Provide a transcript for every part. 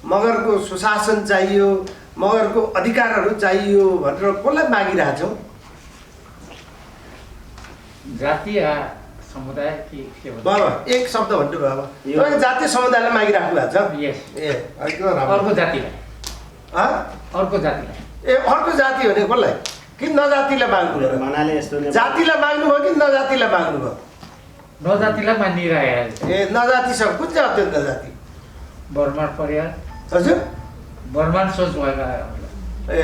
मगरको सुशासन चाहियो, मगरको अधिकारहरू चाहियो भनेर कसलाई मागिरहेछौँ? जातीय समुदाय के भन्छ? बाबा एक शब्द भन्नुभयो बाबा। तपाईँको जातीय समुदायलाई मागिराख्नु भएको छ? यस। ए एकदम राम्रो। अर्को जातिलाई। अर्को जातिलाई। ए अर्को जाति हो नि कसलाई? कि नजातिलाई माग्नु? जातिलाई माग्नुभयो कि नजातिलाई माग्नुभयो? नजातिलाई मानिरहेको। ए नजातिसँग कुन चाहिँ अत्यन्त जाति? बर्मान परिवार। हजुर बर्मान सोच भएका। ए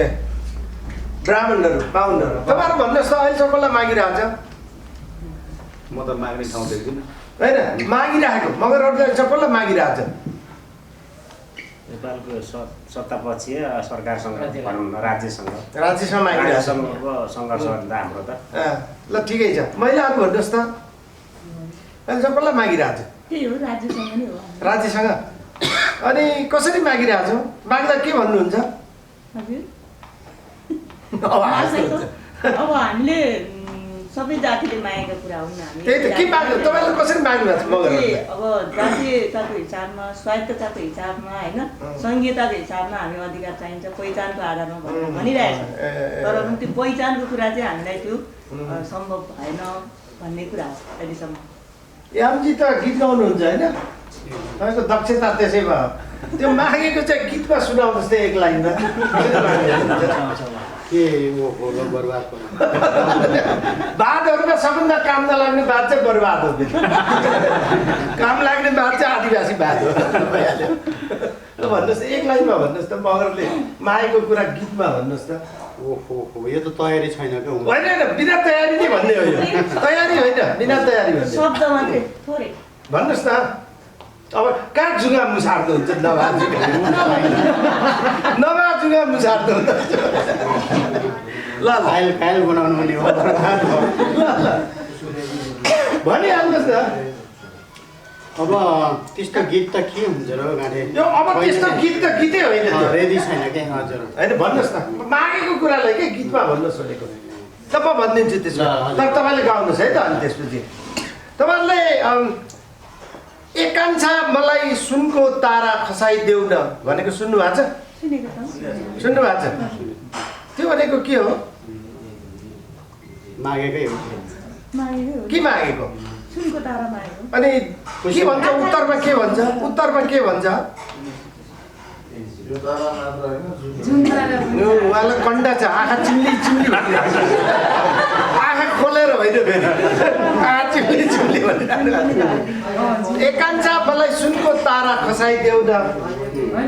ब्राह्मणहरू बाहुनहरू। तपाईँहरू भन्नुहोस् त अहिलेसम्म कसलाई मागिरहेको छ? म त माग्ने ठाउँ देख्दिनँ। होइन मागिरहेको मगरहरूले अहिलेसम्म कसलाई मागिरहेको छ? नेपालको सत्तापक्ष सरकारसँग भनौँ न, राज्यसँग मागिरहेको छ। सङ्घर्ष भन्दा हाम्रो त ल ठिकै छ। महिलाहरू भन्नुहोस् त अहिलेसम्म कसलाई मागिरहेको छ? त्यही हो, राज्यसँग नै हो। राज्यसँग। अनि कसरी मागिरहेको छौ? माग्दा के भन्नुहुन्छ? हजुर अब हामीले सबै जातिले मागेको कुरा हुन्। हामी त्यही त के माग्नु? तपाईँले कसरी माग्नु भएको छ मगरहरूले? अब जातीयताको हिसाबमा, स्वायत्तताको हिसाबमा होइन, सङ्घीयताको हिसाबमा हामी अधिकार चाहिन्छ पहिचानको आधारमा भनेर भनिरहेछ। तर पनि त्यो पहिचानको कुरा चाहिँ हामीलाई त्यो सम्भव भएन भन्ने कुरा हो अहिलेसम्म। यामजी त गीत गाउनुहुन्छ होइन? तपाईँको दक्षता त्यसै भयो। त्यो मागेको चाहिँ गीतमा सुनाउनुहोस् त एक लाइनमा। के बर्बाद बादहरूमा सबभन्दा काम नलाग्ने बात चाहिँ बर्बाद हो। काम लाग्ने बात चाहिँ आदिवासी बात हो। भइहाल्यो। ल भन्नुहोस् एक लाइनमा भन्नुहोस् त मगरले मागेको कुरा गीतमा भन्नुहोस् त। ओहो यो त तयारी छैन क्या। होइन बिना तयारी नै भन्ने हो यो। तयारी होइन बिना तयारी भन्ने। शब्द मात्रै थोरै भन्नुहोस् न। अब कहाँ जुगा मुसार्दो हुन्छ? नभए जुगा मुसार्दो हुन्छ। ल फाइल बनाउनु पनि हो। ल भनिहाल्नुहोस् न। अब त्यस्तो गीत त के हुन्छ र गाडे? यो अब त्यस्तो गीत त गीतै होइन। रेडी छैन क्या। हजुर होइन भन्नुहोस् न मागेको कुरालाई के गीतमा भन्नुहोस् भनेको। तपाईँ भनिदिन्छु त्यसमा। तर तपाईँले गाउनुहोस् है त। अनि त्यसपछि तपाईँहरूले एकांशा मलाई सुनको तारा खसाइदेऊ न भनेको सुन्नु भएको छ? सुन्नु भएको छ? त्यो भनेको के हो? मागेकै हो। के मागेको? सुनको तारा मागेको। अनि के भन्छ उत्तरमा? के भन्छ उत्तरमा? के भन्छ? उहाँलाई कन्डा छ। आँखा चिम्ली चिम्ली भन्ने। आँखा खोलेर होइन फेरि आँखा चिम्ली चिम्ली भन्ने। एकांशा मलाई सुनको तारा खसाइदेऊ न,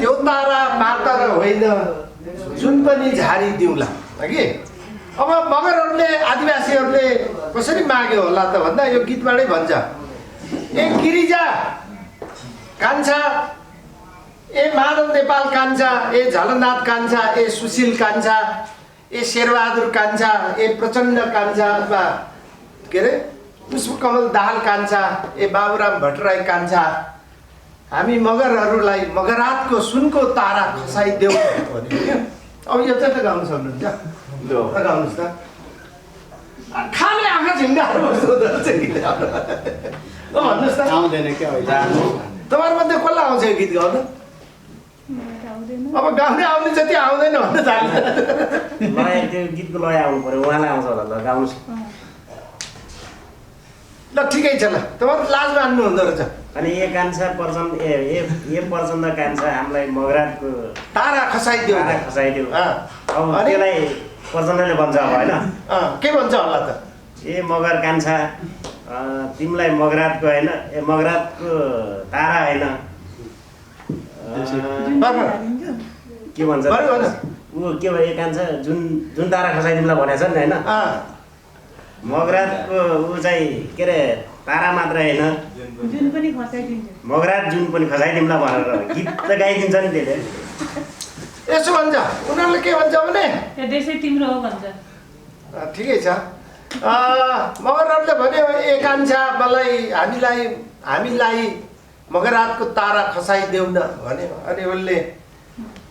त्यो तारा मात्र होइन जुन पनि झारिदिउँला कि। अब मगरहरूले आदिवासीहरूले कसरी माग्यो होला त भन्दा यो गीतबाटै भन्छ। ए गिरिजा कान्छा, ए माधव नेपाल कान्छा, ए झलनाथ कान्छा, ए सुशील कान्छा, ए शेरबहादुर कान्छा, ए प्रचण्ड कान्छा अथवा के अरे पुष्पकमल दाहाल कान्छा, ए बाबुराम भट्टराई कान्छा, हामी मगरहरूलाई मगरातको सुनको तारा खसाइदेऊ भन्यो क्या। अब यो चाहिँ त गाउनु सक्नुहुन्छ? गाउनुहोस् त। खाने आँखा झिङ्गाहरू भन्नुहोस् त। आउँदैन क्या अहिले। तपाईँहरूमध्ये कसलाई आउँछ यो गीत गाउनु? अब गाउने आउने जति आउँदैन भन्न चाहन्छ। लय त्यो गीतको लय आउनु पर्यो। उहाँलाई आउँछ होला। ल गाउनुहोस्। ल ठिकै छ। ल तपाईँहरू लाज मान्नु हुँदो रहेछ। अनि ए कान्छा प्रचण्ड ए प्रचण्ड कान्छा हामीलाई मगरातको तारा खसाइदियो। खसाइदियो। अब अनि त्यसलाई प्रचण्डले भन्छ अब होइन? के भन्छ होला त? ए मगर कान्छा तिमीलाई मगरातको होइन, ए मगरातको तारा होइन के भन्छ ऊ के भयो? ए कान्छा जुन तारा खसाइदिउँला भनेको छ नि होइन? मगरातको ऊ चाहिँ के अरे तारा मात्र होइन जुन पनि खसाइदिन्छ। मगरात जुन पनि खसाइदिउँला भनेर गीत त गाइदिन्छ नि त्यसले। यसो भन्छ उनीहरूले। के भन्छ भने देशै तिम्रो हो भन्छ। ठिकै छ। मगरहरूले भन्यो ए कान्छा मलाई हामीलाई मगरातको तारा खसाइदेऊ न भन्यो। अनि उसले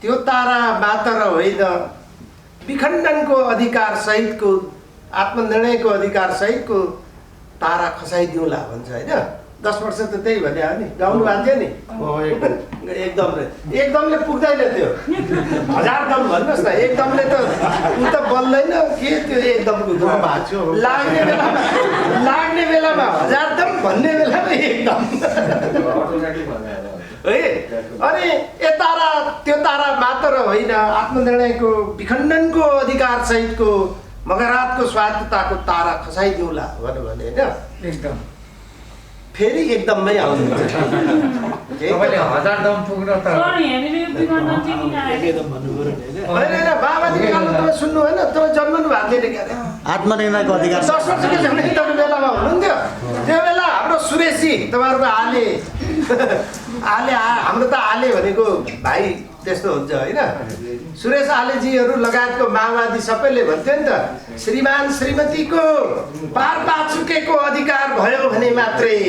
त्यो तारा मात्र होइन विखण्डनको अधिकार सहितको, आत्मनिर्णयको अधिकार सहितको तारा खसाइदिउँला भन्छ होइन? 10 वर्ष त त्यही भने हो नि। गाउनु भएको थियो नि। एकदमले पुग्दैन त्यो 1000 दम भन्नुहोस् न एकदमले त उ त बल्दैन के त्यो एकदमको लाग्ने बेलामा 1000 दम भन्ने बेलामा एकदम है। अनि यो तारा त्यो तारा मात्र होइन आत्मनिर्णयको विखण्डनको अधिकार सहितको मगरातको स्वायत्तताको तारा खसाइदिउँला भन्नु भने होइन एकदम फेरि एकदममै आउनुहुन्छ तपाईँले 1000 दम पुग्न त होइन बाबा निकाल्नु तपाईँ सुन्नु होइन तपाईँ जन्मनु भएको थिएन क्या आत्मनिर्णयको अधिकार 10 वर्षको जन्म तपाईँ बेलामा हुनुहुन्थ्यो त्यो बेला हाम्रो सुरेशजी तपाईँहरूको आले हाम्रो त आले भनेको भाइ त्यस्तो हुन्छ होइन सुरेश आलेजीहरू लगायतको माओवादी सबैले भन्थ्यो नि त श्रीमान श्रीमतीको पारपाचुकेको अधिकार भयो भने मात्रै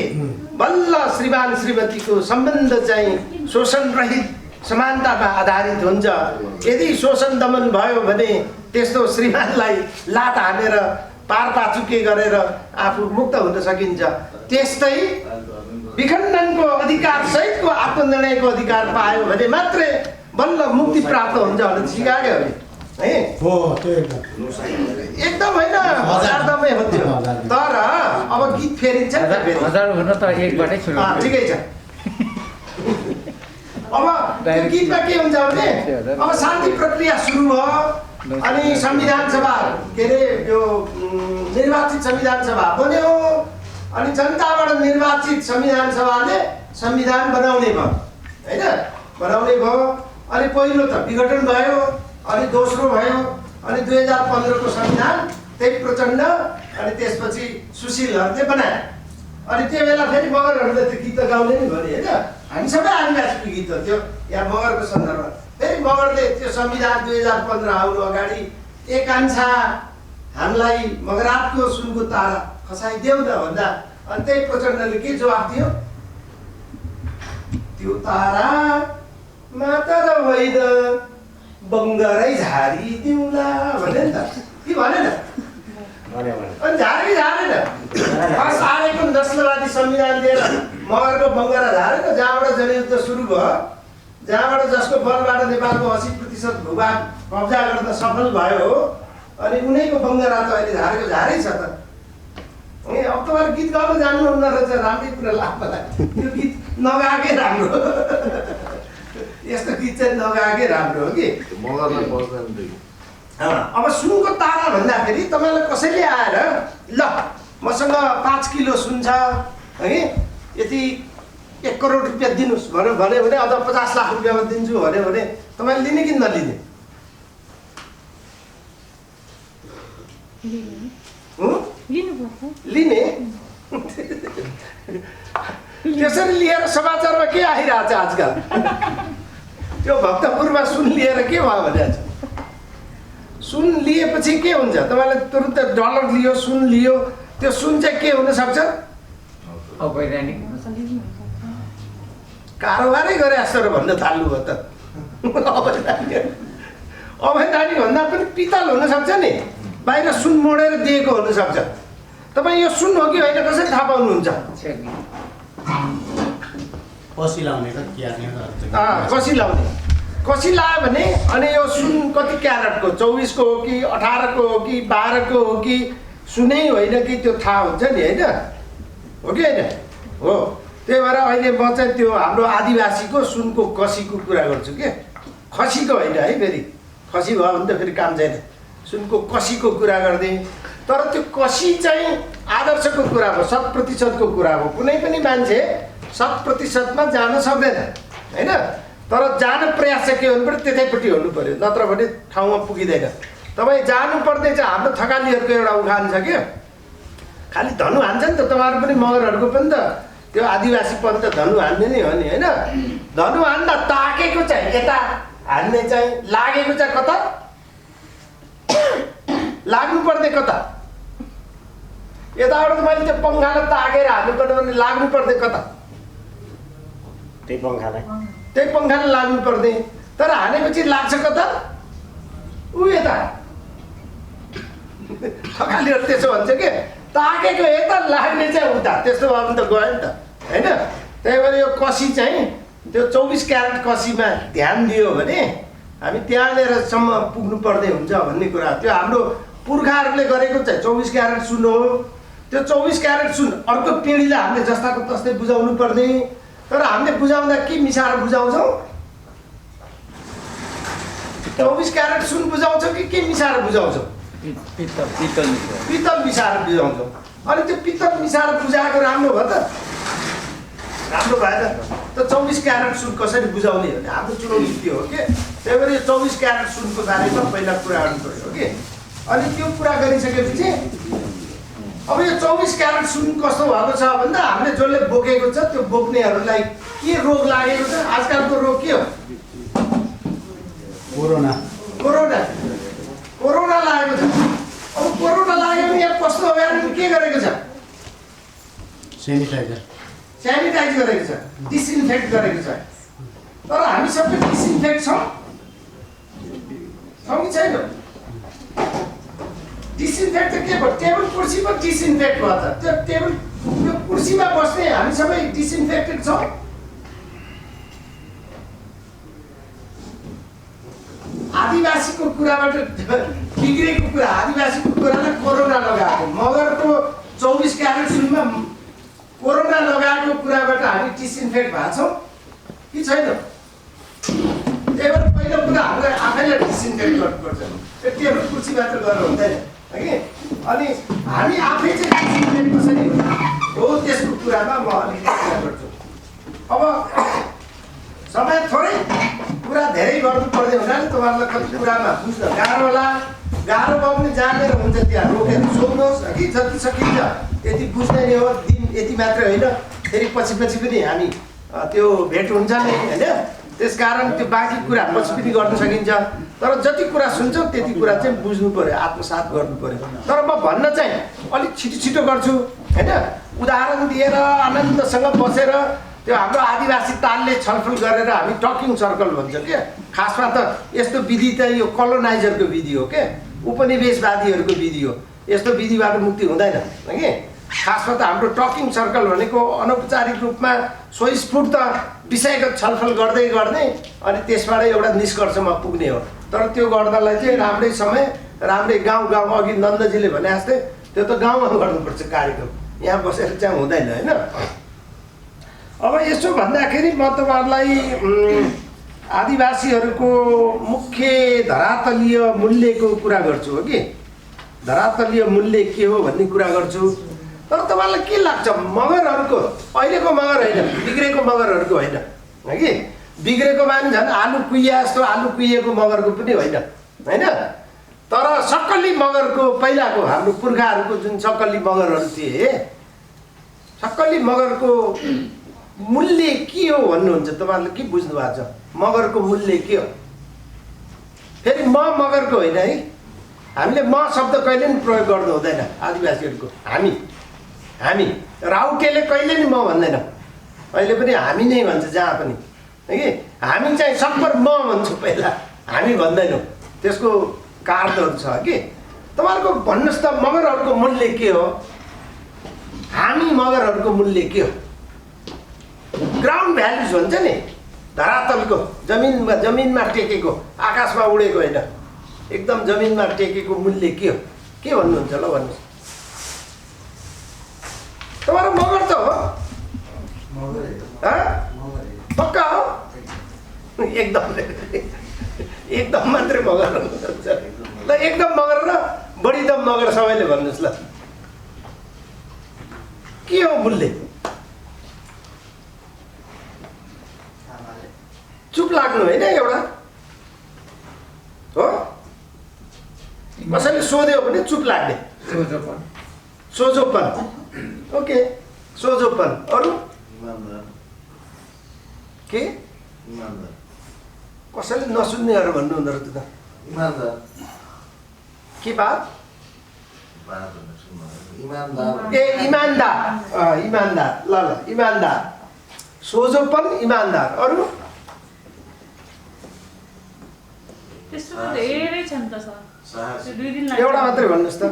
बल्ल श्रीमान श्रीमतीको सम्बन्ध चाहिँ शोषण रहित समानतामा आधारित हुन्छ। यदि शोषण दमन भयो भने त्यस्तो श्रीमानलाई लात हानेर पारपाचुके गरेर आफू मुक्त हुन सकिन्छ। त्यस्तै विखण्डनको अधिकार सहितको आत्मनिर्णयको अधिकार पायो भने मात्रै बल्ल मुक्ति प्राप्त हुन्छ भनेर सिकायो है हो त्यो एकदम होइन 1000 दमै हो त्यो। तर अब गीत फेरिन्छ नि त फेरि 1000 हुन त एकबाटै सुरु ठिकै छ। अब त्यो गीतमा के हुन्छ भने अब शान्ति प्रक्रिया सुरु भयो अनि संविधान सभा के अरे यो निर्वाचित संविधान सभा बन्यो अनि जनताबाट निर्वाचित संविधान सभाले संविधान बनाउने भयो होइन बनाउने भयो। अनि पहिलो त विघटन भयो अनि दोस्रो भयो अनि 2015 को संविधान त्यही प्रचण्ड अनि त्यसपछि सुशीलहरूले बनाए। अनि त्यो बेला फेरि मगरहरूले त्यो गीत गाउने नि भने होइन हामी सबै आदिवासीको गीत हो त्यो यहाँ मगरको सन्दर्भमा फेरि मगरले त्यो संविधान 2015 आउनु अगाडि एक कान्छा हामीलाई मगरातको सुनको तारा खसाइदेऊ न भन्दा अनि त्यही प्रचण्डले के जवाफ दियो त्यो तारा मातर होइन बङ्गरै झारी दिउँला भने नि त के भनेन अनि झारी झारेन फर्स्ट आएको नस्लवादी संविधान दिएर मगरको बङ्गरा झारेन जहाँबाट जनयुद्ध सुरु भयो जहाँबाट जसको बलबाट नेपालको 80% भूभाग कब्जा गर्न सफल भयो अनि उनीको बङ्गरा त अहिले झारेको झारै छ त। अब तपाईहरु गीत गाउन जान्नुहुन्न रहेछ राम्रै कुरा लाग्ला त्यो गीत नगाएकै राम्रो यस्तो गीत चाहिँ नगाएकै राम्रो हो कि मगरलाई बस्दैन थियो। अब सुनको तारा भन्दाखेरि तपाईँलाई कसैले आएर ल मसँग 5 किलो सुन छ है यति 1 करोड रुपियाँ दिनुहोस् भन्यो भने अझ 50 लाख रुपियाँमा दिन्छु भन्यो भने तपाईँले लिने कि नलिने लिने त्यसरी लिएर समाचारमा के आइरहेछ आजकल त्यो भक्तपुरमा सुन लिएर के भयो भने सुन लिएपछि के हुन्छ तपाईँले तुरुन्त डलर लियो सुन लियो त्यो सुन चाहिँ के हुन सक्छ अवैधानिक कारोबारै गरे जस्तो भन्न थाल्नु भयो त अवैधानिक भन्दा पनि पितल हुन सक्छ नि बाहिर सुन मोडेर दिएको हुन सक्छ। तपाईँ यो सुन हो कि होइन कसरी थाहा पाउनुहुन्छ कसी लाउने कसी लाउने कसी लायो भने अनि यो सुन कति क्यारेटको 24 को हो कि 18 को हो कि 12 को हो कि सुनै होइन कि त्यो थाहा हुन्छ नि होइन हो कि होइन हो। त्यही भएर अहिले म चाहिँ त्यो हाम्रो आदिवासीको सुनको कसीको कुरा गर्छु के खसीको होइन है फेरि खसी भयो भने त फेरि काम छैन सुनको कसीको कुरा गर्दै तर त्यो कसी चाहिँ आदर्शको कुरा हो 100% को कुरा हो। कुनै पनि मान्छे 100% मा जान सक्दैन होइन तर जान प्रयास चाहिँ के हुनु पर्यो त्यतैपट्टि हुनु पर्यो नत्र भने ठाउँमा पुगिँदैन। तपाईँ जानुपर्ने चाहिँ हाम्रो थकालीहरूको एउटा उखान छ के खालि धनु हान्छ नि त तपाईँहरू पनि मगरहरूको पनि त त्यो आदिवासी पनि त धनु हान्ने नै हो नि होइन धनु हान्दा ताकेको चाहिँ यता हान्ने चाहिँ लागेको चाहिँ कता लाग्नुपर्ने कता यताबाट त मैले त्यो पङ्खालाई ताकेर हाल्नुपर्ने भने लाग्नुपर्ने कता त्यही पङ्खाले लाग्नु पर्ने तर हानेपछि लाग्छ कता ऊ यता थकालीहरू त्यसो भन्छ के ताकेको यता लाग्ने चाहिँ उता त्यस्तो भयो भने त गयो नि त होइन। त्यही भएर यो कसी चाहिँ त्यो 24 क्यारेट कसीमा ध्यान दियो भने हामी त्यहाँनिरसम्म पुग्नु पर्दै हुन्छ भन्ने कुरा। त्यो हाम्रो पुर्खाहरूले गरेको चाहिँ 24 क्यारेट सुन हो। त्यो 24 क्यारेट सुन अर्को पिँढीलाई हामीले जस्ताको तस्तै बुझाउनु पर्ने। तर हामीले बुझाउँदा के मिसाएर बुझाउँछौँ? 24 क्यारेट सुन बुझाउँछौँ कि के मिसाएर बुझाउँछौँ? पित्तल मिसाएर बुझाउँछौँ। अनि त्यो पित्तल मिसाएर बुझाएको राम्रो भयो त? राम्रो भएन। त 24 क्यारेट सुन कसरी बुझाउने भने हाम्रो चुनौती त्यो हो कि। त्यही भएर यो 24 क्यारेट सुनको बारेमा पहिला कुरा गर्नु पर्यो कि। अनि त्यो कुरा गरिसकेपछि अब यो 24 क्यारेट सुन कस्तो भएको छ भन्दा हामीले जसले बोकेको छ त्यो बोक्नेहरूलाई के रोग लागेको छ? आजकलको रोग के हो? कोरोना लागेको छ। अब कोरोना लाग्यो भने यहाँ कस्तो अभियान के गरेको छ? सेनिटाइज गरेको छ, डिसइन्फेक्ट गरेको छ। तर हामी सबै डिसइन्फेक्ट छौँ कि छैन? डिसइन्फेक्ट त के भयो? टेबल कुर्सी पो डिसइन्फेक्ट भयो त। त्यो कुर्सीमा बस्ने हामी सबै डिसइन्फेक्टेड छौँ। आदिवासीको कुराबाट बिग्रेको कुरा, आदिवासीको कुरालाई कोरोना लगाएको, मगरको 24 क्यारेट सुनमा कोरोना लगाएको कुराबाट हामी डिसइन्फेक्ट भएको छौँ कि छैन? त्यही भएर पहिलो कुरा हामीलाई आफैलाई डिसइन्फेक्ट गर्नुपर्छ। त्यो टेबल कुर्सी मात्र गरेर हुँदैन कि। अनि हामी आफै चाहिँ डिसइन्फेक्ट कसरी हो त्यसको कुरामा म अलिकति कुरा गर्छु। अब समय थोरै, कुरा धेरै गर्नुपर्ने हुनाले तपाईँहरूलाई कति कुरामा बुझ्न गाह्रो होला। गाह्रो भयो भने जानेर हुन्छ त्यहाँ रोकेर सोध्नुहोस् कि जति सकिन्छ यति बुझ्दै नै हो। दिन यति मात्रै होइन, फेरि पछि पनि हामी त्यो भेट हुन्छ नि होइन। त्यसकारण त्यो बाँकी कुरा पछि पनि गर्न सकिन्छ। तर जति कुरा सुन्छौँ त्यति कुरा चाहिँ बुझ्नु पऱ्यो, आत्मसात गर्नु पऱ्यो। तर म भन्न चाहिँ अलिक छिटो गर्छु होइन। उदाहरण दिएर आनन्दसँग बसेर त्यो हाम्रो आदिवासी तालले छलफल गरेर हामी टकिङ सर्कल भन्छ क्या। खासमा त यस्तो विधि त यो कलोनाइजरको विधि हो क्या, उपनिवेशवादीहरूको विधि हो। यस्तो विधिबाट मुक्ति हुँदैन कि। खासमा त हाम्रो टकिङ सर्कल भनेको अनौपचारिक रूपमा स्वस्फूर्त विषयगत छलफल गर्दै गर्ने अनि त्यसबाट एउटा निष्कर्षमा पुग्ने हो। तर त्यो गर्नलाई चाहिँ राम्रै समय, राम्रै गाउँ अघि नन्दजीले भने जस्तै त्यो त गाउँमा गर्नुपर्छ कार्यक्रम, यहाँ बसेर चाहिँ हुँदैन होइन। अब यसो भन्दाखेरि म तपाईँहरूलाई आदिवासीहरूको मुख्य धरातलीय मूल्यको कुरा गर्छु हो कि। धरातलीय मूल्य के हो भन्ने कुरा गर्छु। तर तपाईँलाई के लाग्छ मगरहरूको, अहिलेको मगर होइन, बिग्रेको मगरहरूको होइन कि। बिग्रेको माने झन् आलु कुहिया जस्तो आलु कुहिएको मगरको पनि होइन होइन। तर सक्कली मगरको पहिलाको हाम्रो पुर्खाहरूको जुन सक्कली मगरहरू थिए, सक्कली मगरको मूल्य के हो भन्नुहुन्छ? तपाईँहरूले के बुझ्नु भएको छ? मगरको मूल्य के हो? फेरि मगरको होइन है। हामीले म शब्द कहिले पनि प्रयोग गर्नु हुँदैन आदिवासीहरूको। हामी राउटेले कहिले नि म भन्दैन, अहिले पनि हामी नै भन्छ जहाँ पनि कि। हामी चाहिँ सबभर म भन्छौँ पहिला, हामी भन्दैनौँ। त्यसको कारणहरू छ कि। तपाईँहरूको भन्नुहोस् त मगरहरूको मूल्य के हो? हामी मगरहरूको मूल्य के हो? ग्राउन्ड भ्याल्युज भन्छ नि, धरातलको जमिनमा टेकेको, आकाशमा उडेको होइन, एकदम जमिनमा टेकेको मूल्य के हो? के भन्नुहुन्छ ल भन्नुहोस्? तपाईँहरू मगर त हो? पक्का हो? एकदम मात्रै मगर हुनुहुन्छ ल। एकदम मगर र बढी दम मगर सबैले भन्नुहोस् ल, के हो मूल्य? चुप लाग्नु होइन एउटा हो। कसैले सोध्यो भने चुप लाग्ने, सोझोपन। ओके, सोझोपन। अरू के? कसैले नसुन्नेहरू भन्नु हुँदो रहेछ त। के बात? ए इमान्दार, इमान्दार। ल इमान्दार, सोझोपन, इमान्दार। अरू त्यस्तो धेरै छन् त सर। साहसी। दुई दिन एउटा मात्रै भन्नुहोस् त।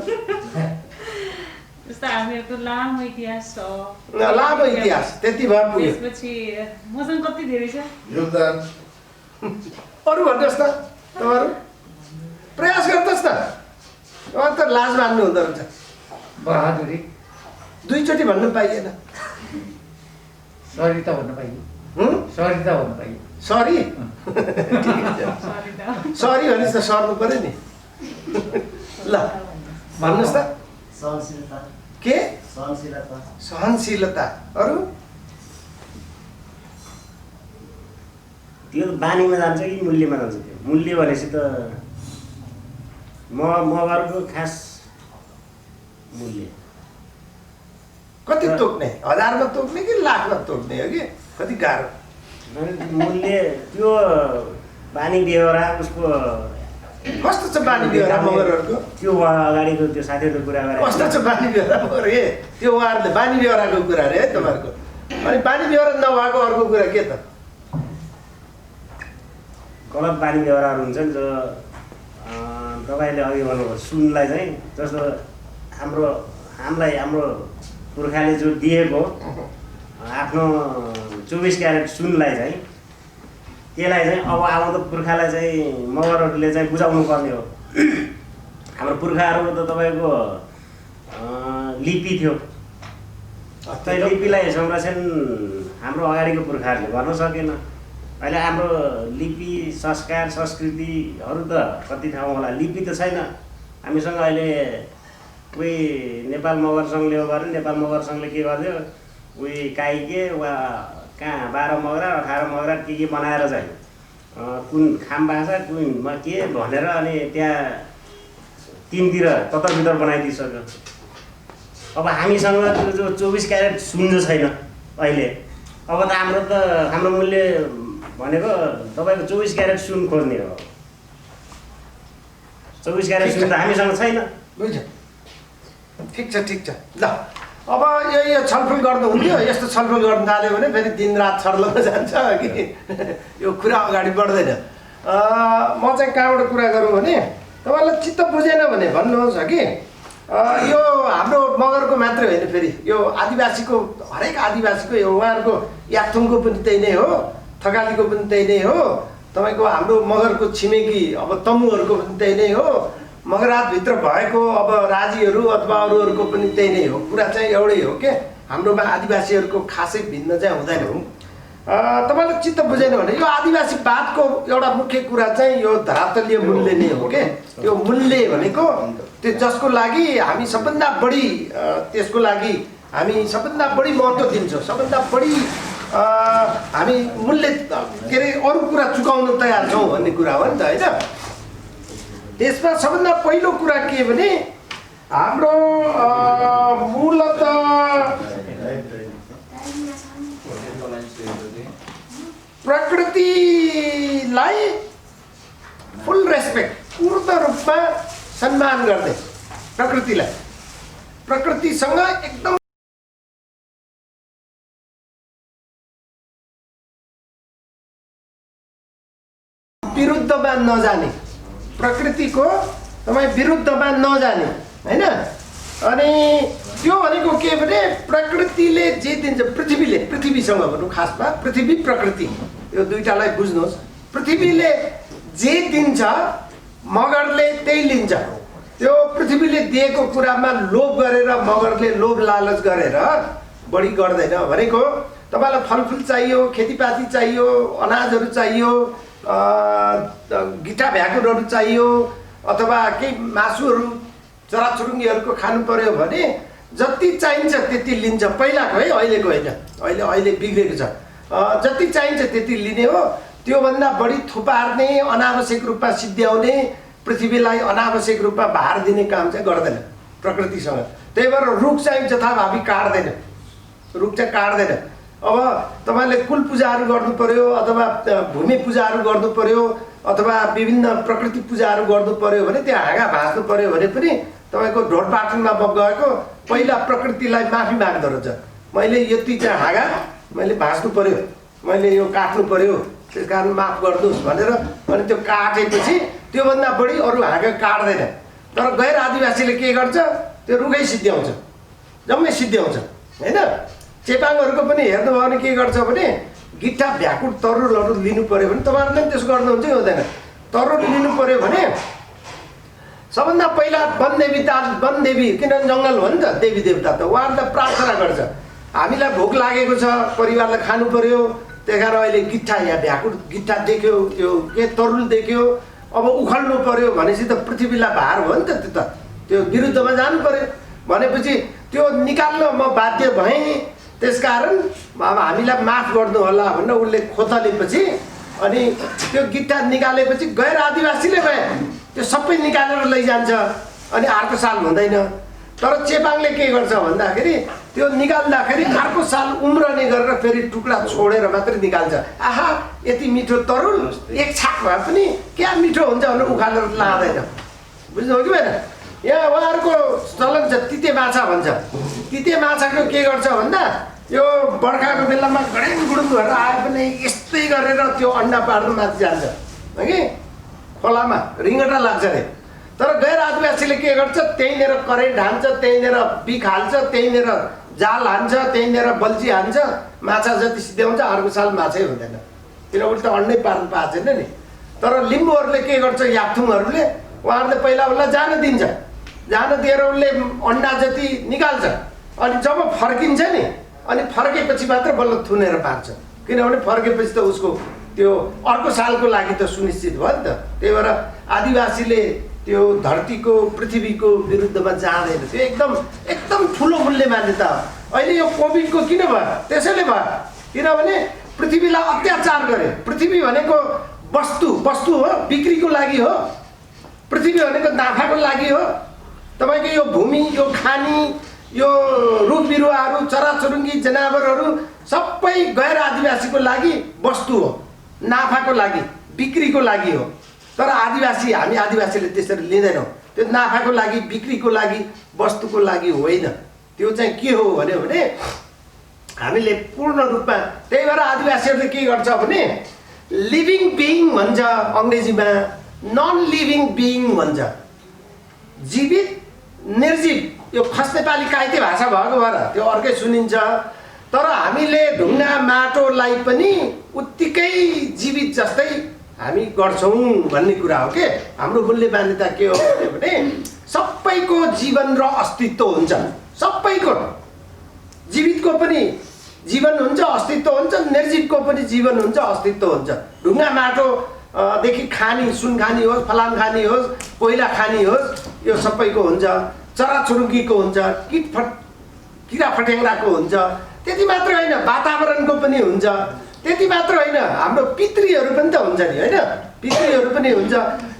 जस्तो हामीहरूको लामो इतिहास छ। लामो इतिहास त्यति भए पुग्यो। त्यसपछि मसँग कति धेरै छ? योगदान अरू भन्नुहोस् न तपाईँहरू प्रयास गर्नुहोस् न। उहाँ त लाज मान्नु हुँदो रहेछ। बहादुरी दुईचोटि भन्नु पाइएन। सरिता भन्नु पाइयो। सरिता भन्नु पाइयो। सरी सरी त। सरी भनेपछि त सर्नु पऱ्यो नि। ल भन्नुहोस् त सहनशीलता के? सहनशीलता सहनशीलता। अरू त्यो बानीमा जान्छ कि मूल्यमा जान्छ? त्यो मूल्य भनेपछि त मगरको खास मूल्य कति तोक्ने? 1000 मा तोक्ने कि लाखमा तोक्ने हो कि कति गाह्रो? मूल्य त्यो बानी बेहोरा उसको कस्तो छ बानी बेहोरा मगरहरूको? त्यो अगाडिको त्यो साथीहरूले कुरा गरे कस्तो छ बानी बेहोरा मगर? ए त्यो उहाँहरूले बानी बेहोराको कुरा अरे है तपाईँहरूको। अनि बानी बेहोरा नभएको अर्को कुरा के त? गलत बानी बेहोराहरू हुन्छ नि जो तपाईँले अघि भन्नुभयो सुनलाई चाहिँ जस्तो हामीलाई हाम्रो पुर्खाले जो दिएको आफ्नो 24 क्यारेट सुनलाई चाहिँ त्यसलाई चाहिँ अब आउँदो पुर्खालाई चाहिँ मगरहरूले चाहिँ बुझाउनु पर्ने हो। हाम्रो पुर्खाहरूको त तपाईँको लिपि थियो। त्यो लिपिलाई संरक्षण हाम्रो अगाडिको पुर्खाहरूले गर्न सकेन। अहिले हाम्रो लिपि संस्कार संस्कृतिहरू त कति ठाउँ होला, लिपि त छैन हामीसँग। अहिले कोही नेपाल मगर सङ्घले हो गर्यो, नेपाल मगर सङ्घले के गरिदियो, उही काइके वा कहाँ 12 मगरा 18 मगरा के बनाएर चाहिँ कुन खाम भाषा कुनमा के भनेर अनि त्यहाँ 3 तिर तत्तर बनाइदिइसक्यो। अब हामीसँग त्यो जो 24 क्यारेट सुन जो छैन अहिले, अब त हाम्रो मूल्य भनेको तपाईँको 24 क्यारेट सुन खोज्ने हो। 24 क्यारेट सुन त हामीसँग छैन। बुझ्यो? ठिक छ ल। अब यो छलफल गर्नुहुन्थ्यो। यस्तो छलफल गर्नु थाल्यो भने फेरि दिनरात छर्लङ्ग जान्छ कि यो कुरा अगाडि बढ्दैन। म चाहिँ कहाँबाट कुरा गरौँ भने तपाईँलाई चित्त बुझेन भने भन्नुहोस् कि यो हाम्रो मगरको मात्रै होइन, फेरि यो आदिवासीको हरेक आदिवासीको यो उहाँहरूको याक्थुङको पनि त्यही नै हो, थकालीको पनि त्यही नै हो, तपाईँको हाम्रो मगरको छिमेकी अब तमुहरूको पनि त्यही नै हो, मगरातभित्र भएको अब राजीहरू अथवा अरूहरूको पनि त्यही नै हो। कुरा चाहिँ एउटै हो के हाम्रोमा आदिवासीहरूको खासै भिन्न चाहिँ हुँदैन। तपाईँलाई चित्त बुझेन भने यो आदिवासीवादको एउटा मुख्य कुरा चाहिँ यो धरातलीय मूल्य नै हो के। यो मूल्य भनेको त्यो जसको लागि हामी सबभन्दा बढी त्यसको लागि हामी सबभन्दा बढी महत्त्व दिन्छौँ, सबभन्दा बढी हामी मूल्य के अरे अरू कुरा चुकाउन तयार छौँ भन्ने कुरा हो नि त होइन। त्यसमा सबभन्दा पहिलो कुरा के भने हाम्रो मूलत प्रकृतिलाई फुल रेस्पेक्ट, पूर्ण रूपमा सम्मान गर्ने, प्रकृतिलाई प्रकृतिसँग एकदम विरुद्धमा नजाने, प्रकृतिको तपाईँ विरुद्धमा नजाने होइन। अनि त्यो भनेको के भने प्रकृतिले जे दिन्छ, पृथ्वीसँग भनौँ खासमा पृथ्वी प्रकृति यो दुईटालाई बुझ्नुहोस्। पृथ्वीले जे दिन्छ मगरले त्यही लिन्छ। त्यो पृथ्वीले दिएको कुरामा लोभ गरेर मगरले लोभ लालच गरेर बढी गर्दैन। भनेको तपाईँलाई फलफुल चाहियो, खेतीपाती चाहियो, अनाजहरू चाहियो, गिटा भ्याकुरहरू चाहियो अथवा केही मासुहरू चराचुरुङ्गीहरूको खानु पर्यो भने जति चाहिन्छ त्यति लिन्छ। पहिलाको है, अहिलेको होइन, अहिले बिग्रेको छ। जति चाहिन्छ त्यति लिने हो। त्योभन्दा बढी थुपार्ने, अनावश्यक रूपमा सिद्ध्याउने, पृथ्वीलाई अनावश्यक रूपमा भार दिने काम चाहिँ गर्दैन प्रकृतिसँग। त्यही भएर रुख चाहिँ जथाभावी काट्दैन, रुख चाहिँ काट्दैन। अब तपाईँले कुल पूजाहरू गर्नु पर्यो अथवा भूमि पूजाहरू गर्नु पर्यो अथवा विभिन्न प्रकृति पूजाहरू गर्नु पर्यो भने त्यहाँ हाँगा भाँच्नु पर्यो भने पनि तपाईँको ढोडपाटनमा गएको पहिला प्रकृतिलाई माफी माग्दो रहेछ। मैले यति चाहिँ हाँगा मैले भाँच्नु पर्यो, मैले यो काट्नु पर्यो, त्यस कारण माफ गरिदिनुहोस् भनेर अनि त्यो काटेपछि त्योभन्दा बढी अरू हाँगा काट्दैन। तर गैर आदिवासीले के गर्छ, त्यो रुखै सिद्ध्याउँछ। जम्मै सिद्ध्याउँछ होइन। चेपाङहरूको पनि हेर्नुभयो भने के गर्छ भने गिट्टा भ्याकुट तरुलहरू लिनु पऱ्यो भने तपाईँहरूले पनि त्यसो गर्नुहुन्छ कि हुँदैन? तरुल लिनु पऱ्यो भने सबभन्दा पहिला वनदेवी किनभने जङ्गल हो नि त देवी देवता त उहाँहरूले प्रार्थना गर्छ हामीलाई भोक लागेको छ परिवारलाई खानु पर्यो त्यही कारण अहिले गिट्टा या भ्याकुट गिट्टा देख्यो यो के तरुल देख्यो अब उखाल्नु पर्यो भनेपछि त पृथ्वीलाई भार हो नि त त्यो विरुद्धमा जानु पर्यो भनेपछि त्यो निकाल्न म बाध्य भएँ त्यसकारण अब हामीलाई माफ गर्नु होला भनेर उसले खोतलेपछि अनि त्यो गिट्टा निकालेपछि गैर आदिवासीले भए त्यो सबै निकालेर लैजान्छ अनि अर्को साल हुँदैन। तर चेपाङले के गर्छ भन्दाखेरि त्यो निकाल्दाखेरि अर्को साल उम्रने गरेर फेरि टुक्रा छोडेर मात्रै निकाल्छ। आहा यति मिठो तरुल एक छाक भए पनि क्या मिठो हुन्छ भनेर उखालेर लाँदैन। बुझ्नुभयो कि भएन? यहाँ उहाँहरूको चलन छ तिते माछा भन्छ। तिते माछाको के गर्छ भन्दा यो बर्खाको बेलामा गडेङ गुडुङ भएर आए पनि यस्तै गरेर त्यो अन्डा पार्नु माथि जान्छ कि खोलामा रिङ्गटा लाग्छ अरे। तर गैर आदिवासीले के गर्छ त्यहीँनिर करेन्ट हान्छ त्यहीँनिर बिख हाल्छ त्यहीँनिर जाल हान्छ त्यहीँनिर बल्छी हान्छ माछा जति सिध्याउँछ अर्को साल माछै हुँदैन किन उसले त अन्डै पार्नु पाएको छैन नि। तर लिम्बूहरूले के गर्छ याक्थुङहरूले उहाँहरूले पहिला उसलाई जान दिन्छ जान दिएर उसले अन्डा जति निकाल्छ अनि जब फर्किन्छ नि अनि फर्केपछि मात्र बल्ल थुनेर पार्छ किनभने फर्केपछि त उसको त्यो अर्को सालको लागि त सुनिश्चित भयो नि त। त्यही भएर आदिवासीले त्यो धरतीको पृथ्वीको विरुद्धमा जाँदैन। त्यो एकदम ठुलो मूल्य मान्यता हो। अहिले यो कोभिडको किन भयो? त्यसैले भयो किनभने पृथ्वीलाई अत्याचार गरे। पृथ्वी भनेको वस्तु हो बिक्रीको लागि हो। पृथ्वी भनेको नाफाको लागि हो। तपाईँको यो भूमि यो खानी यो रुख बिरुवाहरू चराचुरुङ्गी जनावरहरू सबै गैर आदिवासीको लागि वस्तु हो नाफाको लागि बिक्रीको लागि हो। तर आदिवासी हामी आदिवासीले त्यसरी लिँदैनौँ। त्यो नाफाको लागि बिक्रीको लागि वस्तुको लागि होइन। त्यो चाहिँ के हो भने हामीले पूर्ण रूपमा त्यही भएर आदिवासीहरूले के गर्छ भने लिभिङ बिइङ भन्छ अङ्ग्रेजीमा नन लिभिङ बिइङ भन्छ। जीवित निर्जीव यो खस नेपाली काइते भाषा भएको भएर त्यो अर्कै सुनिन्छ। तर हामीले ढुङ्गा माटोलाई पनि उत्तिकै जीवित जस्तै हामी गर्छौँ भन्ने कुरा हो के। हाम्रो मूल्य मान्यता के हो भने सबैको जीवन र अस्तित्व हुन्छ। सबैको जीवितको पनि जीवन हुन्छ अस्तित्व हुन्छ निर्जीवको पनि जीवन हुन्छ अस्तित्व हुन्छ। ढुङ्गा माटो देखि खानी सुन खानी होस् फलाम खानी होस् कोइला खानी होस् यो सबैको हुन्छ। चराचुरुङ्गीको हुन्छ किरा फट्याङ्ग्राको हुन्छ। त्यति मात्र होइन वातावरणको पनि हुन्छ। त्यति मात्र होइन हाम्रो पितृहरू पनि त हुन्छ नि होइन पितृहरू पनि हुन्छ।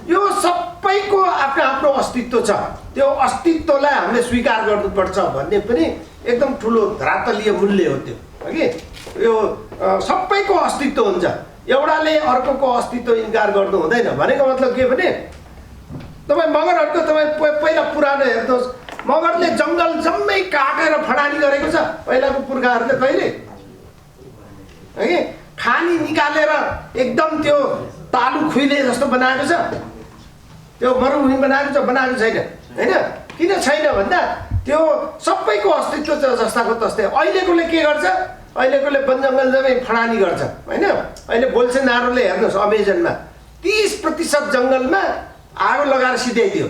यो सबैको आफ्नो आफ्नो अस्तित्व छ। त्यो अस्तित्वलाई हामीले स्वीकार गर्नुपर्छ भन्ने पनि एकदम ठुलो धरातलीय मूल्य हो त्यो कि यो सबैको अस्तित्व हुन्छ। एउटाले अर्कोको अस्तित्व इन्कार गर्नु हुँदैन। भनेको मतलब के भने तपाईँ मगरहरूको तपाईँ पहिला पुरानो हेर्नुहोस् मगरले जङ्गल जम्मै काटेर फडानी गरेको छ पहिलाको पुर्खाहरूले कहिले है खानी निकालेर एकदम त्यो तालु खुइले जस्तो बनाएको छ त्यो मरुभूमि बनाएको छैन होइन। किन छैन भन्दा त्यो सबैको अस्तित्व छ जस्ताको तस्तै। अहिलेकोले के गर्छ अहिलेकोले वन जङ्गल जम्मै फडानी गर्छ होइन। अहिले बोल्सेनारोले हेर्नुहोस् अमेजनमा 30% जङ्गलमा आगो लगाएर सिध्याइदियो।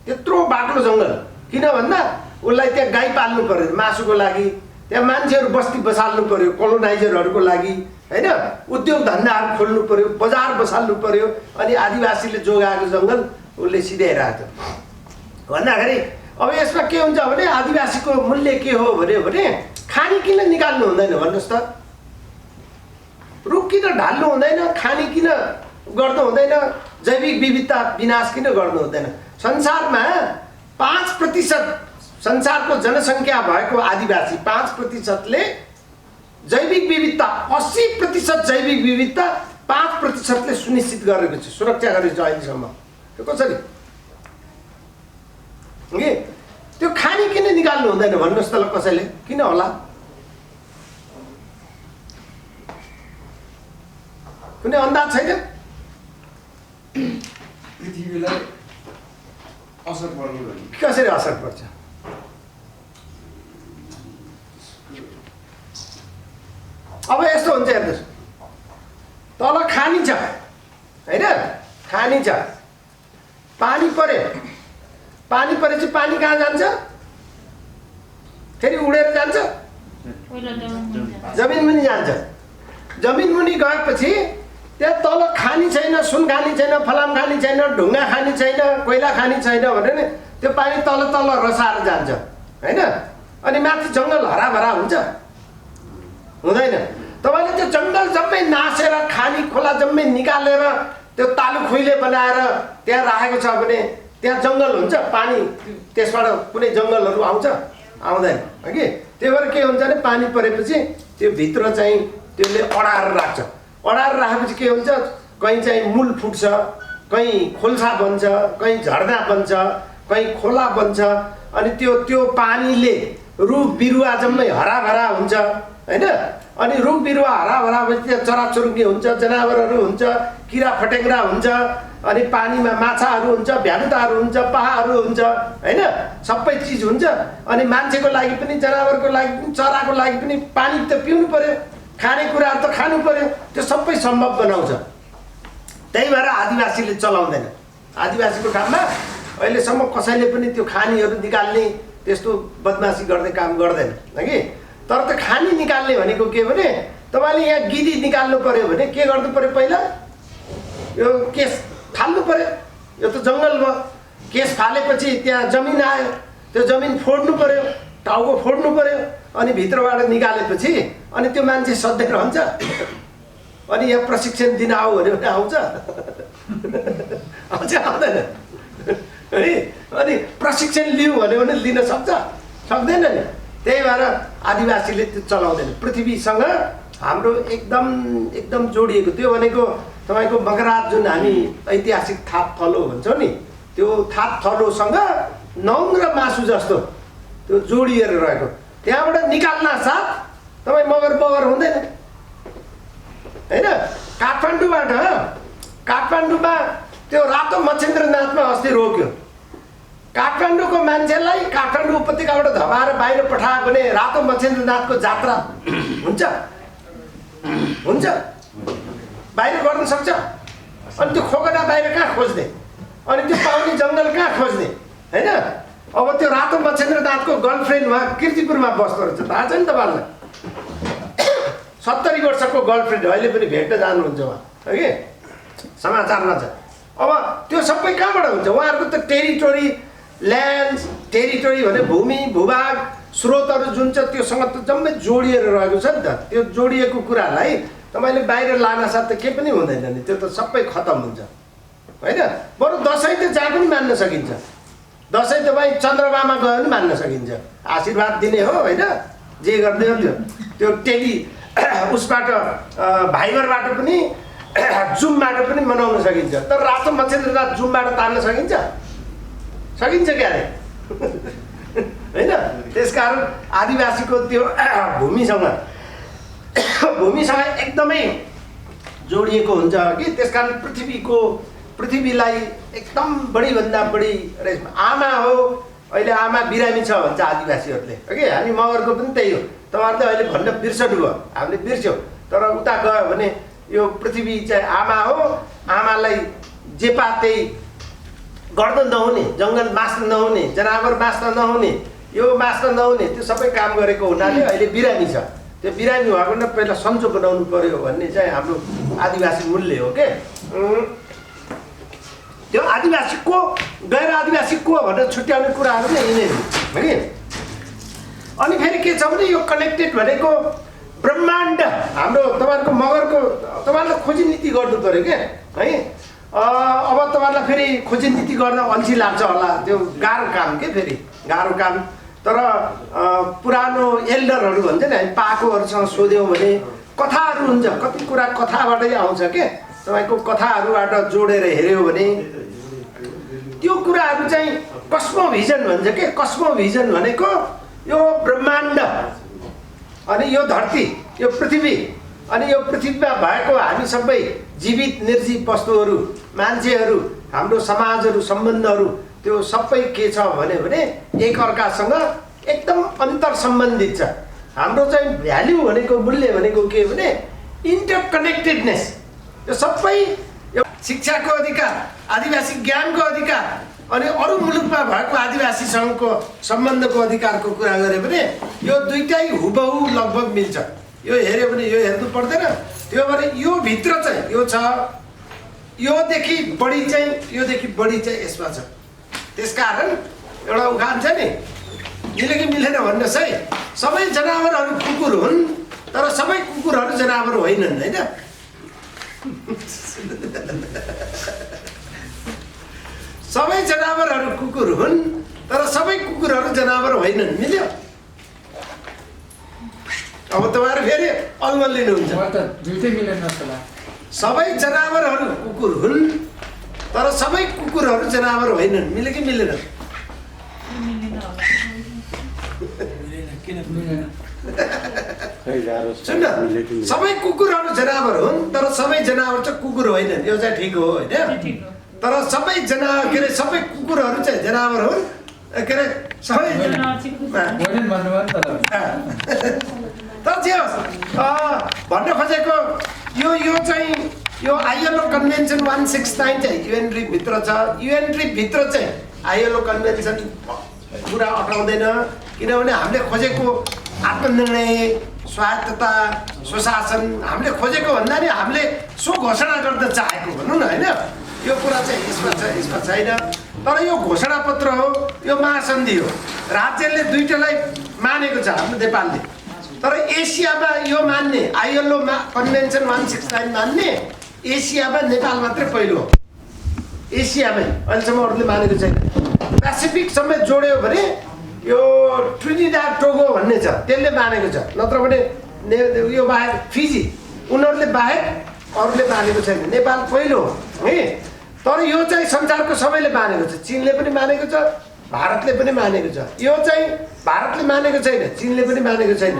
त्यत्रो बाक्लो जङ्गल किन भन्दा उसलाई त्यहाँ गाई पाल्नु पर्यो मासुको लागि त्यहाँ मान्छेहरू बस्ती बसाल्नु पर्यो कोलोनाइजरहरूको लागि होइन। उद्योग धन्दाहरू खोल्नु पर्यो बजार बसाल्नु पर्यो अनि आदिवासीले जोगाएको जङ्गल उसले सिध्याइरहेको थियो भन्दाखेरि अब यसमा के हुन्छ भने आदिवासीको मूल्य के हो भने खानी किन निकाल्नु हुँदैन भन्नुहोस् त? रुख किन ढाल्नु हुँदैन? खानी किन गर्नु हुँदैन? जैविक विविधता विनाश किन गर्नु हुँदैन? संसारमा 5% संसारको जनसङ्ख्या भएको आदिवासी 5%ले जैविक विविधता 80% जैविक विविधता 5%ले सुनिश्चित गरेको छ सुरक्षा गरेको छ अहिलेसम्म। त्यो कसरी त्यो खानी किन निकाल्नु हुँदैन भन्नुहोस् त ल कसैले? किन होला? कुनै अन्दाज छैन? पृथ्वीलाई असर पर्ने भने कसरी असर पर्छ? खानी छ, पानी परेपछि पानी कहाँ जान्छ? फेरि उडेर जान्छ, जमिन मुनि जान्छ। जमिन मुनि गएपछि त्यहाँ तल खानी छैन, सुन खानी छैन, फलाम खानी छैन, ढुङ्गा खानी छैन, कोइला खानी छैन भने नि त्यो पानी तल रसाएर जान्छ होइन। अनि माथि जङ्गल हराभरा हुन्छ? हुँदैन। तपाईँले त्यो जङ्गल जम्मै नासेर खानी खोला जम्मै निकालेर त्यो तालु खुइले बनाएर त्यहाँ राखेको छ भने त्यहाँ जङ्गल हुन्छ? पानी त्यसबाट कुनै जङ्गलहरू आउँछ? आउँदैन कि। त्यही भएर के हुन्छ भने पानी परेपछि त्यो भित्र चाहिँ त्यसले अडाएर राख्छ। अडाएर राखेपछि के हुन्छ, कहीँ चाहिँ मूल फुट्छ, कहीँ खोल्सा बन्छ, कहीँ झर्ना बन्छ, कहीँ खोला बन्छ। अनि त्यो पानीले रुख बिरुवा जम्मै हराभरा हुन्छ होइन। अनि रुख बिरुवा हराभरा भएपछि त्यहाँ चराचुरुङ्गी हुन्छ, जनावरहरू हुन्छ, किरा फटेङ्ग्रा हुन्छ, अनि पानीमा माछाहरू हुन्छ, भ्यागुताहरू हुन्छ, पहाहरू हुन्छ होइन, सबै चिज हुन्छ। अनि मान्छेको लागि पनि, जनावरको लागि पनि, चराको लागि पनि पानी त पिउनु पर्यो, खानेकुराहरू त खानु पर्यो। त्यो सबै सम्भव बनाउँछ। त्यही भएर आदिवासीले चलाउँदैन। आदिवासीको काममा अहिलेसम्म कसैले पनि त्यो खानीहरू निकाल्ने त्यस्तो बदमासी गर्ने काम गर्दैन कि। तर त खानी निकाल्ने भनेको के भने तपाईँले यहाँ गिदी निकाल्नु पर्यो भने के गर्नु पर्यो? पहिला यो केस फाल्नु पर्यो। यो त जङ्गल भयो। केस फालेपछि त्यहाँ जमिन आयो, त्यो जमिन फोड्नु पर्यो, टाउको फोड्नु पर्यो। अनि भित्रबाट निकालेपछि अनि त्यो मान्छे सधैँ रहन्छ? अनि यहाँ प्रशिक्षण दिन आऊ भन्यो भने आउँछ? आउँछ? आउँदैन है। अनि प्रशिक्षण लिऊ भन्यो भने लिन सक्छ? सक्दैन नि। त्यही भएर आदिवासीले त्यो चलाउँदैन। पृथ्वीसँग हाम्रो एकदम जोडिएको। त्यो भनेको तपाईँको मगराज जुन हामी ऐतिहासिक थाप थलो भन्छौँ नि, त्यो थाप थलोसँग नङ र मासु जस्तो त्यो जोडिएर रहेको। त्यहाँबाट निकाल्न साथ तपाईँ मगर बगर हुँदैन होइन। काठमाडौँमा त्यो रातो मच्छेन्द्रनाथमा अस्ति रोक्यो। काठमाडौँको मान्छेलाई काठमाडौँ उपत्यकाबाट धपाएर बाहिर पठायो भने रातो मच्छेन्द्रनाथको जात्रा हुन्छ? हुन्छ? बाहिर गर्न सक्छ? अनि त्यो खोकना बाहिर कहाँ खोज्ने? अनि त्यो पाउने जङ्गल कहाँ खोज्ने होइन? अब त्यो रातो मच्छेन्द्रनाथको गर्लफ्रेन्ड उहाँ किर्तिपुरमा बस्दो रहेछ, थाहा छ नि तपाईँहरूलाई? 70 वर्षको गर्लफ्रेन्ड अहिले पनि भेट्न जानुहुन्छ उहाँ कि, समाचारमा छ। अब त्यो सबै कहाँबाट हुन्छ? उहाँहरूको त टेरिटोरी, ल्यान्ड टेरिटोरी भने भूमि भूभाग स्रोतहरू जुन छ त्योसँग त जम्मै जोडिएर रहेको छ नि त। त्यो जोडिएको कुरालाई तपाईँले बाहिर लान साथ त केही पनि हुँदैन नि, त्यो त सबै खतम हुन्छ होइन। बरु दसैँ त जहाँ पनि मान्न सकिन्छ। दसैँ तपाईँ चन्द्रमामा गयो भने मान्न सकिन्छ, आशीर्वाद दिने हो होइन, जे गर्दै हो त्यो टेली उसबाट भाइबरबाट पनि जुमबाट पनि मनाउन सकिन्छ। तर रातो मच्छेन्द्रनाथ जुमबाट तान्न सकिन्छ? सकिन्छ क्यारे होइन। त्यसकारण आदिवासीको त्यो भूमिसँग एकदमै जोडिएको हुन्छ कि। त्यसकारण पृथ्वीलाई एकदम बढीभन्दा बढी आमा हो। अहिले आमा बिरामी छ भन्छ आदिवासीहरूले कि। हामी मगरको पनि त्यही हो। तपाईँहरूले अहिले भन्न बिर्सनु भयो, हामीले बिर्स्यौँ। तर उता गयो भने यो पृथ्वी चाहिँ आमा हो। आमालाई जे पा त्यही गर्न नहुने, जङ्गल बाँच्न नहुने, जनावर बाँच्न नहुने, यो बाँच्न नहुने, त्यो सबै काम गरेको हुनाले अहिले बिरामी छ। त्यो बिरामी भएको न पहिला सन्चो बनाउनु पर्यो भन्ने चाहिँ हाम्रो आदिवासी मूल्य हो के। त्यो आदिवासी को गैर आदिवासी को भनेर छुट्याउने कुराहरू नै यिनै हो कि। अनि फेरि के छ भने यो कनेक्टेड भनेको ब्रह्माण्ड हाम्रो तपाईँहरूको मगरको तपाईँहरूलाई खोजी नीति गर्नु पऱ्यो क्या है। अब तपाईँहरूलाई फेरि खोजी नीति गर्न अल्छी लाग्छ होला, त्यो गाह्रो काम के, फेरि गाह्रो काम। तर पुरानो एल्डरहरू भन्छ नि, हामी पाकोहरूसँग सोध्यौँ भने कथाहरू हुन्छ, कति कुरा कथाबाटै आउँछ के। तपाईँको कथाहरूबाट जोडेर हेऱ्यो भने त्यो कुराहरू चाहिँ कस्मोभिजन भन्छ के। कस्मोभिजन भनेको यो ब्रह्माण्ड अनि यो धरती, यो पृथ्वी अनि यो पृथ्वीमा भएको हामी सबै जीवित निर्जीव वस्तुहरू, मान्छेहरू, हाम्रो समाजहरू, सम्बन्धहरू, त्यो सबै के छ भने एकअर्कासँग एकदम अन्तर सम्बन्धित छ। हाम्रो चाहिँ भ्याल्यु भनेको, मूल्य भनेको के भने इन्टरकनेक्टेडनेस। यो सबै शिक्षाको अधिकार, आदिवासी ज्ञानको अधिकार अनि अरू मुलुकमा भएको आदिवासीसँगको सम्बन्धको अधिकारको कुरा गरे भने यो दुईटै हुबहु लगभग मिल्छ। यो हेऱ्यो भने यो हेर्नु पर्दैन। त्यो भने यो भित्र चाहिँ यो छ, योदेखि बढी चाहिँ यसमा छ। त्यसकारण एउटा उखान छ नि, मिल्यो कि मिलेन भन्नुहोस् है। सबै जनावरहरू कुकुर हुन् तर सबै कुकुरहरू जनावर होइनन्, होइन? सबै जनावरहरू कुकुर हुन् तर सबै कुकुरहरू जनावर होइनन्। मिल्यो? अब तपाईँहरू फेरि अलमल लिनुहुन्छ। दुइटै मिलेन जस्तो लाग्छ। सबै जनावरहरू कुकुर हुन् तर सबै कुकुरहरू जनावर होइनन्। मिल्यो कि मिलेन? सुन्न, सबै कुकुरहरू जनावर हुन् तर सबै जनावर चाहिँ कुकुर होइनन्। यो चाहिँ ठिक हो, होइन? तर सबै सबै कुकुरहरू चाहिँ जनावर हुन्। के अरे सबै तर जे होस् भन्न खोजेको यो चाहिँ यो आइएलओ कन्भेन्सन 169 चाहिँ युएन भित्र छ। युएन भित्र चाहिँ आइएलओ कन्भेन्सन पुरा अटाउँदैन, किनभने हामीले खोजेको आत्मनिर्णय, स्वायत्तता, स्वशासन हामीले खोजेको भन्दा नि हामीले सो घोषणा गर्न चाहेको भनौँ न, होइन? यो कुरा चाहिँ यसमा छैन। तर यो घोषणा पत्र हो, यो महासन्धि हो। राज्यले दुईटालाई मानेको छ हाम्रो नेपालले। तर एसियामा यो मान्ने, आइएलओ कन्भेन्सन 169 मान्ने एसियामा नेपाल मात्रै पहिलो हो। एसियामै अहिलेसम्म अरूले मानेको छैन। पेसिफिक समेत जोड्यो भने यो ट्रिनिडाड टोगो भन्ने छ, त्यसले मानेको छ। नत्र भने यो बाहेक फिजी, उनीहरूले बाहेक अरूले मानेको छैन। नेपाल पहिलो हो है। तर यो चाहिँ संसारको सबैले मानेको छ। चीनले पनि मानेको छ, भारतले पनि मानेको छ। यो चाहिँ भारतले मानेको छैन, चीनले पनि मानेको छैन,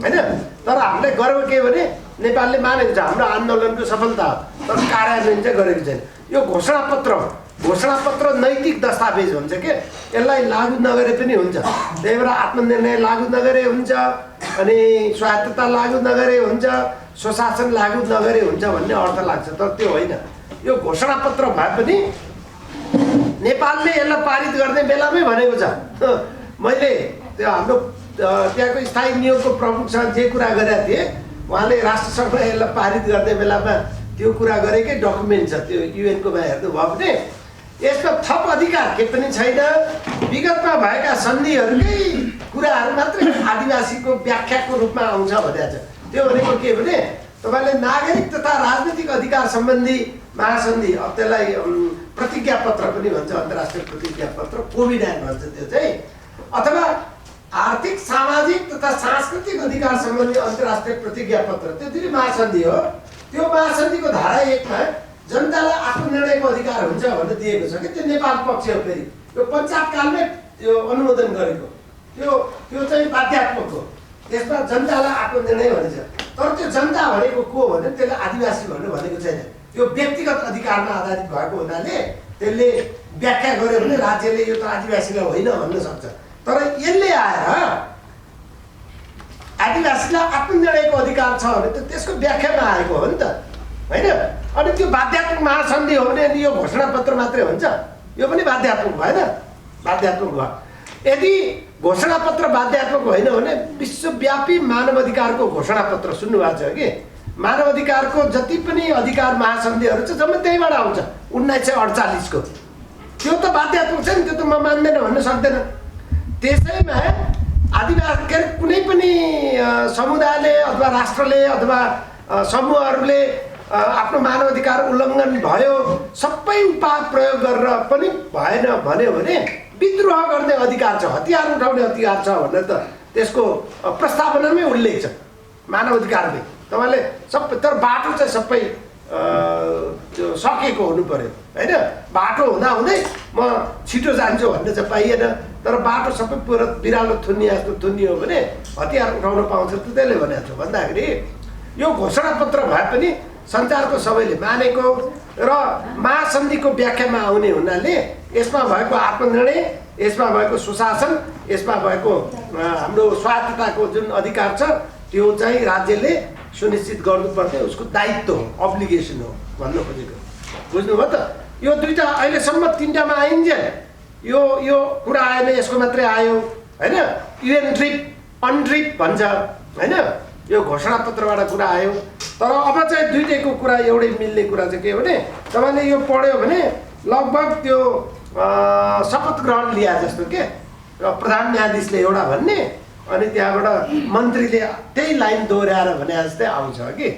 होइन? तर हामीलाई गर्व के भने नेपालले मानेको छ। हाम्रो आन्दोलनको सफलता हो, तर कार्यान्वयन चाहिँ गरेको छैन। यो घोषणापत्र नैतिक दस्तावेज भन्छ के, यसलाई लागू नगरे पनि हुन्छ। त्यही भएर आत्मनिर्णय लागू नगरे हुन्छ, अनि स्वायत्तता लागू नगरे हुन्छ, स्वशासन लागू नगरे हुन्छ भन्ने अर्थ लाग्छ। तर त्यो होइन। यो घोषणापत्र भए पनि नेपालले यसलाई पारित गर्ने बेलामै भनेको छ। मैले त्यो हाम्रो त्यहाँको स्थायी नियोगको प्रमुखसँग जे कुरा गरेका थिएँ, उहाँले राष्ट्रसङ्घमा यसलाई पारित गर्ने बेलामा त्यो कुरा गरेकै डकुमेन्ट छ। त्यो युएनकोमा हेर्नुभयो भने यसमा थप अधिकार के पनि छैन। विगतमा भएका सन्धिहरूकै कुराहरू मात्रै आदिवासीको व्याख्याको रूपमा आउँछ भनेको छ। त्यो भनेको के भने तपाईँले नागरिक तथा राजनीतिक अधिकार सम्बन्धी महासन्धि, अब त्यसलाई प्रतिज्ञा पत्र पनि भन्छ, अन्तर्राष्ट्रिय प्रतिज्ञा पत्र, कोभिडान भन्छ त्यो चाहिँ, अथवा आर्थिक सामाजिक तथा सांस्कृतिक अधिकार सम्बन्धी अन्तर्राष्ट्रिय प्रतिज्ञा पत्र, त्यो दुई महासन्धि हो। त्यो महासन्धिको धारा 1 मा जनतालाई आत्मनिर्णयको अधिकार हुन्छ भनेर दिएको छ कि त्यो नेपाल पक्ष हो। फेरि यो पञ्चायतकालमै त्यो अनुमोदन गरेको, त्यो चाहिँ बाध्यात्मक हो। त्यसमा जनतालाई आत्मनिर्णय भनिन्छ। तर त्यो जनता भनेको को भने त्यसले आदिवासी भनेको छैन। त्यो व्यक्तिगत अधिकारमा आधारित भएको हुनाले त्यसले व्याख्या गर्यो भने राज्यले यो त आदिवासीलाई होइन भन्न सक्छ। तर यसले आएर आदिवासीलाई आत्मनिर्णयको अधिकार छ भने त त्यसको व्याख्यामा आएको हो नि त, होइन? अनि त्यो बाध्यात्मक महासन्धि हो भने यो घोषणापत्र मात्रै हुन्छ? यो पनि बाध्यात्मक भएन, बाध्यात्मक भयो। यदि घोषणापत्र बाध्यात्मक होइन भने विश्वव्यापी मानवाधिकारको घोषणापत्र सुन्नुभएको छ कि? मानवाधिकारको जति पनि अधिकार महासन्धिहरू छ जम्मै त्यहीबाट आउँछ 1948 को। त्यो त बाध्यात्मक छ नि, त्यो त म मान्दैन भन्न सक्दैन। त्यसैमा आदिवासी के अरे कुनै पनि समुदायले अथवा राष्ट्रले अथवा समूहहरूले आफ्नो मानवाधिकार उल्लङ्घन भयो, सबै उपाय प्रयोग गरेर पनि भएन भन्यो भने विद्रोह गर्ने अधिकार छ, हतियार उठाउने अधिकार छ भनेर त त्यसको प्रस्तावनामै उल्लेख छ मानवाधिकारले। तपाईँले सबै, तर बाटो चाहिँ सबै त्यो सकेको हुनु पर्यो, होइन? बाटो हुँदाहुँदै म छिटो जान्छु भन्ने चाहिँ पाइएन। तर बाटो सबै पुरा बिरालो थुनिया जस्तो थुनियो भने हतियार उठाउन पाउँछ। त त्यसले भनेको छु भन्दाखेरि यो घोषणापत्र भए पनि संसारको सबैले मानेको र महासन्धिको व्याख्यामा आउने हुनाले यसमा भएको आत्मनिर्णय, यसमा भएको सुशासन, यसमा भएको हाम्रो स्वायत्तताको जुन अधिकार छ त्यो चाहिँ राज्यले सुनिश्चित गर्नुपर्ने उसको दायित्व हो, अब्लिगेसन हो भन्न खोजेको। बुझ्नुभयो त? यो दुईवटा अहिलेसम्म तिनवटामा आइन्जेल यो कुरा आएन, यसको मात्रै आयो होइन। युएन ट्रिप अनट्रिप भन्छ होइन, यो घोषणापत्रबाट कुरा आयो। तर अब चाहिँ दुइटैको कुरा एउटै मिल्ने कुरा चाहिँ के हो भने तपाईँले यो पढ्यो भने लगभग त्यो शपथ ग्रहण लिया जस्तो के प्रधान न्यायाधीशले एउटा भन्ने अनि त्यहाँबाट मन्त्रीले त्यही लाइन दोहोऱ्याएर भने जस्तै आउँछ कि।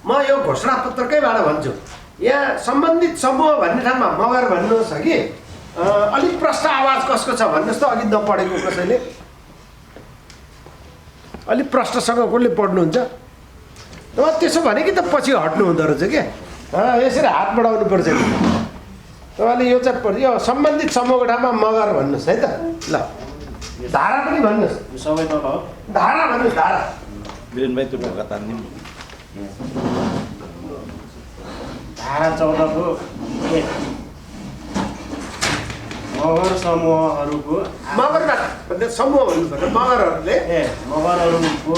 म यो घोषणापत्रकैबाट भन्छु, यहाँ सम्बन्धित समूह भन्ने ठाउँमा मगर भन्नुहोस् कि अलिक प्रष्ट आवाज कसको छ भन्नुहोस् त। अघि नपढेको कसैले अलिक प्रष्टसँग कसले पढ्नुहुन्छ? तपाईँ त्यसो भने कि त पछि हट्नु हुँदो रहेछ क्या, यसरी हात बढाउनु पर्छ नि। तपाईँले यो चाहिँ यो सम्बन्धित समूहको ठाउँमा मगर भन्नुहोस् है त। ल धारा पनि भन्नुहोस्, सबै तल हो। धारा भन्नुहोस्, धारा। धारा 14 को 1 मगर समूहहरूको मगरबाट समूह भन्नुपर्छ। मगरहरूले मगरहरूको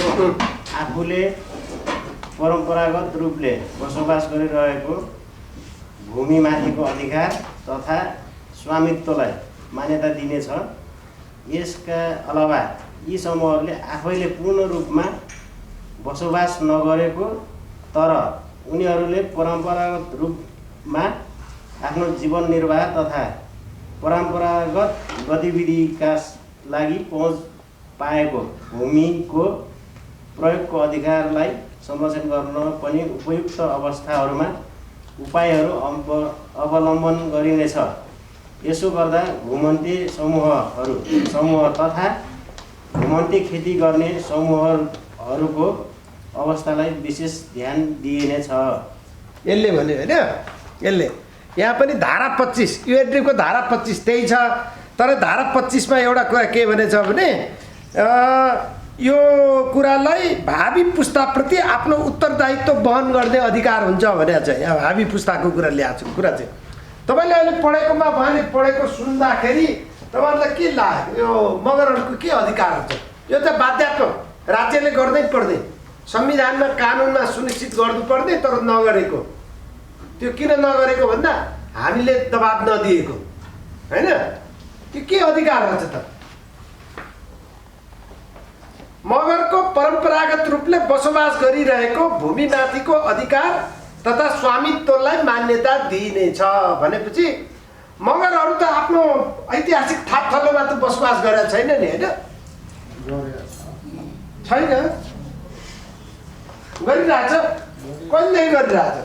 आफूले परम्परागत रूपले बसोबास गरिरहेको भूमिमाथिको अधिकार तथा स्वामित्वलाई मान्यता दिनेछ। यसका अलावा यी समूहहरूले आफैले पूर्ण रूपमा बसोबास नगरेको तर उनीहरूले परम्परागत रूपमा आफ्नो जीवन निर्वाह तथा परम्परागत गतिविधिका लागि पहुँच पाएको भूमिको प्रयोगको अधिकारलाई संरक्षण गर्न पनि उपयुक्त अवस्थाहरूमा उपायहरू अवलम्बन गरिनेछ। यसो गर्दा घुमन्ते समूह तथा घुमन्ते खेती गर्ने समूहहरूको अवस्थालाई विशेष ध्यान दिइनेछ। यसले भन्यो होइन, यसले यहाँ पनि धारा 25 युएनट्रिपको धारा 25 त्यही छ। तर धारा 25 मा एउटा कुरा के भनेछ भने यो कुरालाई भावी पुस्ताप्रति आफ्नो उत्तरदायित्व वहन गर्ने अधिकार हुन्छ भनेर चाहिँ यहाँ भावी पुस्ताको कुरा ल्याएको छु। कुरा चाहिँ तपाईँले अहिले पढेकोमा उहाँले पढेको सुन्दाखेरि तपाईँहरूलाई के लाग्यो? यो मगरहरूको के अधिकार हुन्छ? यो त बाध्यात्मक राज्यले गर्नै पर्ने, संविधानमा कानुनमा सुनिश्चित गर्नुपर्ने, तर नगरेको। त्यो किन नगरेको भन्दा हामीले दबाब नदिएको होइन। त्यो के अधिकार हुन्छ त? मगरको परम्परागत रूपले बसोबास गरिरहेको भूमिमाथिको अधिकार तथा स्वामित्वलाई मान्यता दिइनेछ भनेपछि मगरहरू त आफ्नो ऐतिहासिक थापथलोमा त बसोबास गरेका छैन नि होइन, छैन, गरिरहेछ, कहिलेदेखि गरिरहेछ?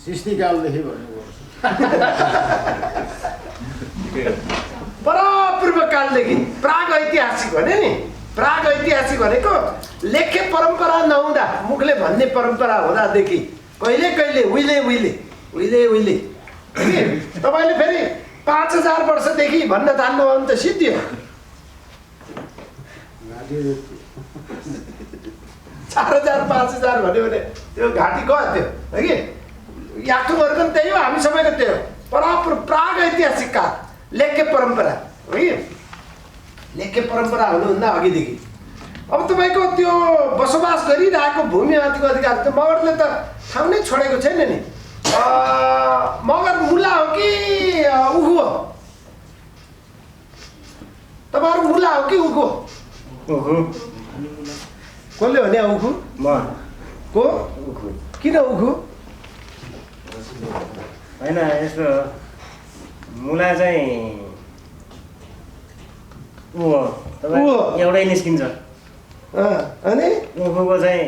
सृष्टिकालदेखि भन्नुपर्छ। परापूर्व कालदेखि प्राग ऐतिहासिक भने नि, प्राग ऐतिहासिक भनेको लेख्य परम्परा नहुँदा मुखले भन्ने परम्परा हुँदादेखि कहिले कहिले उहिले उहिले उहिले उहिले तपाईँले फेरि 5000 वर्षदेखि भन्न थाल्नुभयो भने त सिद्धियो। 4000 5000 भन्यो भने त्यो घाँटी गयो त्यो है कि। याक्थुमहरूको पनि त्यही हो, हामी सबैको त्यही हो। परापूर्व प्राग ऐतिहासिक काल लेख्य परम्परा है, लेख्य परम्परा हुनुभन्दा अघिदेखि। अब तपाईँको त्यो बसोबास गरिरहेको भूमिमाथिको अधिकार त मगरले त ठाउँ नै छोडेको छैन नि। मगर मुला हो कि उखु हो? तपाईँहरू मुला हो कि उखु? कसले भने उखु? को किन उखु? होइन, यस्तो मुला चाहिँ ऊ हो, तपाईँ एउटै निस्किन्छ। अनि उखुको चाहिँ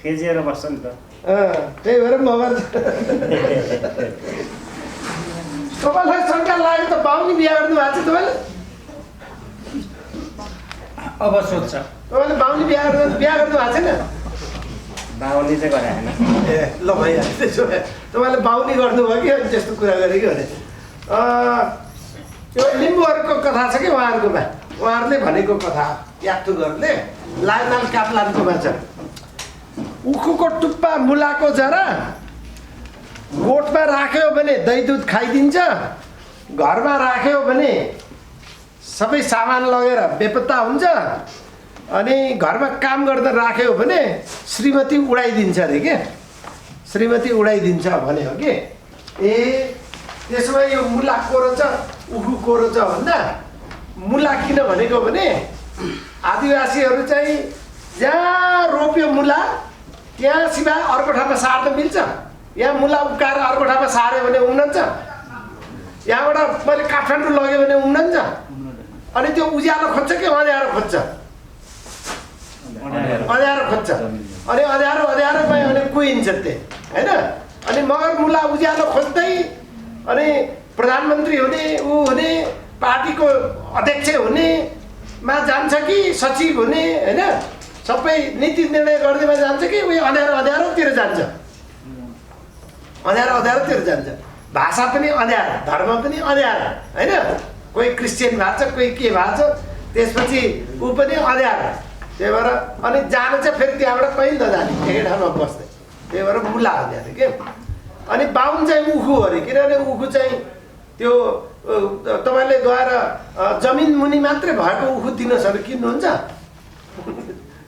फेजिएर बस्छ नि त। त्यही भएर मगर तपाईँलाई शङ्का लाग्यो त बाहुनी बिहा गर्नु भएको छ तपाईँले? अब सोध्छ तपाईँले बाहुनी बिहा गर्नु भएको छैन? बाहुनी चाहिँ गरे होइन। ए ल भइहाल्यो त्यसो भए तपाईँले बाहुनी गर्नुभयो कि अनि त्यस्तो कुरा गरेको भने त्यो लिम्बूहरूको कथा छ कि उहाँहरूकोमा, उहाँहरूले भनेको कथा याक्थुगहरूले लायनाल काप्लानकोमा छ। उखुको टुप्पा मुलाको जरा गोठमा राख्यो भने दही दुध खाइदिन्छ, घरमा राख्यो भने सबै सामान लगेर बेपत्ता हुन्छ, अनि घरमा काम गर्दा राख्यो भने श्रीमती उडाइदिन्छ अरे के। श्रीमती उडाइदिन्छ भन्यो कि ए त्यसो भए यो मुला कोरो छ उखु कोरो छ भन्दा मुला किन भनेको भने आदिवासीहरू चाहिँ जहाँ रोप्यो मुला त्यहाँ सिवाय अर्को ठाउँमा सार्न मिल्छ। यहाँ मुला उकाएर अर्को ठाउँमा सार्यो भने उम्रन्छ। यहाँबाट मैले काठमाडौँ लग्यो भने उम्रन्छ। अनि त्यो उज्यालो खोज्छ कि अँध्यारो खोज्छ? अँध्यारो खोज्छ। अनि अँध्यारोमा अनि कुहिन्छ त्यही होइन। अनि मगर मुला उज्यालो खोज्दै अनि प्रधानमन्त्री हुने ऊ हुने पार्टीको अध्यक्ष हुनेमा जान्छ कि सचिव हुने होइन सबै नीति निर्णय गर्दैमा जान्छ कि उयो अँध्यारोतिर जान्छ। अँध्यारोतिर जान्छ। भाषा पनि अँध्यारो, धर्म पनि अँध्यारो होइन। कोही क्रिस्चियन भएको छ, कोही के भएको छ, त्यसपछि ऊ पनि अँध्यारो। त्यही भएर अनि जानु चाहिँ फेरि त्यहाँबाट कहीँ नजाने, एकै ठाउँमा बस्दै। त्यही भएर मुला अँध्यारो के। अनि बाहुन चाहिँ उखु अरे, किनभने उखु चाहिँ त्यो तपाईँले गएर जमिन मुनि मात्रै भएको उखु दिनुहोस् किन्नुहुन्छ?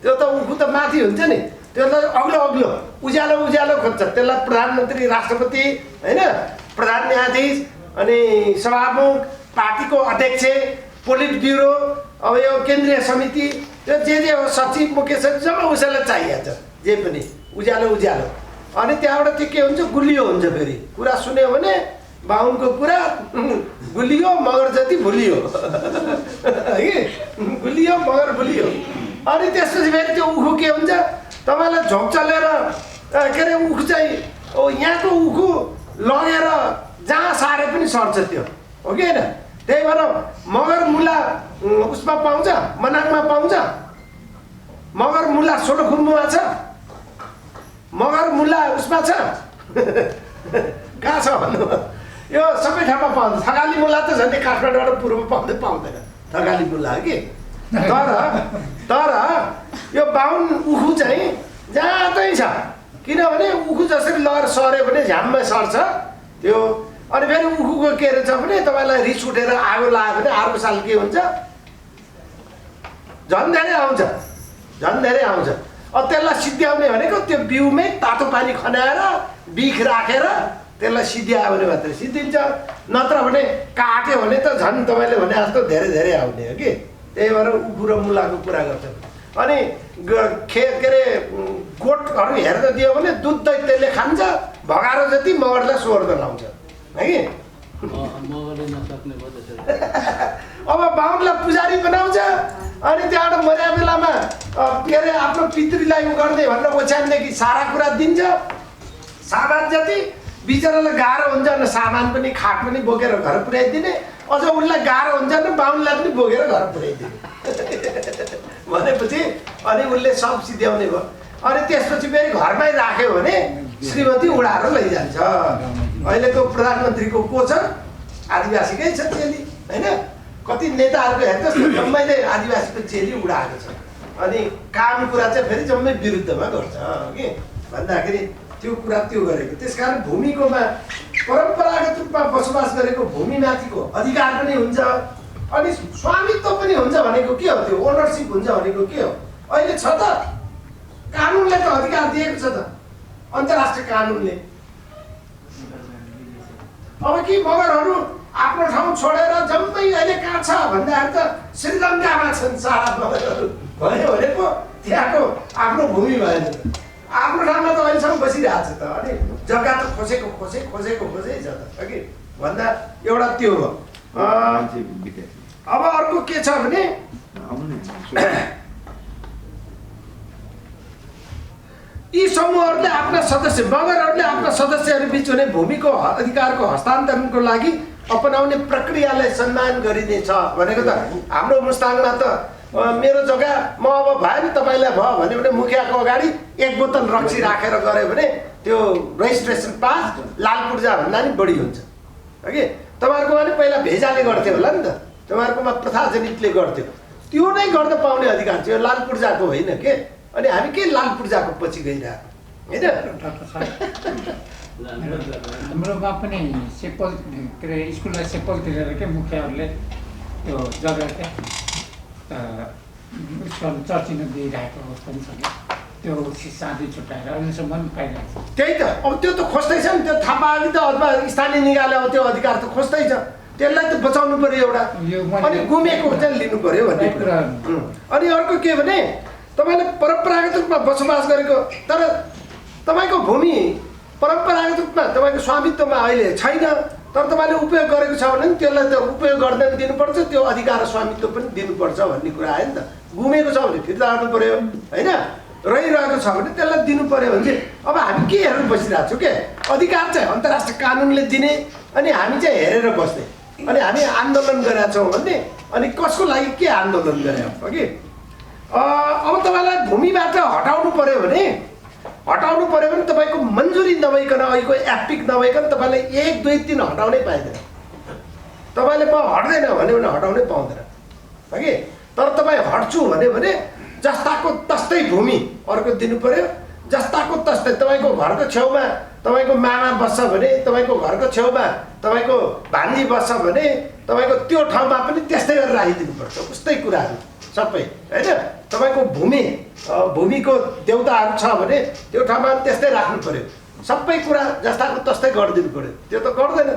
त्यो त उखु त माथि हुन्छ नि, त्यसलाई अग्लो अग्लो उज्यालो खोज्छ। त्यसलाई प्रधानमन्त्री, राष्ट्रपति होइन, प्रधान न्यायाधीश अनि सभामुख, पार्टीको अध्यक्ष, पोलिट ब्युरो, अब यो केन्द्रीय समिति, त्यो जे हो सचिव, मुख्य सचिव जम्मा उसैलाई चाहिएको छ। जे पनि उज्यालो। अनि त्यहाँबाट चाहिँ के हुन्छ, गुलियो हुन्छ। फेरि कुरा सुन्यो भने बाहुनको कुरा गुलियो मगर जति भुलियो है, गुलियो मगर भुलियो। अनि त्यसपछि फेरि त्यो उखु के हुन्छ, तपाईँलाई झोक चलेर के अरे उखु चाहिँ यहाँको उखु लगेर जहाँ सारे पनि सर्छ त्यो, हो कि होइन? त्यही भएर मगर मुला उसमा पाउँछ, मनाङमा पाउँछ। मगर मुला सोलुखुम्बुमा छ, मगर मुला उसमा छ कहाँ छ भन्नु? यो सबै ठाउँमा पाउँछ। थकाली मुला त झन् काठमाडौँबाट पूर्व पाउँदैन थकाली मुला कि। तर यो बाहुन उखु चाहिँ जहाँ छ, किनभने उखु जसरी लगेर सर्यो भने झ्याममा सर्छ त्यो। अनि फेरि उखुको के रहेछ भने तपाईँलाई रिस उठेर आगो लाग्यो भने अर्को साल के हुन्छ, झन् धेरै आउँछ। अब त्यसलाई सिद्ध्याउने भनेको त्यो बिउमै तातो पानी खनाएर बिख राखेर त्यसलाई सिद्ध्यायो भने मात्रै सिद्धिन्छ। नत्र भने काट्यो भने त झन् तपाईँले भने जस्तो धेरै आउने हो कि। त्यही भएर उखु र मुलाको कुरा गर्छ। अनि के अरे गोठहरू हेर्न दियो भने दुध दही त्यसले खान्छ, भगारो जति मगरलाई स्वर्ग लाउँछ है कि। अब बाहुनलाई पुजारी बनाउँछ। अनि त्यहाँबाट मर्या बेलामा के अरे आफ्नो पितृलाई उ गर्ने भनेर ओछ्यानदेखि सारा कुरा दिन्छ। सामान जति बिचरालाई गाह्रो हुन्छ न, सामान पनि खाट पनि बोकेर घर पुर्याइदिने, अझ उसलाई गाह्रो हुन्छ न बाहुनलाई पनि बोकेर घर पुर्याइदिने भनेपछि अनि उसले सब सिद्ध्याउने भयो। अनि त्यसपछि फेरि घरमै राख्यो भने श्रीमती उडाएर लैजान्छ। अहिलेको प्रधानमन्त्रीको को छ? आदिवासीकै छ चेली होइन। कति नेताहरूको हेर्नुहोस् न, जम्मैले आदिवासीको चेली उडाएको छ। अनि काम कुरा चाहिँ फेरि जम्मै विरुद्धमा गर्छ कि भन्दाखेरि त्यो कुरा त्यो गरेको। त्यसकारण भूमिकोमा परम्परागत रूपमा बसोबास गरेको भूमिमाथिको अधिकार पनि हुन्छ। अनि स्वामित्व पनि हुन्छ भनेको के हो? त्यो ओनरसिप हुन्छ भनेको के हो? अहिले छ त, कानुनले त अधिकार दिएको छ त, अन्तर्राष्ट्रिय कानुनले। अब कि मगरहरू आफ्नो ठाउँ छोडेर जम्मै अहिले कहाँ छ भन्दाखेरि त श्रीलङ्कामा छन् सारा मगरहरू। भयो भनेको त्यहाँको आफ्नो भूमि भएन, आफ्नो ठाउँमा त अहिलेसम्म बसिरहेको छ त। अनि जग्गा त खोजेको छ त कि भन्दा एउटा त्यो हो। अब अर्को के छ भने यी समूहहरूले आफ्ना सदस्य, मगरहरूले आफ्ना सदस्यहरू बिच हुने भूमिको अधिकारको हस्तान्तरणको लागि अपनाउने प्रक्रियालाई सम्मान गरिनेछ भनेको त हाम्रो मुस्ताङमा त मेरो जग्गा म अब भयो नि तपाईँलाई भयो भन्यो भने मुखियाको अगाडि 1 बोतल रक्सी राखेर गऱ्यो भने त्यो रेजिस्ट्रेसन पास लाल पूर्जा भन्दा नि बढी हुन्छ कि। तपाईँहरूकोमा नि पहिला भेजाले गर्थ्यो होला नि त, तपाईँहरूकोमा प्रथाजनितले गर्थ्यो। त्यो नै गर्न पाउने अधिकार थियो, लाल पूर्जाको होइन के। अनि हामी के लाल पूर्जाको पछि गइरहेको होइन। हाम्रोमा पनि सेपल के अरे स्कुललाई सेपल तिरेर के मुखियाहरूले त्यो जग्गा क्या चर्चिन दिइरहेको अवस्था पनि छ। त्यो साथी छुट्याएर अहिलेसम्म पाइरहेको छ। त्यही त अब त्यो त खोज्दै छ नि, त्यो थापाले त अथवा स्थानीय निकायले अब त्यो अधिकार त खोज्दै छ, त्यसलाई त बचाउनु पर्यो एउटा, अनि गुमेको चाहिँ लिनु पर्यो भन्ने कुरा। अनि अर्को के भने तपाईँले परम्परागत रूपमा बसोबास गरेको तर तपाईँको भूमि परम्परागत रूपमा तपाईँको स्वामित्वमा अहिले छैन, तर तपाईँले उपयोग गरेको छ भने त्यसलाई त उपयोग गर्दै दिनुपर्छ, त्यो अधिकार र स्वामित्व पनि दिनुपर्छ भन्ने कुरा आयो नि त। गुमेको छ भने फिर्ता गर्नु पर्यो होइन, रहिरहेको छ भने त्यसलाई दिनु पर्यो भने चाहिँ अब हामी के हेरेर बसिरहेको छौँ के, अधिकार चाहिँ अन्तर्राष्ट्रिय कानुनले दिने अनि हामी चाहिँ हेरेर बस्ने, अनि हामी आन्दोलन गरेका छौँ भन्ने, अनि कसको लागि के आन्दोलन गरे हो कि। अब तपाईँलाई भूमिबाट हटाउनु पर्यो भने तपाईँको मन्जुरी नभइकन अहिलेको एपिक नभइकन तपाईँले 1, 2, 3 हटाउनै पाइँदैन। तपाईँले म हट्दैन भन्यो भने हटाउनै पाउँदैन हो कि। तर तपाईँ हट्छु भन्यो भने जस्ताको तस्तै भूमि अर्को दिनु पर्यो, जस्ताको तस्तै। तपाईँको घरको छेउमा तपाईँको मामा बस्छ भने, तपाईँको घरको छेउमा तपाईँको भान्जी बस्छ भने तपाईँको त्यो ठाउँमा पनि त्यस्तै गरेर राखिदिनुपर्छ, उस्तै कुराहरू सबै होइन। तपाईँको भूमिको देउताहरू छ भने त्यो ठाउँमा त्यस्तै राख्नु पर्यो, सबै कुरा जस्ताको तस्तै गरिदिनु पर्यो, त्यो त गर्दैन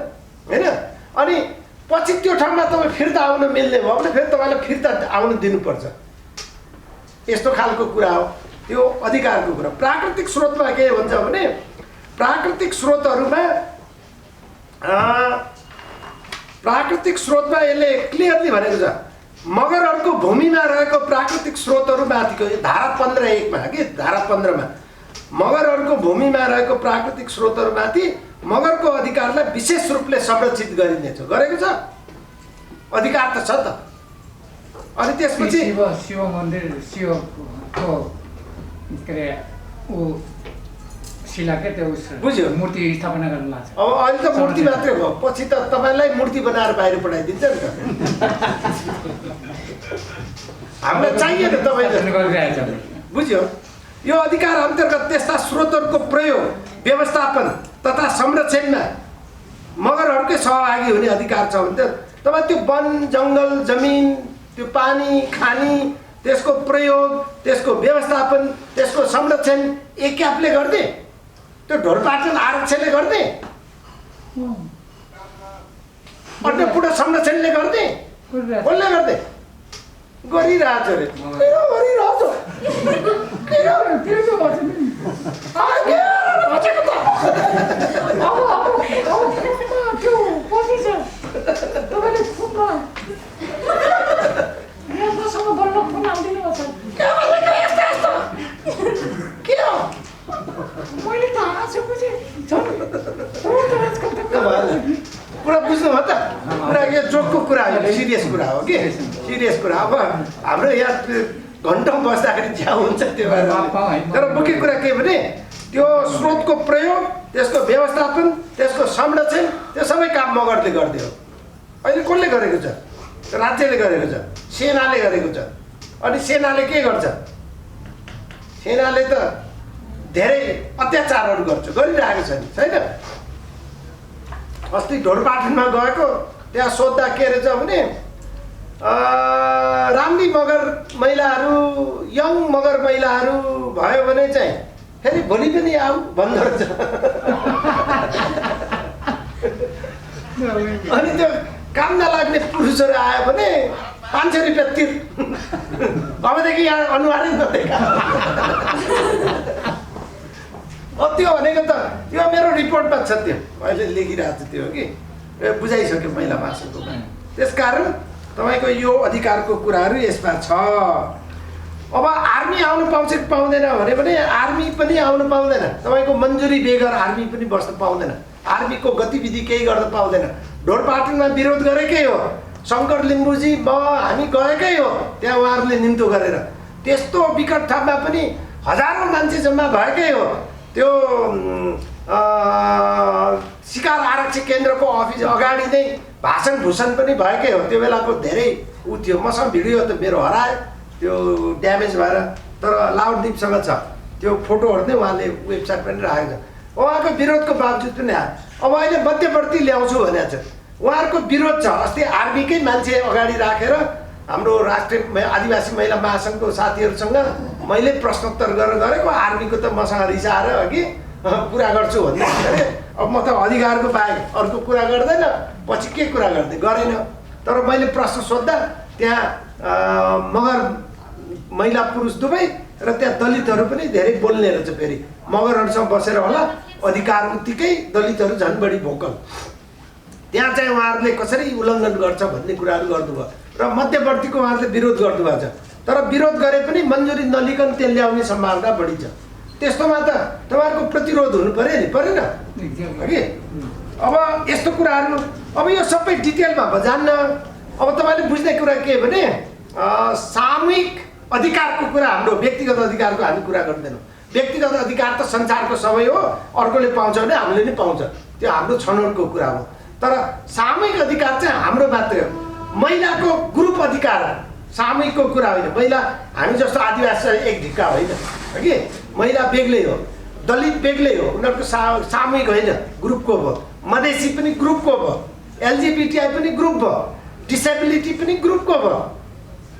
होइन। अनि पछि त्यो ठाउँमा तपाईँ फिर्ता आउन मिल्ने भयो भने फेरि तपाईँलाई फिर्ता आउन दिनुपर्छ, यस्तो खालको कुरा हो त्यो अधिकारको कुरा। प्राकृतिक स्रोतमा के भन्छ भने प्राकृतिक स्रोतमा यसले क्लियरली भनेको छ, मगरहरूको भूमिमा रहेको प्राकृतिक स्रोतहरू माथिको धारा 15(1) मा कि धारा 15 मा मगरहरूको भूमिमा रहेको प्राकृतिक स्रोतहरूमाथि मगरको अधिकारलाई विशेष रूपले संरक्षित गरिनेछ गरेको छ, अधिकार त छ त। अनि त्यसपछि शिव मन्दिर शिवको के अरे ऊ शिला के त्यो बुझ्यो, मूर्ति स्थापना गर्न लाग्छ। अब अहिले त मूर्ति मात्रै भयो, पछि त तपाईँलाई मूर्ति बनाएर बाहिर पठाइदिन्छ नि त। हामीलाई चाहियो त तपाईँले बुझ्यो। यो अधिकार अन्तर्गत त्यस्ता स्रोतहरूको प्रयोग, व्यवस्थापन तथा संरक्षणमा मगरहरूकै सहभागी हुने अधिकार छ भने त तपाईँ त्यो वन जङ्गल जमिन त्यो पानी खानी त्यसको प्रयोग त्यसको व्यवस्थापन त्यसको संरक्षण एकापले गर्दै, त्यो ढोरपाटन आरक्षले गर्दै, अन्नपूर्ण संरक्षणले गर्दै, कसले गर्दै गरिरहेछ अरे कुरा बुझ्नुभयो त। कुरा यो जोकको कुरा हो, सिरियस कुरा हो कि सिरियस कुरा। अब हाम्रो यहाँ घन्टौँ बस्दाखेरि ज्याउ हुन्छ त्यो भएर, तर मुख्य कुरा के भने त्यो स्रोतको प्रयोग त्यसको व्यवस्थापन त्यसको संरक्षण त्यो सबै काम मगरले गरिदियो। अहिले कसले गरेको छ? राज्यले गरेको छ, सेनाले गरेको छ। अनि सेनाले के गर्छ? सेनाले त धेरै अत्याचारहरू गरिरहेको छ नि छैन। अस्ति ढोरपाटनमा गएको त्यहाँ सोद्धा के रहेछ भने राम्री मगर महिलाहरू यङ मगर महिलाहरू भयो भने चाहिँ फेरि भोलि पनि आऊ भन्दो रहेछ। अनि त्यो काम नलाग्ने पुरुषहरू आयो भने 500 रुपियाँ तिर, अबदेखि यहाँ अनुहारै नदेखा। त्यो भनेको त त्यो मेरो रिपोर्टमा छ, त्यो मैले लेखिरहेको छु त्यो कि बुझाइसक्यो महिला महासङ्घको। त्यसकारण तपाईँको यो अधिकारको कुराहरू यसमा छ। अब आर्मी आउनु पाउँछ कि पाउँदैन भने पनि आर्मी पनि आउनु पाउँदैन, तपाईँको मन्जुरी बेगर आर्मी पनि बस्न पाउँदैन, आर्मीको गतिविधि केही गर्न पाउँदैन। ढोरपाटनमा विरोध गरेकै हो, शङ्कर लिम्बुजी हामी गएकै हो त्यहाँ उहाँहरूले निम्तो गरेर। त्यस्तो विकट ठाउँमा पनि हजारौँ मान्छे जम्मा भएकै हो। त्यो शिकार आरक्षी केन्द्रको अफिस अगाडि नै भाषण भूषण पनि भएकै हो। त्यो बेलाको धेरै ऊ थियो, मसँग भिडियो त मेरो हरायो त्यो ड्यामेज भएर, तर लाउडदीपसँग छ त्यो फोटोहरू नै उहाँले वेबसाइट पनि राखेको छ। उहाँको विरोधको बावजुद पनि आयो। अब अहिले मध्यवर्ती ल्याउँछु भनेको छ, उहाँहरूको विरोध छ। अस्ति आर्मीकै मान्छे अगाडि राखेर हाम्रो राष्ट्रिय आदिवासी महिला महासङ्घको साथीहरूसँग मैले प्रश्नोत्तर गरेको आर्मीको त मसँग रिसाएर अघि कुरा गर्छु भन्दै अरे अब म त अधिकारको बाहेक अर्को कुरा गर्दैन, पछि के कुरा गरेन। तर मैले प्रश्न सोद्धा त्यहाँ मगर महिला पुरुष दुवै र त्यहाँ दलितहरू पनि धेरै बोल्ने रहेछ। फेरि मगरहरूसँग बसेर होला अधिकार उत्तिकै दलितहरू झन् बढी भोकल। त्यहाँ चाहिँ उहाँहरूले कसरी उल्लङ्घन गर्छ भन्ने कुराहरू गर्नुभयो र मध्यवर्तीको उहाँहरूले विरोध गर्नुभएको छ। तर विरोध गरे पनि मन्जुरी नलिकन त्यो ल्याउने सम्भावना बढी छ। त्यस्तोमा त तपाईँहरूको प्रतिरोध हुनु पऱ्यो नि, परेन कि? अब यस्तो कुराहरू अब यो सबै डिटेलमा जान्न। अब तपाईँले बुझ्ने कुरा के भने सामूहिक अधिकारको कुरा हाम्रो व्यक्तिगत अधिकारको हामी कुरा गर्दैनौँ। व्यक्तिगत अधिकार त संसारको सबै हो, अर्कोले पाउँछ भने हामीले नि पाउँछ, त्यो हाम्रो छनौटको कुरा हो। तर सामूहिक अधिकार चाहिँ हाम्रो मात्रै हो। महिलाको ग्रुप अधिकार सामूहिकको कुरा होइन। महिला हामी जस्तो आदिवासी एक ढिक्का होइन कि? महिला बेग्लै हो, दलित बेग्लै हो, उनीहरूको सामूहिक होइन, ग्रुपको भयो। मधेसी पनि ग्रुपको भयो, एलजिबिटिआई पनि ग्रुप भयो, डिसेबिलिटी पनि ग्रुपको भयो,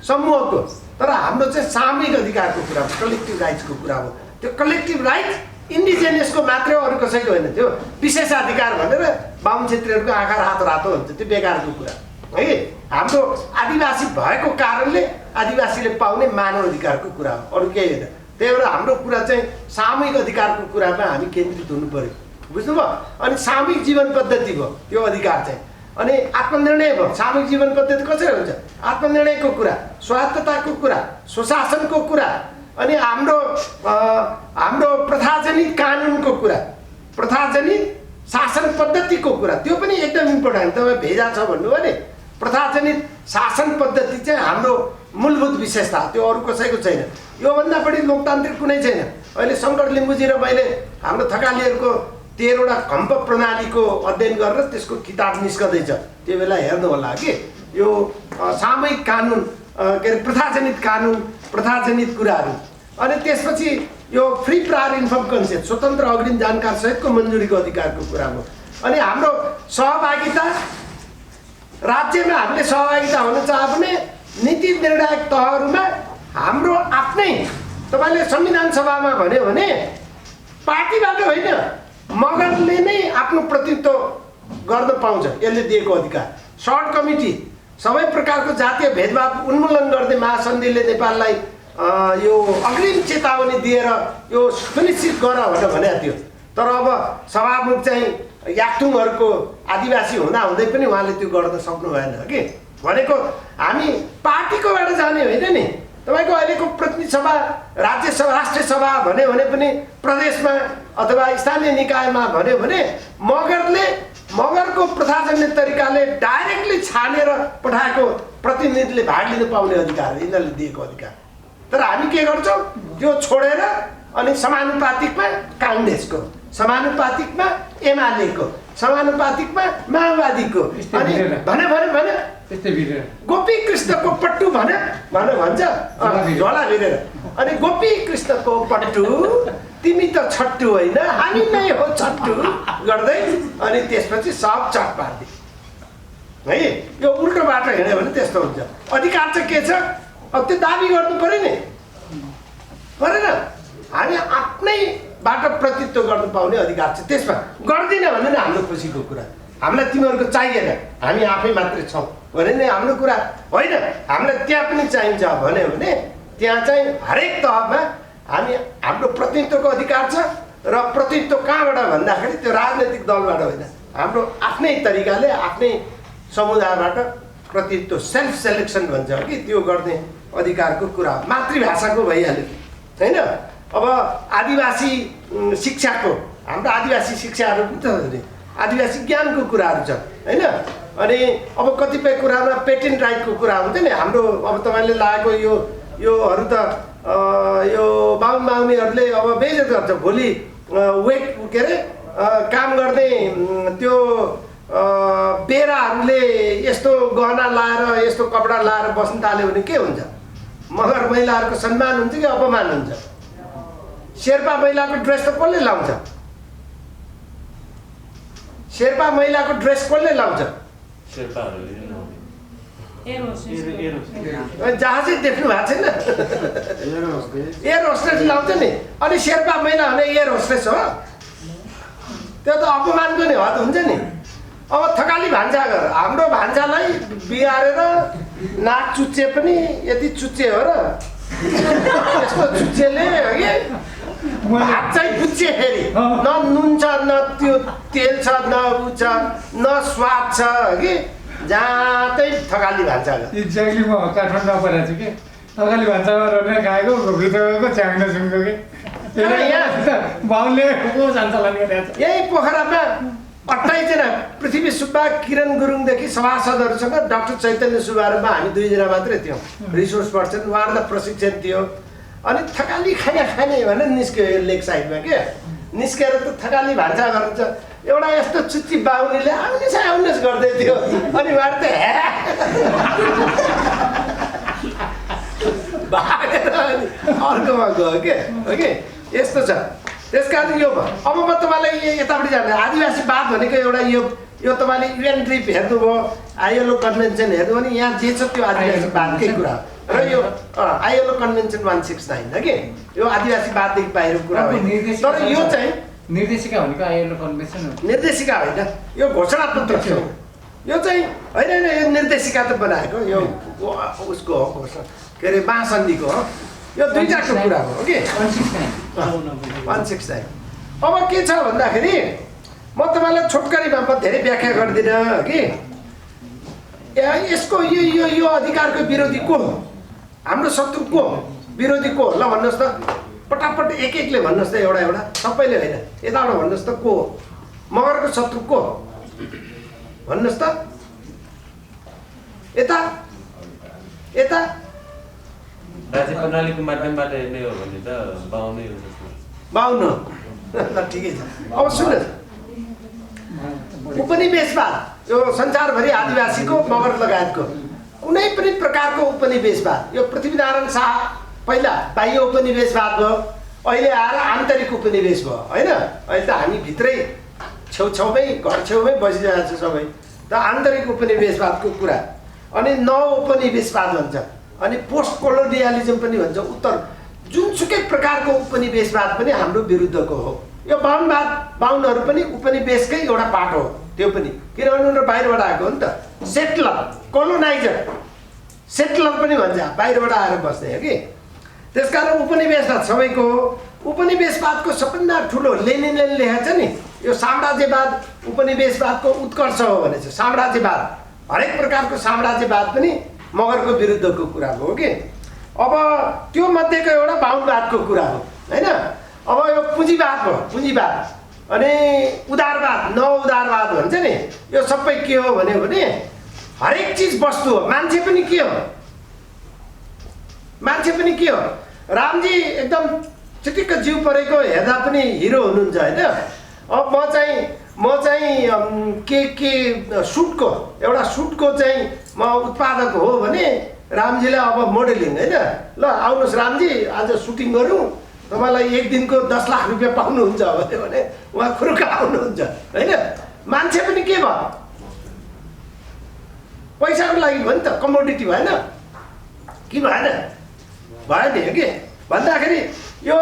समूहको। तर हाम्रो चाहिँ सामूहिक अधिकारको कुरा हो, कलेक्टिभ राइट्सको कुरा हो। त्यो कलेक्टिभ राइट्स इन्डिजिनियसको मात्रै हो, अरू कसैको होइन। त्यो विशेषाधिकार भनेर बाहुन क्षेत्रीहरूको आँखा रातो रातो हुन्छ, त्यो बेकारको कुरा है। हाम्रो आदिवासी भएको कारणले आदिवासीले पाउने मानव अधिकारको कुरा हो, अरू केही होइन। त्यही भएर हाम्रो कुरा चाहिँ सामूहिक अधिकारको कुरामा हामी केन्द्रित हुनु पर्यो, बुझ्नुभयो? अनि सामूहिक जीवन पद्धति भयो त्यो अधिकार चाहिँ। अनि आत्मनिर्णय भयो। सामूहिक जीवन पद्धति कसरी हुन्छ? आत्मनिर्णयको कुरा, स्वायत्तताको कुरा, सुशासनको कुरा, अनि हाम्रो प्रथाजनित कानुनको कुरा, प्रथाजनित शासन पद्धतिको कुरा, त्यो पनि एकदम इम्पोर्टेन्ट। तपाईँ भेजा छ भन्नुभयो नि, प्रथाजनित शासन पद्धति चाहिँ हाम्रो मूलभूत विशेषता, त्यो अरू कसैको छैन। योभन्दा बढी लोकतान्त्रिक कुनै छैन। अहिले शङ्कर लिम्बुजी र मैले हाम्रो थकालीहरूको 13वटा खम्प प्रणालीको अध्ययन गरेर त्यसको किताब निस्कँदैछ, त्यो बेला हेर्नु होला कि यो सामूहिक कानुन के अरे प्रथाजनित कानुन, प्रथाजनित कुराहरू। अनि त्यसपछि यो फ्री प्रायर इन्फर्म कन्सेन्ट, स्वतन्त्र अग्रिम जानकार सहितको मन्जुरीको अधिकारको कुरा हो। अनि हाम्रो सहभागिता, राज्यमा हामीले सहभागिता हुन चाह्यो भने नीति निर्णायक तहहरूमा हाम्रो आफ्नै, तपाईँले संविधान सभामा भन्यो भने पार्टीबाट होइन, मगरले नै आफ्नो प्रतिनिधित्व गर्न पाउँछ, यसले दिएको अधिकार। सर्ट कमिटी, सबै प्रकारको जातीय भेदभाव उन्मूलन गर्ने महासन्धिले नेपाललाई यो अग्रिम चेतावनी दिएर यो सुनिश्चित गर भनेर भनेको थियो। तर अब सभामुख चाहिँ याक्थुङहरूको आदिवासी हुँदै पनि उहाँले त्यो गर्न सक्नु भएन कि? भनेको हामी पार्टीकोबाट जाने होइन नि। तपाईँको अहिलेको प्रतिनिधि सभा, राज्य सभा, राष्ट्रिय सभा भन्यो भने पनि प्रदेशमा अथवा स्थानीय निकायमा भन्यो भने मगरको प्रथाजन्य तरिकाले डाइरेक्टली छानेर पठाएको प्रतिनिधिले भाग लिन पाउने अधिकार हो, यिनीहरूले दिएको अधिकार। तर हामी के गर्छौँ? त्यो छोडेर अनि समानुपातिकमा काङ्ग्रेसको, समानुपातिकमा एमालेको, समानुपातिकमा माओवादीको, अनि भने गोपी कृष्णको पट्टु भन्छ झोला भिरेर। अनि गोपी कृष्णको पट्टु, तिमी त छट्टु होइन, हामी नै हो छट्टु गर्दै अनि त्यसपछि सब चट पार्दै है। यो उल्टो बाटो हिँड्यो भने त्यस्तो हुन्छ। अधिकार चाहिँ के छ? अब त्यो दाबी गर्नु पऱ्यो नि, परेन? हामी आफ्नैबाट प्रतिनिधित्व गर्नु पाउने अधिकार छ। त्यसमा गर्दिन भने नि हाम्रो खुसीको कुरा। हामीलाई तिमीहरूको चाहिएन, हामी आफै मात्रै छौँ भने नि हाम्रो कुरा होइन। हामीलाई त्यहाँ पनि चाहिन्छ भन्यो भने त्यहाँ चाहिँ हरेक तहमा हाम्रो प्रतिनिधित्वको अधिकार छ। र प्रतिनिधित्व कहाँबाट भन्दाखेरि त्यो राजनैतिक दलबाट होइन, हाम्रो आफ्नै तरिकाले आफ्नै समुदायबाट प्रतिनिधित्व, सेल्फ सेलेक्सन भन्छ कि, त्यो गर्ने अधिकारको कुरा। मातृभाषाको भइहाल्यो होइन। अब आदिवासी शिक्षाको, हाम्रो आदिवासी शिक्षाहरू पनि छ नि, आदिवासी ज्ञानको कुराहरू छ होइन। अनि अब कतिपय कुरामा पेटेन्ट राइटको कुरा हुन्छ नि हाम्रो। अब तपाईँले लागेको योहरू त यो बाहुनीहरूले अब बेइज्जत गर्छ। भोलि के अरे काम गर्ने त्यो बेराहरूले यस्तो गहना लाएर, यस्तो कपडा लाएर बस्न थाल्यो भने के हुन्छ? मगर महिलाहरूको सम्मान हुन्छ कि अपमान हुन्छ? शेर्पा महिलाको ड्रेस त कसले लाउँछ? शेर्पा महिलाको ड्रेस कसले लाउँछ? एयर होस्टेस जहाजै देख्नु भएको छैन एयर होस्टेस लाउँछ नि अनि शेर्पा महिना भने एयर होस्टेस हो त्यो त अपमानको नि हद हुन्छ नि अब थकाली भान्जा गर हाम्रो भान्जालाई बिगारेर नाक चुच्चे पनि यति चुच्चे हो र यस्तो चुच्चेले हगि भात चाहिँ बुच्चे फेरि न नुन छ न त्यो तेल छ न उ छ न स्वाद छ हगि जाँतै थकाली भान्जा गर एक्ज्याक्टली म काठमाडौँ परेको छु कि थकाली भान्सा गरेर खाएको भित्रको च्याङ्नो सुनको कि बाउले सञ्चालन गरेको छ यही पोखरामा 28 जना पृथ्वी सुब्बा किरण गुरुङदेखि सभासदहरूसँग डाक्टर चैतन्य सुब्बाहरूमा हामी 2 जना मात्रै थियौँ रिसोर्स पर्सन उहाँहरूलाई प्रशिक्षण थियो अनि थकाली खाने भनेर निस्क्यो यो लेक साइडमा के निस्केर त थकाली भान्सा गर्छ एउटा यस्तो चुच्ची बाहुलीले आउनेस गर्दै थियो अनि उहाँहरू त भागेर अनि अर्कोमा गयो के हो कि यस्तो छ त्यस कारण यो अब म तपाईँलाई यतापट्टि जाने आदिवासीवाद भनेको एउटा यो तपाईँले युएन ट्रिप हेर्नुभयो आइएलओ कन्भेन्सन हेर्नु भने यहाँ जे छ त्यो आदिवासीवादकै कुरा र यो आइएलओ कन्भेन्सन 169 हो कि यो आदिवासीवाददेखि बाहिर कुरा हो तर यो चाहिँ निर्देशिका भनेको आइएलओ कन्भेन्सन हो निर्देशिका होइन यो घोषणा पत्र थियो यो चाहिँ होइन यो निर्देशिका त बनाएको यो उसको हो घोषणा के अरे महासन्धिको हो यो दुईटाको कुरा हो कि 169 अब के छ भन्दाखेरि म तपाईँलाई छोटकरीमा म धेरै व्याख्या गर्दिनँ कि यसको यो अधिकारको विरोधी को हो हाम्रो शत्रु को हो विरोधी को हो ल भन्नुहोस् त पटापट एकले भन्नुहोस् त एउटा सबैले होइन यताबाट भन्नुहोस् त को हो मगरको शत्रु को हो भन्नुहोस् त यता राज्य प्रणालीको माध्यमबाट हेर्ने हो भने त बाहुनै हुन्छ बाहुन ल ठिकै छ अब सुन्नुहोस् उपनिवेशवाद यो संसारभरि आदिवासीको मगर लगायतको कुनै पनि प्रकारको उपनिवेशवाद यो पृथ्वीनारायण शाह पहिला बाह्य उपनिवेशवाद भयो अहिले आएर आन्तरिक उपनिवेश भयो होइन अहिले त हामी भित्रै छेउछाउमै घर छेउमै बसिरहेको छ सबै त आन्तरिक उपनिवेशवादको कुरा अनि नव उपनिवेशवाद भन्छ अनि पोस्ट कोलोनियलिजम पनि भन्छ उत्तर जुनसुकै प्रकारको उपनिवेशवाद पनि हाम्रो विरुद्धको हो यो बाहुनहरू पनि उपनिवेशकै एउटा पार्ट हो त्यो पनि किनभने उनीहरू बाहिरबाट आएको हो नि त सेटलर कोलोनाइजर सेटलर पनि भन्छ बाहिरबाट आएर बस्ने हो कि त्यसकारण उपनिवेशवाद सबैको हो उपनिवेशवादको सबभन्दा ठुलो लेनिनले लेखेको छ नि यो साम्राज्यवाद उपनिवेशवादको उत्कर्ष हो भनेछ साम्राज्यवाद हरेक प्रकारको साम्राज्यवाद पनि मगरको विरुद्धको कुरा हो कि अब त्यो मध्येको एउटा बाहुनवादको कुरा हो होइन अब यो पुँजीवाद भयो पुँजीवाद अनि उदारवाद नवउदारवाद भन्छ नि यो सबै के हो भने हरेक चिज वस्तु हो मान्छे पनि के हो रामजी एकदम चिटिक्क जिउ परेको हेर्दा पनि हिरो हुनुहुन्छ होइन अब म चाहिँ के सुटको एउटा सुटको चाहिँ म उत्पादक हो भने रामजीलाई अब मोडलिङ होइन ल आउनुहोस् रामजी आज सुटिङ गरौँ तपाईँलाई एक दिनको 10 लाख रुपियाँ पाउनुहुन्छ भने उहाँ खुरुक्क आउनुहुन्छ होइन मान्छे पनि के भयो पैसाको लागि भयो नि त कमोडिटी भएन कि भएन भयो नि हो कि भन्दाखेरि यो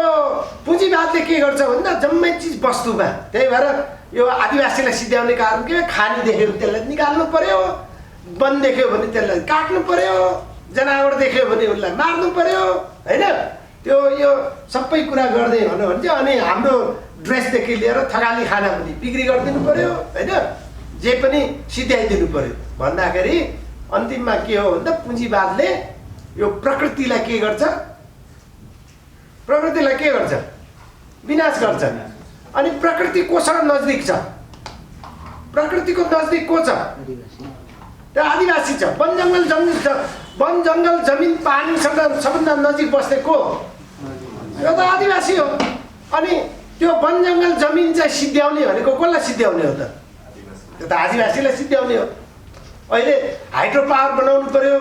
पुँजीवादले के गर्छ भन्दा जम्मै चिज वस्तुमा त्यही भएर यो आदिवासीलाई सिध्याउने कारण के खानी देख्यो भने त्यसलाई निकाल्नु पर्यो वन देख्यो भने त्यसलाई काट्नु पर्यो जनावर देख्यो भने उसलाई मार्नु पर्यो होइन त्यो यो सबै कुरा गर्दै भन्यो भने चाहिँ अनि हाम्रो ड्रेसदेखि लिएर थकाली खाना पनि बिक्री गरिदिनु पर्यो होइन जे पनि सिध्याइदिनु पर्यो भन्दाखेरि अन्तिममा के हो भन्दा पुँजीवादले यो प्रकृतिलाई के गर्छ विनाश गर्छ अनि प्रकृति कोसँग नजदिक छ प्रकृतिको नजदिक को छ त्यो आदिवासी छ वन जङ्गल जमिन पानीसँग सबभन्दा नजिक बस्ने को यो त आदिवासी हो अनि त्यो वन जङ्गल जमिन चाहिँ सिध्याउने भनेको कसलाई सिध्याउने हो त त्यो त आदिवासीलाई सिध्याउने हो अहिले हाइड्रो पावर बनाउनु पर्यो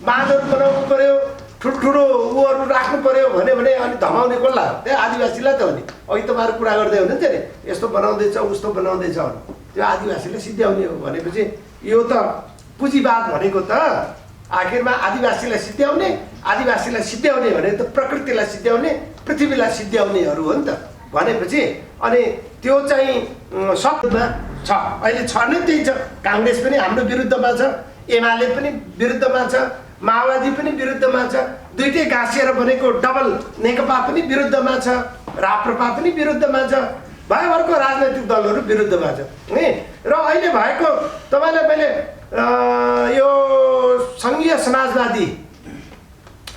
बाँधहरू बनाउनु पर्यो ठुल्ठुलो ऊहरू राख्नु पर्यो भने अनि धमाउने कसलाई हो त्यो आदिवासीलाई त हो नि अघि तपाईँहरू कुरा गर्दै हुनुहुन्थ्यो नि यस्तो बनाउँदैछ उस्तो बनाउँदैछ त्यो आदिवासीलाई सिध्याउने हो भनेपछि यो त पुँजीवाद भनेको त आखिरमा आदिवासीलाई सिद्ध्याउने भने त प्रकृतिलाई सिद्ध्याउने पृथ्वीलाई सिद्ध्याउनेहरू हो नि त भनेपछि अनि त्यो चाहिँ सत्तामा छ अहिले छ नै त्यही छ काङ्ग्रेस पनि हाम्रो विरुद्धमा छ एमाले पनि विरुद्धमा छ माओवादी पनि विरुद्धमा छ दुईटै गाँसिएर बनेको डबल नेकपा पनि विरुद्धमा छ राप्रपा पनि विरुद्धमा छ भयभरको राजनैतिक दलहरू विरुद्धमा छ है र अहिले भएको तपाईँलाई मैले यो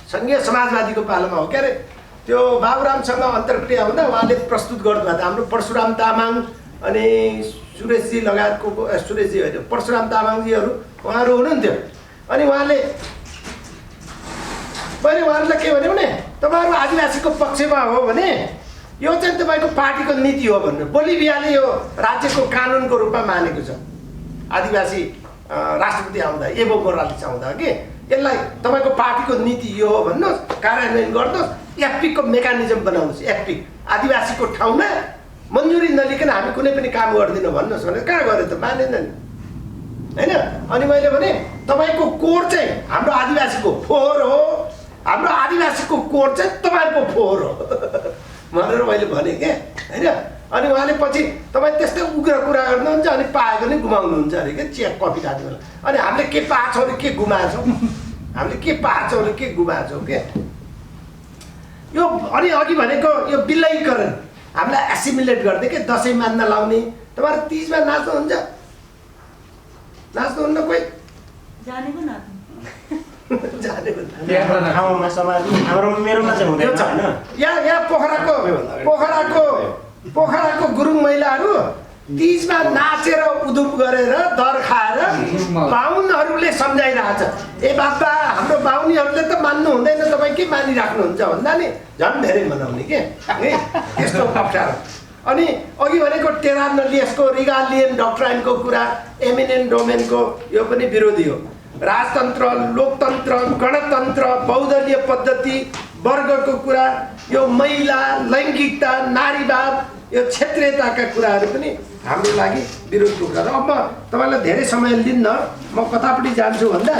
सङ्घीय समाजवादीको पालामा हो के अरे त्यो बाबुरामसँग अन्तर्क्रिया हुँदा उहाँले प्रस्तुत गर्नुभएको थियो हाम्रो परशुराम तामाङ अनि सुरेशजी लगायतको सुरेशजी होइन परशुराम तामाङजीहरू उहाँहरू हुनुहुन्थ्यो अनि उहाँले मैले उहाँहरूलाई के भन्यो भने तपाईँहरू आदिवासीको पक्षमा हो भने यो चाहिँ तपाईँको पार्टीको नीति हो भन्नु बोलिभियाले यो राज्यको कानुनको रूपमा मानेको छ आदिवासी राष्ट्रपति आउँदा एभो मोरालिस आउँदा कि यसलाई तपाईँको पार्टीको नीति यो हो भन्नुहोस् कार्यान्वयन गर्नुहोस् एफपीको मेकानिजम बनाउनुहोस् एफपी आदिवासीको ठाउँमा मन्जुरी नलिकन हामी कुनै पनि काम गर्दैनौँ भन्नुहोस् भनेर कहाँ गऱ्यो त मानेन नि होइन अनि मैले भने तपाईँको कोर चाहिँ हाम्रो आदिवासीको फोहोर हो हाम्रो आदिवासीको कोर चाहिँ तपाईँको फोहोर हो भनेर मैले भने क्या होइन अनि उहाँले पछि तपाईँ त्यस्तै उग्र कुरा गर्नुहुन्छ अनि पाएको नै गुमाउनुहुन्छ अरे क्या चिया कफी खाने बेला अनि हामीले के पाएको छौँ के गुमाएछौँ हामीले के पाएको छौँ के गुमाएछौँ क्या यो अनि अघि भनेको यो विलयीकरण हामीलाई एसिमुलेट गर्दै के दसैँ मान्न लाउने तपाईँहरू तीजमा नाच्नुहुन्छ नाच्नुहुन्न कोही जानेको न जानेको ठाउँमा समाज हाम्रो मेरोमा चाहिँ हुँदैन होइन यहाँ पोखराको गुरुङ महिलाहरू तीजमा नाचेर उधुप गरेर दर खाएर बाहुनहरूले सम्झाइरहेछ ए बाबा हाम्रो बाहुनीहरूले त मान्नु हुँदैन तपाईँ के मानिराख्नुहुन्छ भन्दा नि झन् धेरै मनाउने के यस्तो अप्ठ्यारो अनि अघि भनेको टेरा नलियसको रिगालियन डक्ट्राइनको कुरा एमिनेन्ट डोमेनको यो पनि विरोधी हो राजतन्त्र लोकतन्त्र गणतन्त्र बहुदलीय पद्धति वर्गको कुरा यो महिला लैङ्गिकता नारीवाद यो क्षेत्रीयताका कुराहरू पनि हाम्रो लागि विरोधको कुरा अब म तपाईँलाई धेरै समय लिन्न म कतापट्टि जान्छु भन्दा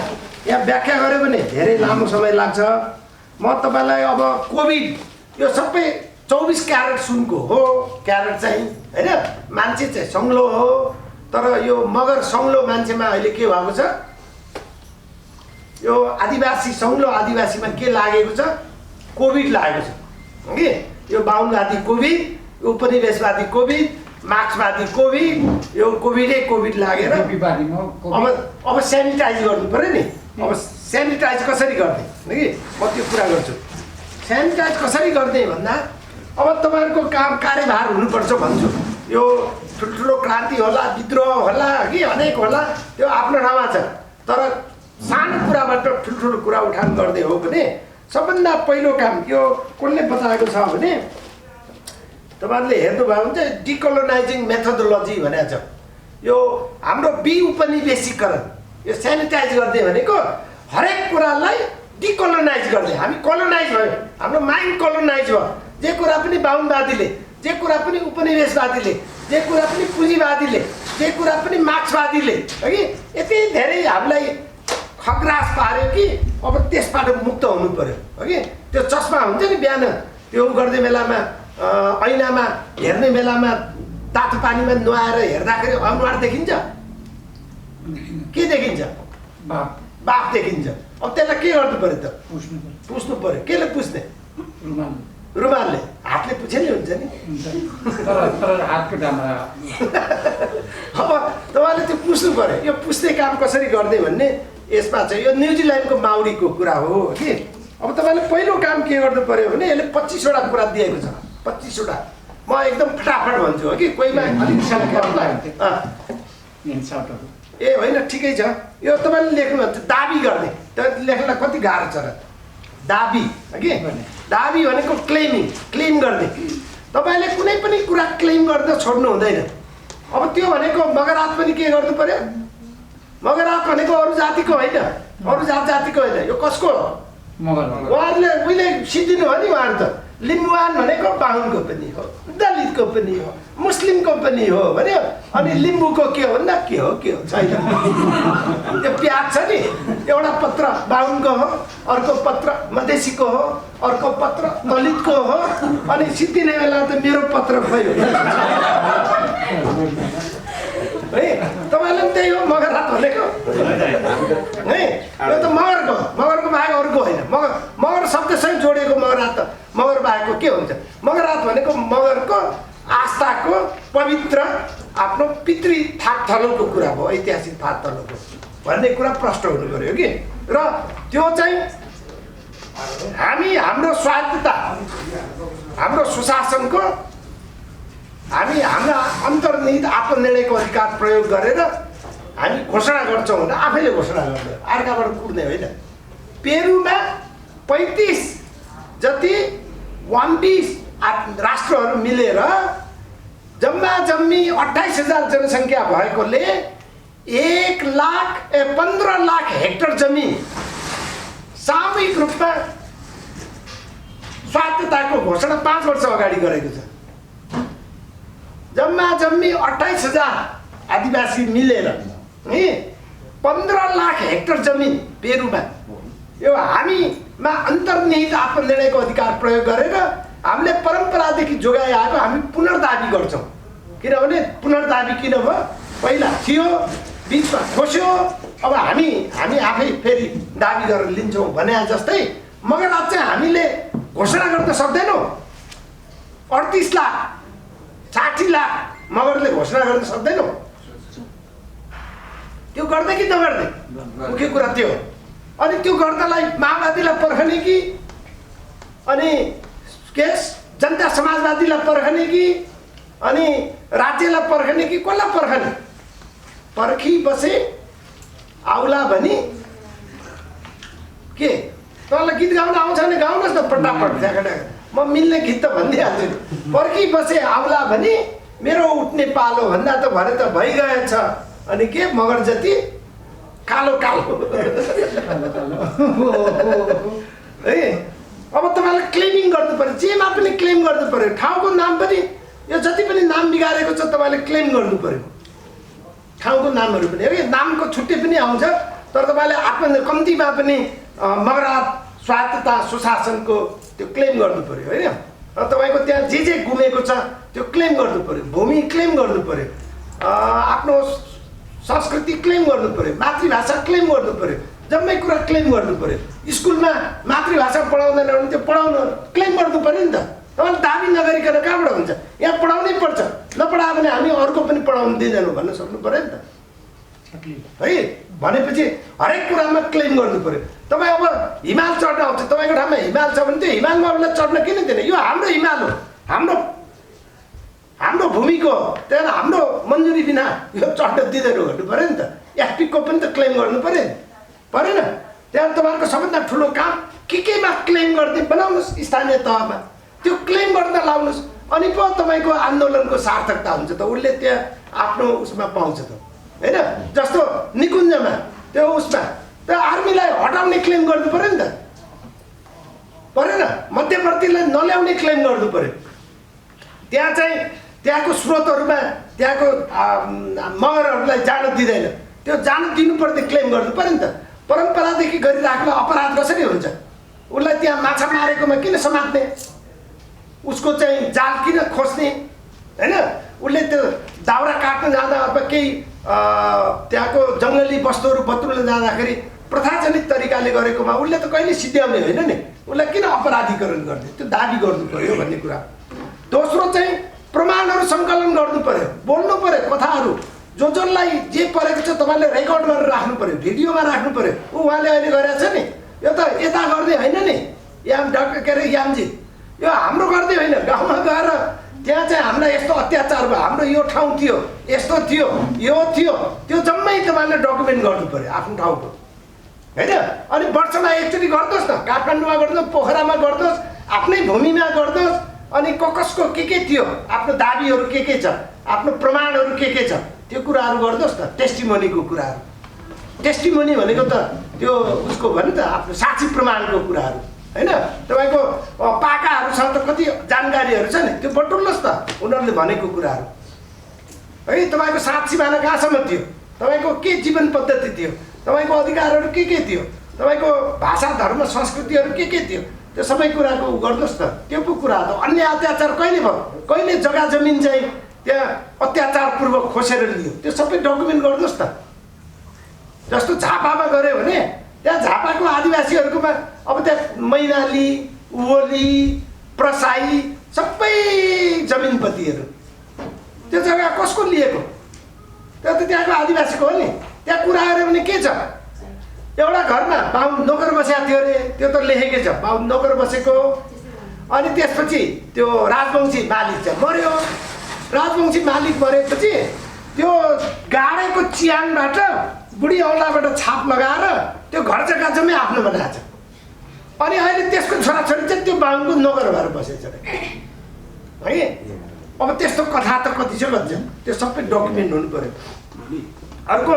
यहाँ व्याख्या गऱ्यो भने धेरै लामो समय लाग्छ म तपाईँलाई अब कोभिड यो सबै 24 क्यारेट सुनको हो क्यारेट चाहिँ होइन मान्छे चाहिँ सङ्लो हो तर यो मगर सङ्लो मान्छेमा अहिले के भएको छ यो आदिवासी सङ्लो आदिवासीमा के लागेको छ कोभिड लागेको छ कि यो बाहुनवादी कोभिड उपनिवेशवादी कोभिड मार्क्सवादी कोभिड यो कोभिड लागेर अब सेनिटाइज गर्नु पऱ्यो नि अब सेनिटाइज कसरी गर्ने कि म त्यो कुरा गर्छु सेनिटाइज कसरी गर्ने भन्दा अब तपाईँहरूको काम कार्यभार हुनुपर्छ भन्छु यो ठुल्ठुलो क्रान्ति होला विद्रोह होला कि अनेक होला त्यो आफ्नो ठाउँमा छ तर सानो कुराबाट ठुल्ठुलो कुरा उठान गर्दै हो भने सबभन्दा पहिलो काम यो कसले बताएको छ भने तपाईँहरूले हेर्नुभयो भने चाहिँ डिकोलोनाइजिङ मेथोडोलोजी भनेको छ यो हाम्रो उपनिवेशीकरण यो सेनिटाइज गर्ने भनेको हरेक कुरालाई डिकोलोनाइज गर्ने हामी कोलोनाइज भयो हाम्रो माइन्ड कोलोनाइज भयो जे कुरा पनि बाहुनवादीले जे कुरा पनि उपनिवेशवादीले जे कुरा पनि पुँजीवादीले जे कुरा पनि मार्क्सवादीले है यति धेरै हामीलाई खग्रास पार्यो कि अब त्यसबाट मुक्त हुनु पर्यो हो कि त्यो चस्मा हुन्छ नि बिहान त्यो गर्ने बेलामा ऐनामा हेर्ने बेलामा तातो पानीमा नुहाएर हेर्दाखेरि अनुहार देखिन्छ के देखिन्छ बाफ देखिन्छ अब त्यसलाई के गर्नु पर्यो त पुस्नु पर्यो केले पुस्ने रुमालले हातले पुछे नि हुन्छ नि अब तपाईँले त्यो पुस्नु पर्यो यो पुस्ने काम कसरी गर्ने भन्ने यसमा चाहिँ यो न्युजिल्यान्डको माउरीको कुरा हो कि अब तपाईँले पहिलो काम के गर्नु पर्यो भने यसले 25वटा कुरा दिएको छ 25वटा म एकदम फटाफट भन्छु हो कि कोहीमा अलिक ए होइन ठिकै छ यो तपाईँले लेख्नुहुन्छ दाबी गर्ने लेख्नलाई कति गाह्रो छ र दाबी कि दाबी भनेको क्लेम गर्ने तपाईँले कुनै पनि कुरा क्लेम गर्न छोड्नु हुँदैन अब त्यो भनेको मगरात पनि के गर्नु पर्यो मगरात भनेको अरू जातिको होइन अरू जातिको होइन यो कसको हो उहाँहरूले उहिले सिद्धिनु हो नि उहाँहरू त लिम्बुवान भनेको बाहुनको पनि हो, दलितको पनि हो, मुस्लिमको पनि हो भन्यो। अनि लिम्बूको के हो भन्दा के हो छैन। त्यो प्याज छ नि, एउटा पत्र बाहुनको हो, अर्को पत्र मधेसीको हो, अर्को पत्र दलितको हो, अनि सिद्धिने बेला त मेरो पत्र भयो है। तपाईँलाई पनि त्यही हो मगरहात भनेको है। यो त मगरको बाहेक अरूको होइन। मगर शब्दसँग जोडिएको मगरहात त मगर बाहेकको के हुन्छ? मगरहात भनेको मगरको आस्थाको पवित्र आफ्नो पितृ थाकथलोको कुरा भयो, ऐतिहासिक थाकथलोको भन्ने कुरा प्रष्ट हुनु पर्यो कि। र त्यो चाहिँ हाम्रो स्वायत्तता, हाम्रो सुशासनको, हाम्रा अन्तर्निहित आत्मनिर्णयको अधिकार प्रयोग गरेर हामी घोषणा गर्छौँ भने आफैले घोषणा गर्ने, अर्काबाट कुर्ने होइन। पेरुमा 35 जति वाम्बी राष्ट्रहरू मिलेर जम्मी 28,000 जनसङ्ख्या भएकोले 15 लाख हेक्टर जमिन सामूहिक रूपमा स्वायत्तताको घोषणा 5 वर्ष अगाडि गरेको छ। जम्मी 28,000 आदिवासी मिलेर 15 लाख हेक्टर जमिन पेरुमा, यो हामीमा अन्तर्निहित आत्मनिर्णयको अधिकार प्रयोग गरेर हामीले परम्परादेखि जोगाइ आएको हामी पुनर्दाबी गर्छौँ। किनभने पुनर्दाबी किन भयो? पहिला थियो, बिचमा खोस्यो, अब हामी आफै फेरि दाबी गरेर लिन्छौँ भने जस्तै मगरहात चाहिँ हामीले घोषणा गर्न सक्दैनौँ। 38 लाख 60 लाख मगरले घोषणा गर्न सक्दैनौँ। त्यो गर्दै कि नगर्दै मुख्य कुरा त्यो हो। अनि त्यो गर्दालाई माओवादीलाई पर्खने कि अनि जनता समाजवादीलाई पर्खने कि अनि राज्यलाई पर्खने कि कसलाई पर्खने? पर्खी बसे आउला भनी के? तपाईँलाई गीत गाउन आउँछ भने गाउनुहोस् न पटापट झ्याकटा। म मिल्ने गीत त भनिदिइहाल्छु। पर्खी बसे आउला भनी मेरो उठ्ने पालो भन्दा त भरे त भइगएछ। अनि के मगर जति कालो है। अब तपाईँलाई क्लेमिङ गर्नु पर्यो, जेमा पनि क्लेम गर्नु पर्यो। ठाउँको नाम पनि, यो जति पनि नाम बिगारेको छ तपाईँले क्लेम गर्नु पर्यो। ठाउँको नामहरू पनि है, नामको छुट्टै पनि आउँछ, तर तपाईँले कम्तीमा पनि मगरहात स्वायत्तता सुशासनको त्यो क्लेम गर्नु पर्यो होइन। र तपाईँको त्यहाँ जे गुमेको छ त्यो क्लेम गर्नु पर्यो, भूमि क्लेम गर्नु पर्यो, आफ्नो संस्कृति क्लेम गर्नु पर्यो, मातृभाषा क्लेम गर्नु पर्यो, जम्मै कुरा क्लेम गर्नु पर्यो। स्कुलमा मातृभाषा पढाउँदैन भने त्यो पढाउनु क्लेम गर्नु पर्यो नि त। तपाईँले दाबी नगरिकन कहाँबाट हुन्छ? यहाँ पढाउनै पर्छ, नपढायो भने हामी अर्को पनि पढाउनु दिँदैनौँ भन्न सक्नु पर्यो नि त है। भनेपछि हरेक कुरामा क्लेम गर्नु पर्यो। तपाईँ अब हिमाल चढ्न आउँछ, तपाईँको ठाउँमा हिमाल छ भने त्यो हिमालमा उसलाई चढ्न किन दिने? यो हाम्रो हिमाल हो, हाम्रो भूमिको, त्यहाँ हाम्रो मन्जुरी बिना यो चढ्न दिँदैन भन्नु पऱ्यो नि त। एफपीको पनि त क्लेम गर्नु पऱ्यो नि, परेन? त्यहाँ तपाईँहरूको सबभन्दा ठुलो काम केमा क्लेम गर्दै बनाउनुहोस्, स्थानीय तहमा त्यो क्लेम गर्न लाउनुहोस्। अनि पो तपाईँको आन्दोलनको सार्थकता हुन्छ त। उसले त्यहाँ आफ्नो उसमा पाउँछ त होइन। जस्तो निकुञ्जमा त्यो उसमा त्यो आर्मीलाई हटाउने क्लेम गर्नु पऱ्यो नि त, परेन? मध्यवर्तीलाई नल्याउने क्लेम गर्नु पऱ्यो। त्यहाँ चाहिँ त्यहाँको स्रोतहरूमा त्यहाँको मगरहरूलाई जान दिँदैन, त्यो जान दिनुपर्ने क्लेम गर्नु पऱ्यो नि त। परम्परादेखि गरिराखेको अपराध कसरी हुन्छ? उसलाई त्यहाँ माछा मारेकोमा किन समात्ने? उसको चाहिँ जाल किन खोज्ने होइन? उसले त्यो दाउरा काट्न जाँदा अथवा केही त्यहाँको जङ्गली वस्तुहरू बत्रुन जाँदाखेरि प्रथाजनित तरिकाले गरेकोमा उसले त कहिले सिद्ध्याउने होइन नि। उसलाई किन अपराधीकरण गर्ने? त्यो दाबी गर्नु पर्यो भन्ने कुरा। दोस्रो चाहिँ प्रमाणहरू सङ्कलन गर्नु पर्यो, बोल्नु पर्यो कथाहरू। जसलाई जे परेको छ तपाईँले रेकर्ड गरेर राख्नु पर्यो, भिडियोमा राख्नु पर्यो। उहाँले अहिले गरेको छ नि, यो त यता गर्दै होइन नि यामजी, यो हाम्रो गर्दै होइन। गाउँमा गएर त्यहाँ चाहिँ हामीलाई यस्तो अत्याचार भयो, हाम्रो यो ठाउँ थियो, यस्तो थियो, यो थियो, त्यो जम्मै तपाईँले डकुमेन्ट गर्नु पर्यो आफ्नो ठाउँको होइन। अनि वर्षमा एकचोटि गर्नुहोस् न, काठमाडौँमा गर्नुहोस्, पोखरामा गर्नुहोस्, आफ्नै भूमिमा गर्नुहोस्। अनि कसको के थियो, आफ्नो दाबीहरू के छ, आफ्नो प्रमाणहरू के छ, त्यो कुराहरू गर्नुहोस् न। टेस्टिमोनीको कुराहरू, टेस्टिमोनी भनेको त त्यो उसको भन्यो त आफ्नो साक्षी प्रमाणको कुराहरू होइन तपाईँको पाकाहरूसँग त कति जानकारीहरू छ नि त्यो बटुल्नुहोस् त उनीहरूले भनेको कुराहरू है तपाईँको सात सिमाना कहाँसम्म थियो तपाईँको के जीवन पद्धति थियो तपाईँको अधिकारहरू के थियो तपाईँको भाषा धर्म संस्कृतिहरू के थियो त्यो सबै कुराको उ गर्नुहोस् न त्यो पो कुरा हो अन्य अत्याचार कहिले भयो कहिले जग्गा जमिन चाहिँ त्यहाँ अत्याचारपूर्वक खोसेर लियो त्यो सबै डकुमेन्ट गर्नुहोस् न जस्तो झापामा गऱ्यो भने त्यहाँ झापाको आदिवासीहरूकोमा अब त्यहाँ मैनाली ओली प्रसाई सबै जमिनपतिहरू त्यो जग्गा कसको लिएको त्यो त त्यहाँको आदिवासीको हो नि त्यहाँ कुरा आयो भने के छ एउटा घरमा बाहुन नोकर बसेको थियो अरे त्यो त लेखेकै छ बाहुन नोकर बसेको अनि त्यसपछि त्यो राजवंशी मालिक चाहिँ मर्यो राजवंशी मालिक मरेपछि त्यो गाडेको चियाङबाट बुढी औँलाबाट छाप लगाएर त्यो घर जग्गा जम्मै आफ्नो बनाएको छ अनि अहिले त्यसको छोराछोरी चाहिँ त्यो बाहुनको नोकर भएर बसेको छ है अब त्यस्तो कथा त कति छ भन्छ त्यो सबै डकुमेन्ट हुनु पर्यो अर्को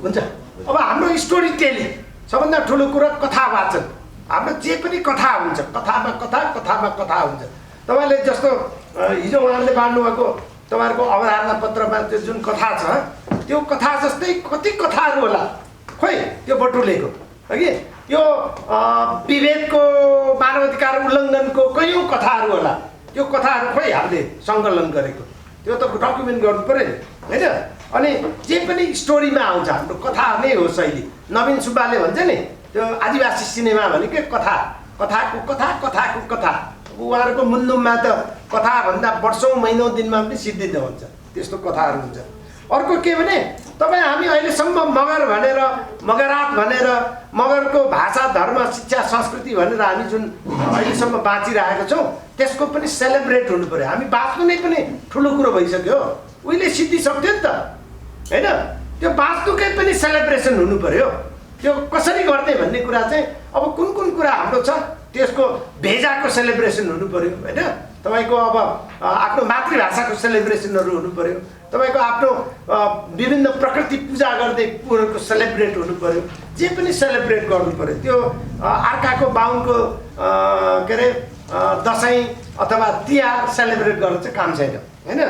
हुन्छ अब हाम्रो स्टोरी टेलिङ सबभन्दा ठुलो कुरा कथा वाचन हाम्रो जे पनि कथा हुन्छ कथामा कथा हुन्छ तपाईँले जस्तो हिजो उहाँहरूले बाँड्नुभएको तपाईँहरूको अवधारणा पत्रमा त्यो जुन कथा छ त्यो कथा जस्तै कति कथाहरू होला खोइ त्यो बटुलेको हगि यो विभेदको मानवाधिकार उल्लङ्घनको कयौँ कथाहरू होला त्यो कथाहरू खोइ हामीले सङ्कलन गरेको त्यो त डकुमेन्ट गर्नु पऱ्यो नि होइन अनि जे पनि स्टोरीमा आउँछ हाम्रो कथा नै हो शैली नवीन सुब्बाले भन्छ नि त्यो आदिवासी सिनेमा भनेकै कथाको कथा उहाँहरूको मुन्नुममा त कथाभन्दा वर्षौँ महिनौँ दिनमा पनि सिद्धिन्छ भन्छ त्यस्तो कथाहरू हुन्छ अर्को के भने तपाईँ हामी अहिलेसम्म मगर भनेर मगरात भनेर मगरको भाषा धर्म शिक्षा संस्कृति भनेर हामी जुन अहिलेसम्म बाँचिरहेका छौँ त्यसको पनि सेलिब्रेट हुनु पऱ्यो हामी बाँच्नु नै पनि ठुलो कुरो भइसक्यो उहिले सिद्धिसक्थ्यो नि त होइन त्यो बाँच्नुकै पनि सेलिब्रेसन हुनु पऱ्यो त्यो कसरी गर्ने भन्ने कुरा चाहिँ अब कुन कुरा हाम्रो छ त्यसको भेजाको सेलिब्रेसन हुनु पऱ्यो होइन तपाईँको अब आफ्नो मातृभाषाको सेलिब्रेसनहरू हुनु पऱ्यो तपाईँको आफ्नो विभिन्न प्रकृति पूजा गर्ने कुरोको सेलिब्रेट हुनु पऱ्यो जे पनि सेलिब्रेट गर्नु पऱ्यो त्यो अर्काको बाहुनको के अरे दसैँ अथवा तिहार सेलिब्रेट गर्न चाहिँ काम छैन होइन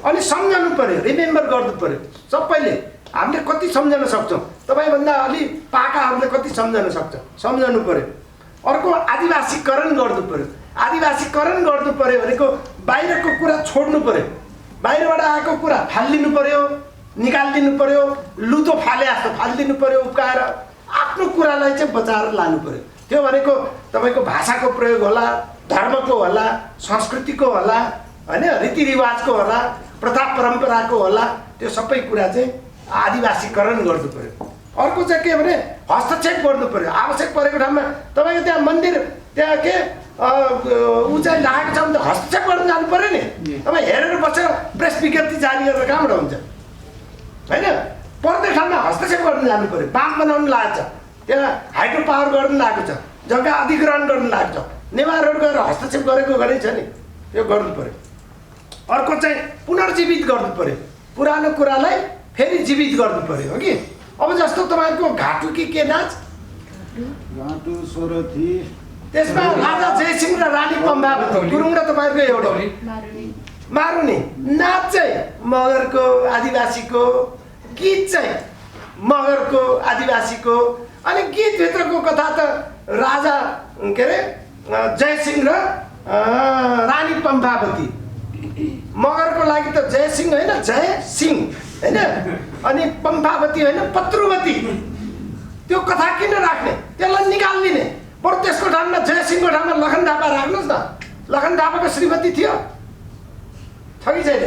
अनि सम्झनु पऱ्यो रिमेम्बर गर्नु पऱ्यो सबैले हामीले कति सम्झन सक्छौँ तपाईँभन्दा अलि पाकाहरूले कति सम्झन सक्छ सम्झनु पऱ्यो अर्को आदिवासीकरण गर्नु पऱ्यो आदिवासीकरण गर्नु पऱ्यो भनेको बाहिरको कुरा छोड्नु पऱ्यो बाहिरबाट आएको कुरा फालिदिनु पऱ्यो निकालिदिनु पऱ्यो लुतो फाले जस्तो फालिदिनु पऱ्यो उब्काएर आफ्नो कुरालाई चाहिँ बचाएर लानु पऱ्यो त्यो भनेको तपाईँको भाषाको प्रयोग होला धर्मको होला संस्कृतिको होला होइन रीतिरिवाजको होला प्रथा परम्पराको होला त्यो सबै कुरा चाहिँ आदिवासीकरण गर्नु पऱ्यो अर्को चाहिँ के भने हस्तक्षेप गर्नु पऱ्यो आवश्यक परेको ठाउँमा तपाईँको त्यहाँ मन्दिर त्यहाँ के ऊ चाहिँ लागेको छ भने त हस्तक्षेप गर्न जानु पऱ्यो नि तपाईँ हेरेर बसेर प्रेस विज्ञप्ति जारी गरेर कहाँबाट हुन्छ होइन पर्ने ठाउँमा हस्तक्षेप गर्न जानु पऱ्यो बाँध बनाउनु लागेको छ त्यहाँ हाइड्रो पावर गर्नु लागेको छ जग्गा अधिग्रहण गर्नु लागेको छ नेवारहरू गएर हस्तक्षेप गरेको गरे छ नि त्यो गर्नु पऱ्यो अर्को चाहिँ पुनर्जीवित गर्नु पऱ्यो पुरानो कुरालाई फेरि जीवित गर्नु पऱ्यो हो कि अब जस्तो तपाईँको घाटु के नाच घाटु सोरथी त्यसमा राजा जयसिंह र रानी पम्बावती गुरुङ र तपाईँको एउटा मारुनी नाच चाहिँ मगरको आदिवासीको गीत चाहिँ मगरको आदिवासीको अनि गीतभित्रको कथा त राजा के अरे जयसिंह र रानी पम्बावती मगरको लागि त जयसिंह होइन जयसिंह होइन अनि पम्बावती होइन पत्रुवती त्यो कथा किन राख्ने त्यसलाई निकालिदिने बरु त्यसको ठाउँमा जयसिंहको ठाउँमा लखन थापा राख्नुहोस् न लखन थापाको श्रीमती थियो छ कि छैन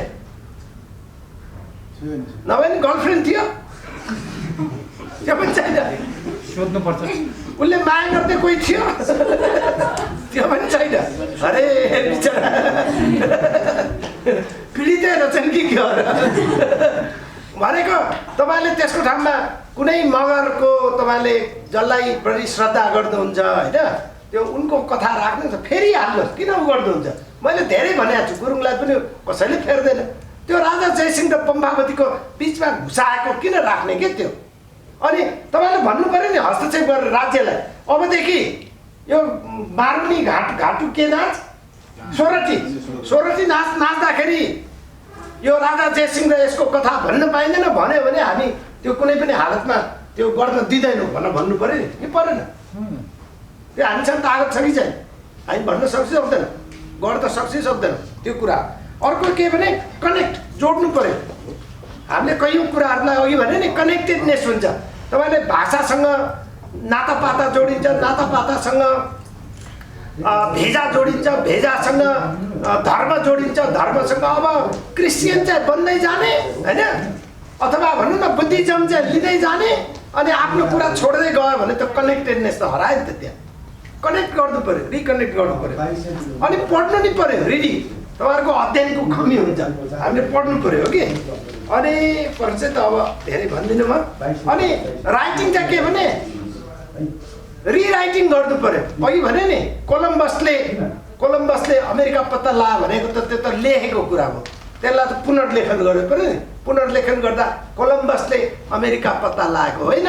नभए नि गर्लफ्रेन्ड थियो त्यो पनि छैन सोध्नुपर्छ उसले माया गर्ने कोही थियो त्यो पनि छैन अरे बिचरा पीडितै रहेछन् कि के हो भनेको तपाईँले त्यसको ठाउँमा कुनै मगरको तपाईँले जसलाई बढी श्रद्धा गर्नुहुन्छ होइन त्यो उनको कथा राख्नुहुन्छ फेरि हाल्नुहोस् किन उ गर्नुहुन्छ मैले धेरै भनेको छु गुरुङलाई पनि कसैले फेर्दैन त्यो राजा जयसिंह र पम्बावतीको बिचमा घुसाएको किन राख्ने के त्यो अनि तपाईँले भन्नु पऱ्यो नि हस्तक्षेप गरेर राज्यलाई अबदेखि यो बारुनी घाटु के नाच सोरठी नाच्दाखेरि यो राजा जयसिंह र यसको कथा भन्न पाइँदैन। भन्यो भने हामी त्यो कुनै पनि हालतमा त्यो गर्न दिँदैनौँ भन्नु पऱ्यो नि कि परेन? त्यो हामीसँग तागत छ कि छैन? हामी भन्न सक्छ सक्दैन, गर्न त सक्छ सक्दैन त्यो कुरा। अर्को के भने कनेक्ट जोड्नु पऱ्यो। हामीले कयौँ कुराहरूलाई अघि भने नि कनेक्टेडनेस हुन्छ। तपाईँले भाषासँग नातापाता जोडिन्छ, नातापातासँग भेजा जोडिन्छ, भेजासँग धर्म जोडिन्छ, धर्मसँग अब क्रिस्चियन चाहिँ बन्दै जाने होइन, अथवा भनौँ न बुद्धिज्म चाहिँ लिँदै जाने, अनि आफ्नो कुरा छोड्दै गयो भने त कनेक्टेडनेस त हरायो नि त। त्यहाँ कनेक्ट गर्नु पऱ्यो, रिकनेक्ट गर्नु पऱ्यो। अनि पढ्नु नि पऱ्यो, रिडिङ। तपाईँहरूको अध्ययनको कमी हुन्छ, हामीले पढ्नु पऱ्यो हो कि। अनि परिचय त अब धेरै भन्दिनँ म। अनि राइटिङ चाहिँ के भने रिराइटिङ गर्नु पऱ्यो। अघि भने नि कोलम्बसले अमेरिका पत्ता लगायो भनेको त त्यो त लेखेको कुरा हो, त्यसलाई त पुनर्लेखन गर्नु पऱ्यो नि। पुनर्लेखन गर्दा कोलम्बसले अमेरिका पत्ता लगाएको होइन,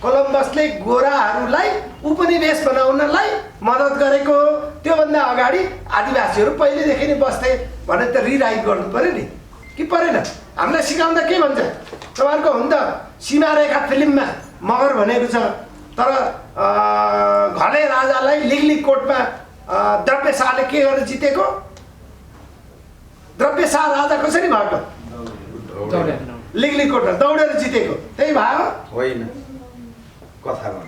कोलम्बसले गोराहरूलाई उपनिवेश बनाउनलाई मद्दत गरेको। त्योभन्दा अगाडि आदिवासीहरू पहिलेदेखि नै बस्थे भने त रिराइट गर्नु पऱ्यो नि कि परेन? हामीलाई सिकाउँदा के भन्छ? तपाईँहरूको हुन त सीमारेखा फिल्ममा मगर भनेको छ, तर घले राजालाई लिगलिकोटमा द्रव्यशाहले के गरेर जितेको? द्रव्यशाह राजा कसरी भएको? लिगलिकोटमा दौडेर जितेको, त्यही भयो होइन कथामा।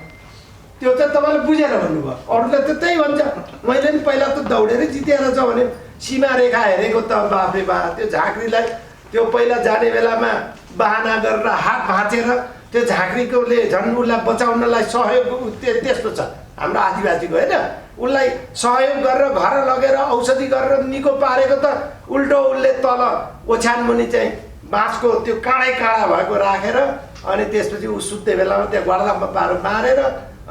त्यो चाहिँ तपाईँले बुझेर भन्नुभयो, अरूले त त्यही भन्छ। मैले पनि पहिला त दौडेरै जितेर छ भने सीमारेखा हेरेको त बाफे बा। त्यो झाँक्रीलाई त्यो पहिला जाने बेलामा बहाना गरेर हात भाँचेर त्यो झाँक्रीकोले झन् उसलाई बचाउनलाई सहयोग त्यस्तो छ हाम्रो आदिवासीको होइन। उसलाई सहयोग गरेर घर लगेर औषधि गरेर निको पारेको त उल्टो उसले तल ओछ्यान मुनि चाहिँ बाँसको त्यो काँडै काँडा भएको राखेर अनि त्यसपछि ऊ सुत्ने बेलामा त्यहाँ गर्दामा पारो मारेर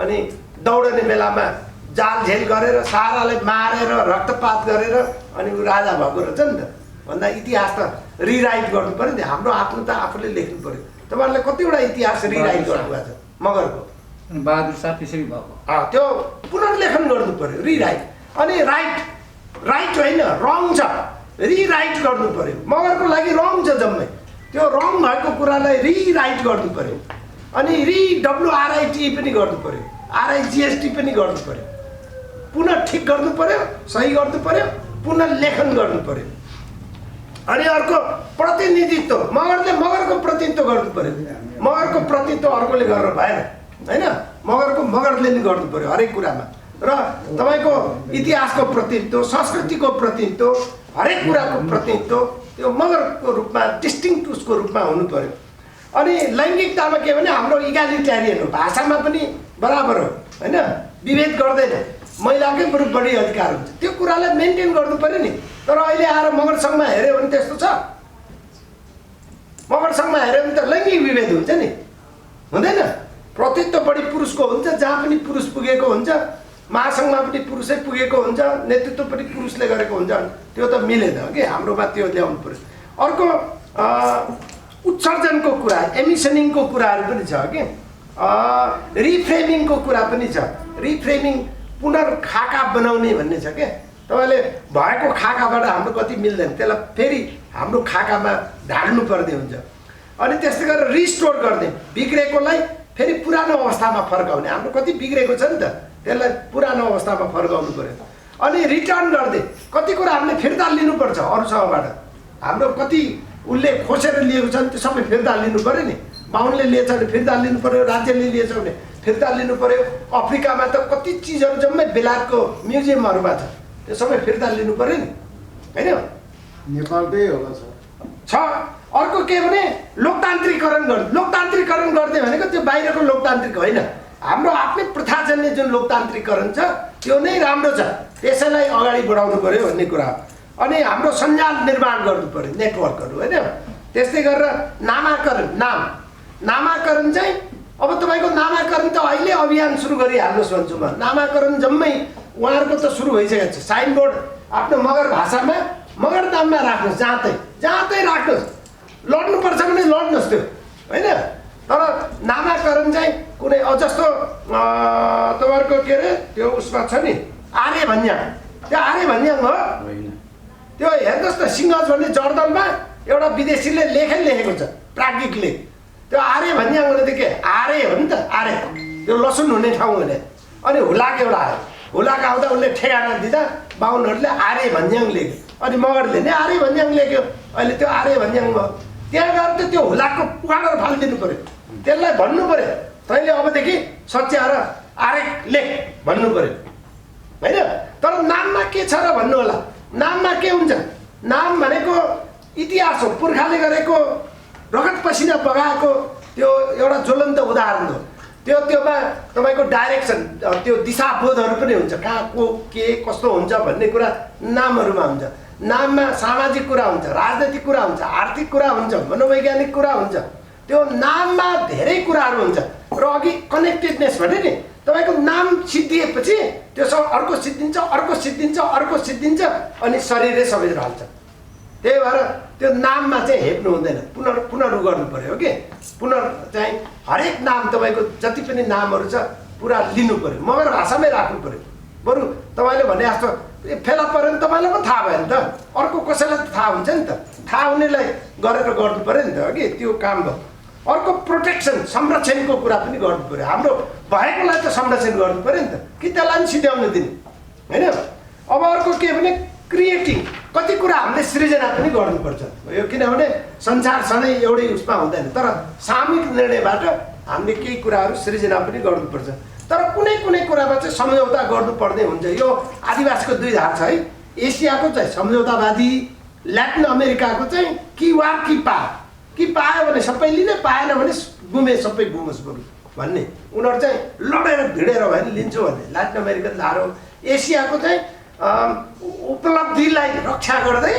अनि दौडने बेलामा जालझेल गरेर सारालाई मारेर रक्तपात गरेर अनि ऊ राजा भएको रहेछ नि त। भन्दा इतिहास त रिराइट गर्नु पऱ्यो नि, हाम्रो आफ्नो त आफूले लेख्नु पऱ्यो। तपाईँहरूले कतिवटा इतिहास रिराइट गर्नुभएको छ मगरको? बहादुर शाह त्यसरी भएको, त्यो पुनर्लेखन गर्नु पऱ्यो, रिराइट। अनि राइट होइन, रङ छ, रिराइट गर्नु पऱ्यो। मगरको लागि रङ छ जम्मै, त्यो रङ भएको कुरालाई रिराइट गर्नु पऱ्यो। अनि WRIT पनि गर्नु पऱ्यो, RIGST पनि गर्नु पऱ्यो, पुनः ठिक गर्नु पऱ्यो, सही गर्नु पऱ्यो, पुनः लेखन गर्नु पऱ्यो। अनि अर्को प्रतिनिधित्व, मगरको प्रतिनिधित्व गर्नु पऱ्यो। मगरको प्रतिनिधित्व अर्कोले गरेर भएन होइन, मगरले नि गर्नु पऱ्यो हरेक कुरामा। र तपाईँको इतिहासको प्रतिनिधित्व, संस्कृतिको प्रतिनिधित्व, हरेक कुराको प्रतिनिधित्व त्यो मगरको रूपमा डिस्टिङ्क्ट उसको रूपमा हुनु पऱ्यो। अनि लैङ्गिकतामा के भने हाम्रो इगालिटेरियन हो, भाषामा पनि बराबर हो होइन, विभेद गर्दैन, महिलाकै बढी अधिकार हुन्छ। त्यो कुरालाई मेन्टेन गर्नु पऱ्यो नि। तर अहिले आएर मगर सङ्घमा हेऱ्यो भने त्यस्तो छ? मगर सङ्घमा हेऱ्यो भने त लैङ्गिक विभेद हुन्छ नि, हुँदैन? प्रतिनिधित्व बढी पुरुषको हुन्छ, जहाँ पनि पुरुष पुगेको हुन्छ, महासङ्घमा पनि पुरुषै पुगेको हुन्छ, नेतृत्व पनि पुरुषले गरेको हुन्छ। त्यो त मिलेन कि, हाम्रोमा त्यो ल्याउनु पऱ्यो। अर्को उत्सर्जनको कुरा, एमिसनिङको कुराहरू पनि छ कि, रिफ्रेमिङको कुरा पनि छ। रिफ्रेमिङ पुनर्खाका बनाउने भन्ने छ क्या। तपाईँले भएको खाकाबाट हाम्रो कति मिल्दैन, त्यसलाई फेरि हाम्रो खाकामा ढाल्नु पर्ने हुन्छ। अनि त्यस्तै गरेर रिस्टोर गर्ने, बिग्रेकोलाई फेरि पुरानो अवस्थामा फर्काउने। हाम्रो कति बिग्रेको छ नि त, त्यसलाई पुरानो अवस्थामा फर्काउनु पऱ्यो। अनि रिटर्न गर्दै कति कुरा हामीले फिर्ता लिनुपर्छ अरूसँगबाट। हाम्रो कति उसले खोसेर लिएको छ नि त्यो सबै फिर्ता लिनु पऱ्यो नि। बाहुनले लिएछ भने फिर्ता लिनु पऱ्यो, राज्यले लिएछ भने फिर्ता लिनु पऱ्यो। अफ्रिकामा त कति चिजहरू जम्मै बेलायतको म्युजियमहरूमा छ, त्यो सबै फिर्ता लिनु पऱ्यो नि होइन? नेपालकै होला छ। अर्को के भने लोकतान्त्रिकरण गर्ने। लोकतान्त्रिकरण गर्ने भनेको त्यो बाहिरको लोकतान्त्रिक होइन, हाम्रो आफ्नै प्रथाजन्य जुन लोकतान्त्रिकरण छ त्यो नै राम्रो छ, त्यसैलाई अगाडि बढाउनु पऱ्यो भन्ने कुरा हो। अनि हाम्रो सञ्जाल निर्माण गर्नु पऱ्यो, नेटवर्कहरू होइन। त्यस्तै गरेर नामाकरण चाहिँ अब तपाईँको नामाकरण त अहिले अभियान सुरु गरिहाल्नुहोस् भन्छु म। नामाकरण जम्मै उहाँहरूको त सुरु भइसकेको छ। साइनबोर्ड आफ्नो मगर भाषामा मगर नाममा राख्नुहोस्, जहाँ राख्नुहोस्, लड्नुपर्छ भने लड्नुहोस् त्यो होइन। तर नामाकरण चाहिँ कुनै जस्तो तपाईँहरूको के अरे त्यो उसमा छ नि आर्य भन्याङ, त्यो आर्य भन्याङ हो त्यो। हेर्नुहोस् न सिंहज भन्ने जर्दनमा एउटा विदेशीले लेखेको छ प्राज्ञिकले, त्यो आर्य भन्याङ भनेदेखि के आर्य हो नि त, आर्य त्यो लसुन हुने ठाउँ भने। अनि हुलाक एउटा आयो, हुलाक आउँदा उसले ठेगाना दिँदा बाहुनहरूले आर्य भन्याङ लेख्यो, अनि मगरले नै आर्य भन्याङ लेख्यो। अहिले त्यो आर्य भन्याङ भयो, त्यहाँ गएर त त्यो हुलाकको पुकाएर फालिदिनु पऱ्यो, त्यसलाई भन्नु पऱ्यो तैँले अबदेखि सच्याएर आर्य लेख भन्नु पऱ्यो होइन। तर नाममा के छ र भन्नु होला, नाममा के हुन्छ, नाम भनेको इतिहास हो, पुर्खाले गरेको रगत पसिना बगाएको त्यो एउटा ज्वलन्त उदाहरण हो। त्योमा तपाईँको डाइरेक्सन, त्यो दिशाबोधहरू पनि हुन्छ, कहाँ को के कस्तो हुन्छ भन्ने कुरा नामहरूमा हुन्छ। नाममा सामाजिक कुरा हुन्छ, राजनैतिक कुरा हुन्छ, आर्थिक कुरा हुन्छ, मनोवैज्ञानिक कुरा हुन्छ। त्यो नाममा धेरै कुराहरू हुन्छ। र अघि कनेक्टेडनेस भने नि तपाईँको नाम सिद्धिएपछि त्योसँग अर्को सिद्धिन्छ, अर्को सिद्धिन्छ, अर्को सिद्धिन्छ, अनि शरीरै सबै रहन्छ। त्यही भएर त्यो नाममा चाहिँ हेप्नु हुँदैन, पुनरु गर्नु पऱ्यो कि चाहिँ हरेक नाम तपाईँको जति पनि नामहरू छ पुरा लिनु पऱ्यो, मगर भाषामै राख्नु पऱ्यो। बरु तपाईँले भने जस्तो फेला पऱ्यो भने तपाईँलाई पो थाहा भयो नि त, अर्को कसैलाई त थाहा हुन्छ नि त, थाहा हुनेलाई गरेर गर्नु पऱ्यो नि त कि त्यो काम भयो। अर्को प्रोटेक्सन संरक्षणको कुरा पनि गर्नु पऱ्यो, हाम्रो भएकोलाई त संरक्षण गर्नु पऱ्यो नि त, कि त्यसलाई पनि सिध्याउनु दिने होइन। अब अर्को के भने क्रिएटिङ, कति कुरा हामीले सृजना पनि गर्नुपर्छ यो, किनभने संसार सधैँ एउटै उसमा हुँदैन, तर सामूहिक निर्णयबाट हामीले केही कुराहरू सृजना पनि गर्नुपर्छ। तर कुनै कुनै कुरामा चाहिँ सम्झौता गर्नुपर्ने हुन्छ। यो आदिवासीको दुई धार छ है, एसियाको चाहिँ सम्झौतावादी, ल्याटिन अमेरिकाको चाहिँ कि वार कि पा, कि पायो भने सबै लिने, पाएन भने गुमे सबै गुमोस् बरु भन्ने, उनीहरू चाहिँ लडेर भिडेर भयो नि लिन्छु भन्ने ल्याटिन अमेरिकन धार हो। एसियाको चाहिँ उपलब्धिलाई रक्षा गर्दै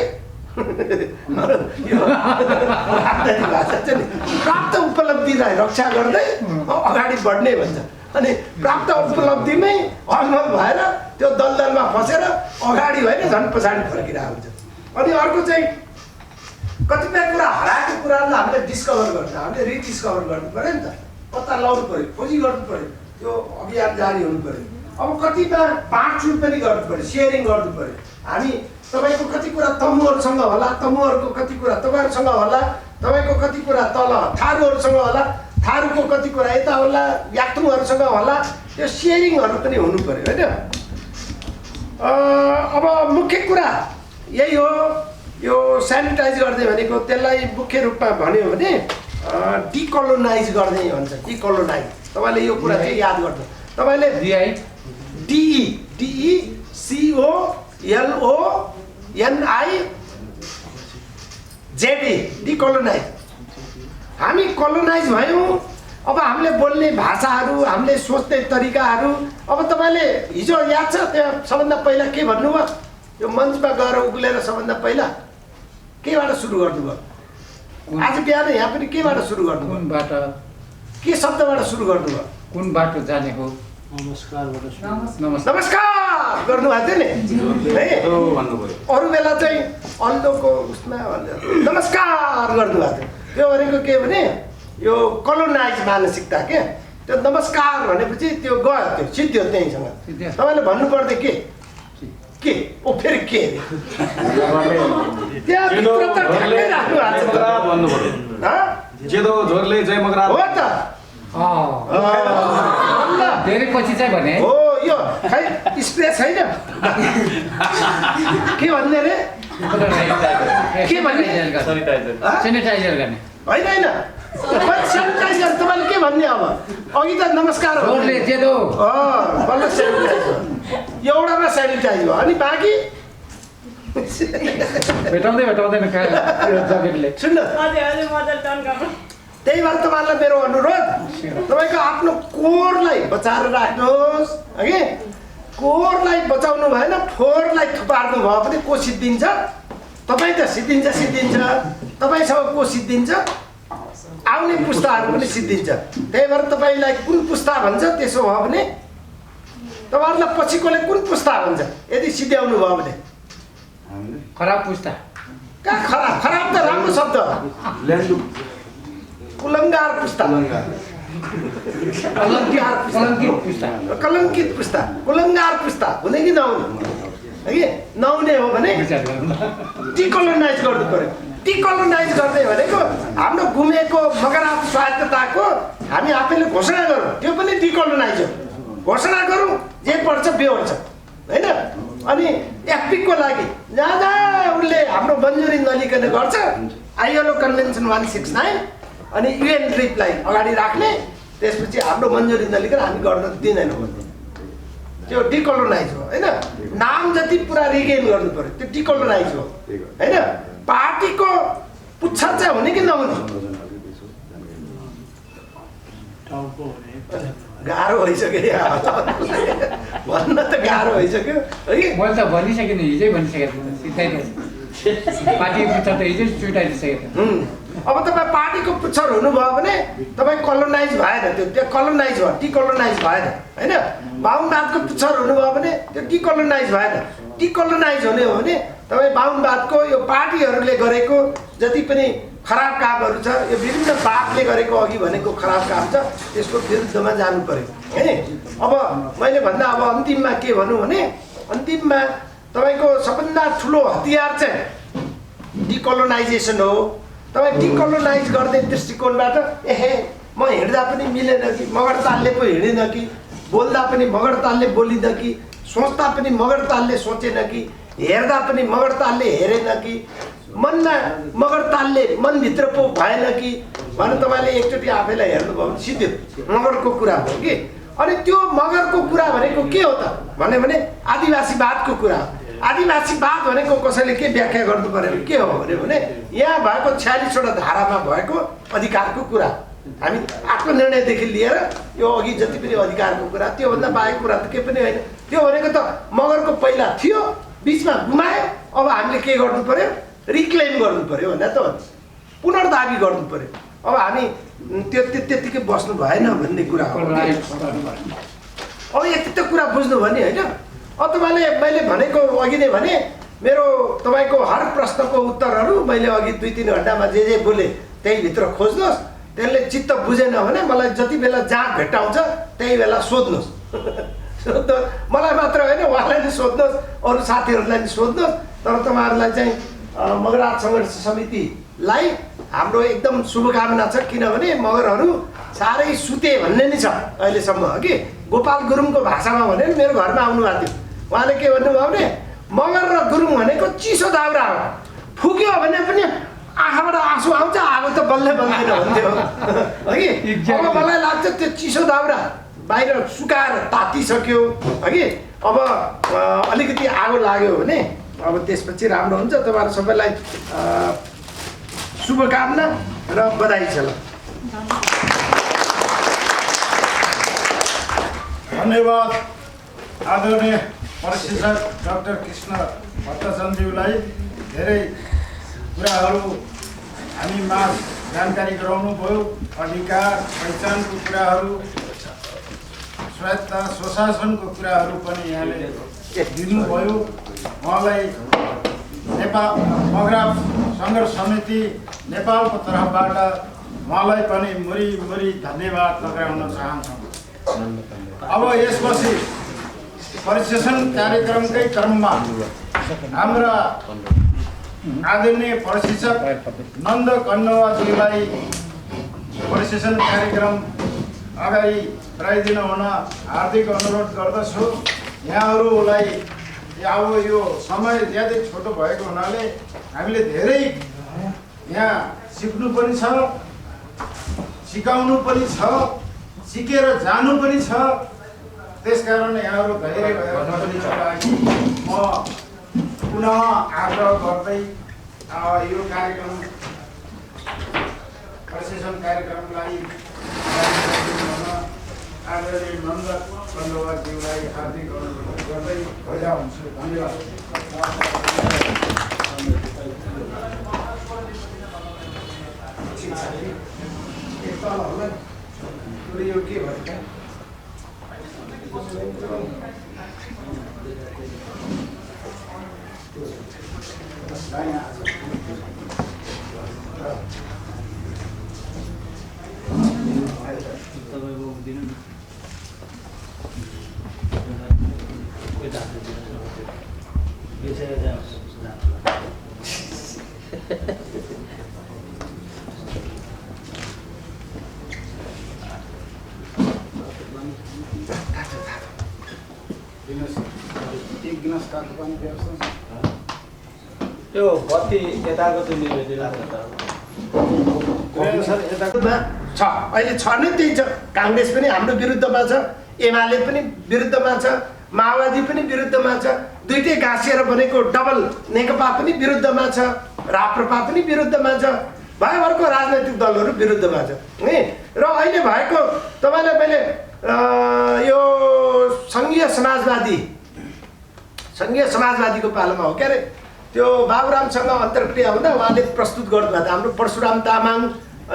भाषा चाहिँ प्राप्त उपलब्धिलाई रक्षा गर्दै अगाडि बढ्ने भन्छ। अनि प्राप्त उपलब्धिमै हलमल भएर त्यो दलदलमा फसेर अगाडि होइन झन् पछाडि फर्किरहेको हुन्छ। अनि अर्को चाहिँ कतिपय कुरा हराएको कुराहरूलाई हामीले डिस्कभर गर्छ, हामीले रिडिस्कभर गर्नु पऱ्यो नि त, पत्ता लगाउनु पऱ्यो, खोजी गर्नु पऱ्यो, त्यो अभियान जारी हुनु पऱ्यो। अब कतिमा बाँडचुँड पनि गर्नु पऱ्यो, सेयरिङ गर्नु पऱ्यो। हामी तपाईँको कति कुरा तमुहरूसँग होला, तमुहरूको कति कुरा तपाईँहरूसँग होला, तपाईँको कति कुरा तल थारूहरूसँग होला, थारूको कति कुरा यता होला, याक्तुङहरूसँग होला, त्यो सेयरिङहरू पनि हुनु पऱ्यो होइन। अब मुख्य कुरा यही हो, यो सेनिटाइज गर्ने भनेको त्यसलाई मुख्य रूपमा भन्यो भने डिकोलोनाइज गर्ने भन्छ, डिकोलोनाइज। तपाईँले यो कुरा चाहिँ याद गर्नु, तपाईँले DECOLONIZE डिकोलोनाइज। हामी कोलोनाइज भयौँ। अब हामीले बोल्ने भाषाहरू, हामीले सोच्ने तरिकाहरू, अब तपाईँले हिजो याद छ त्यहाँ सबभन्दा पहिला के भन्नुभयो, यो मञ्चमा गएर उक्लेर सबभन्दा पहिला केबाट सुरु गर्नुभयो? आज बिहान यहाँ पनि केबाट सुरु गर्नुभयो? कुनबाट, के शब्दबाट सुरु गर्नुभयो? कुन बाटो जाने हो? नमस्कार नमस्कार गर्नुभएको थियो नि है। अरू बेला चाहिँ अल्लोको उसमा नमस्कार गर्नुभएको थियो। त्यो भनेको के भने यो कोलोनाइज मानसिकता के, त्यो नमस्कार भनेपछि त्यो गयो, त्यो सिद्धियो त्यहीँसँग। तपाईँले भन्नु पर्दै के ओ फेरि के त्यहाँ भित्र त ठ्याक्कै राख्नु भएको हो त। धेरै पछि चाहिँ भने हो यो खै स्प्रे छैन के भन्ने रे, के भन्ने सेनिटाइजर गर्ने होइन होइन सेनिटाइजर तपाईँले के भन्ने? अब अघि त नमस्कार हो बल्ल सेनिटाइजर, एउटामा सेनिटाइज भयो, अनि बाँकी भेटाउँदैन सुन्नु। त्यही भएर तपाईँलाई मेरो अनुरोध, तपाईँको आफ्नो कोरलाई बचाएर राख्नुहोस् हगि। कोरलाई बचाउनु भएन, फोहोरलाई थुपार्नु भयो भने को सिद्धिन्छ? तपाईँ त सिद्धिन्छ, तपाईँसँग को सिद्धिन्छ? आउने पुस्ताहरू पनि सिद्धिन्छ। त्यही भएर तपाईँलाई कुन पुस्ता भन्छ त्यसो भयो भने, तपाईँहरूलाई पछिकोले कुन पुस्ता भन्छ यदि सिद्ध्याउनु भयो भने? खराब पुस्ता। कहाँ खराब त राम्रो शब्द, कुलङ्गार पुस्ता। कलङ्कित पुस्ता कुलङ्गार पुस्ता हुने कि नहुने है नहुने हो भने डिकोलोनाइज गर्नु पर्यो डिकोलोनाइज गर्दै भनेको हाम्रो गुमेको मगरात स्वायत्तताको हामी आफैले घोषणा गरौँ त्यो पनि डिकोलोनाइज हो घोषणा गरौँ जे पर्छ बेहोर्छ होइन अनि एफपीको लागि जहाँ जहाँ उसले हाम्रो मन्जुरी नलिकन गर्छ आइएलओ कन्भेन्सन 169 अनि युएन ट्रिपलाई अगाडि राख्ने त्यसपछि हाम्रो मन्जुरी नलिकन हामी गर्न दिँदैनौँ त्यो डिकोलोनाइज हो होइन नाम जति पुरा रिगेन गर्नु पर्यो त्यो डिकोलोनाइज हो होइन पार्टीको पुच्छर चाहिँ हुने कि नहुने गाह्रो भइसक्यो भन्न त गाह्रो भइसक्यो है मैले त भनिसकेँ नि हिजै भनिसकेको सिधै पार्टीको पुच्छर त हिजै छुट्याइदिइसकेको अब तपाईँ पार्टीको पुच्छर हुनुभयो भने तपाईँ कलोनाइज भएन त्यो कलोनाइज भयो डिकोलोनाइज भएन होइन बाहुनवादको पुच्छर हुनुभयो भने त्यो डिकोलोनाइज भएन डिकोलोनाइज हुने हो भने तपाईँ बाहुनवादको यो पार्टीहरूले गरेको जति पनि खराब कामहरू छ यो विभिन्न वादले गरेको अघि भनेको खराब काम छ त्यसको विरुद्धमा जानु पर्यो है अब मैले भन्दा अब अन्तिममा के भनौँ भने अन्तिममा तपाईँको सबभन्दा ठुलो हतियार चाहिँ डिकोलोनाइजेसन हो तपाईँ डिकोलोनाइज गर्ने दृष्टिकोणबाट एहे म हिँड्दा पनि मिलेन कि मगर तालले पो हिँडेन कि बोल्दा पनि मगर तालले बोलिन कि सोच्दा पनि मगर तालले सोचेन कि हेर्दा पनि मगर तालले हेरेन कि मनमा मगर तालले मनभित्र पो भएन कि भने तपाईँले एकचोटि आफैलाई हेर्नुभयो भने सिधै मगरको कुरा हो कि अनि त्यो मगरको कुरा भनेको के हो त भने आदिवासीवादको कुरा हो आदिवासीवाद भनेको कसैले के व्याख्या गर्नु पर्यो के हो भने यहाँ भएको 46वटा धारामा भएको अधिकारको कुरा हामी आत्मनिर्णयदेखि लिएर यो अघि जति पनि अधिकारको कुरा त्योभन्दा बाहेक कुरा त के पनि होइन त्यो भनेको त मगरको पहिला थियो बिचमा गुमायो अब हामीले के गर्नु पर्यो रिक्लेम गर्नु पर्यो भनेर त पुनर्दाबी गर्नु पर्यो अब हामी त्यो त्यतिकै बस्नु भएन भन्ने कुरा हो अब यति त कुरा बुझ्नु भने होइन अब तपाईँले मैले भनेको अघि नै भने मेरो तपाईँको हर प्रश्नको उत्तरहरू मैले अघि 2-3 घन्टामा जे बोले त्यही भित्र खोज्नुहोस् त्यसले चित्त बुझेन भने मलाई जति बेला जहाँ भेट्टाउँछ त्यही बेला सोध्नुहोस् मलाई मात्र होइन उहाँलाई नि सोध्नुहोस् अरू साथीहरूलाई नि सोध्नुहोस् तर तपाईँहरूलाई चाहिँ मगरात सङ्घर्ष समितिलाई हाम्रो एकदम शुभकामना छ किनभने मगरहरू साह्रै सुते भन्ने नि छ अहिलेसम्म कि गोपाल गुरुङको भाषामा भने मेरो घरमा आउनुभएको थियो उहाँले के भन्नुभयो भने मगर र गुरुङ भनेको चिसो दाउरा हो फुक्यो भने पनि आँखाबाट आँसु आउँछ आगो त बल्लै बल्दैन भन्थ्यो है अब मलाई लाग्छ त्यो चिसो दाउरा बाहिर सुकाएर तातिसक्यो है अब अलिकति आगो लाग्यो भने अब त्यसपछि राम्रो हुन्छ तपाईँहरू सबैलाई शुभकामना र बधाई छ ल धन्यवाद आदरणीय प्रशिक्षक डाक्टर कृष्ण भट्टचन्द्रज्यूलाई धेरै कुराहरू हामीमा जानकारी गराउनु भयो अधिकार पहिचानको कुराहरू स्वायत्त स्वशासनको कुराहरू पनि यहाँले दिनुभयो उहाँलाई नेपाल मगरात सङ्घर्ष समिति नेपालको तर्फबाट उहाँलाई पनि मुरी धन्यवाद टक्राउन चाहन्छौँ अब यसपछि प्रशिक्षण कार्यक्रमकै क्रममा हाम्रा आदरणीय प्रशिक्षक नन्द कन्नवाजीलाई प्रशिक्षण कार्यक्रम अगाडि बढाइदिन हुन हार्दिक अनुरोध गर्दछु यहाँहरूलाई अब यो समय ज्यादै छोटो भएको हुनाले हामीले धेरै यहाँ सिक्नु पनि छ सिकाउनु पनि छ सिकेर जानु पनि छ त्यसकारण यहाँहरू धैर्य भएर म पुनः आग्रह गर्दै यो कार्यक्रम प्रशिक्षण कार्यक्रमलाई आदरणीय नन्द कन्नवाजीलाई हार्दिक अनुरोध गर्दै बजा हुन्छु धन्यवाद यो के भयो एक गिलास तातो पानी व्यवस्था त्यो बत्ती यताको त्यो निवेदिला सर यताको छ अहिले छ नै त्यही छ। काङ्ग्रेस पनि हाम्रो विरुद्धमा छ, एमाले पनि विरुद्धमा छ, माओवादी पनि विरुद्धमा छ, दुइटै गाँसिएर बनेको डबल नेकपा पनि विरुद्धमा छ, राप्रपा पनि विरुद्धमा छ, भयभरको राजनैतिक दलहरू विरुद्धमा छ है। र अहिले भएको तपाईँलाई मैले यो सङ्घीय समाजवादीको पालोमा हो के अरे त्यो बाबुरामसँग अन्तर्क्रिया हुँदा उहाँले प्रस्तुत गर्नुभएको थियो। हाम्रो परशुराम तामाङ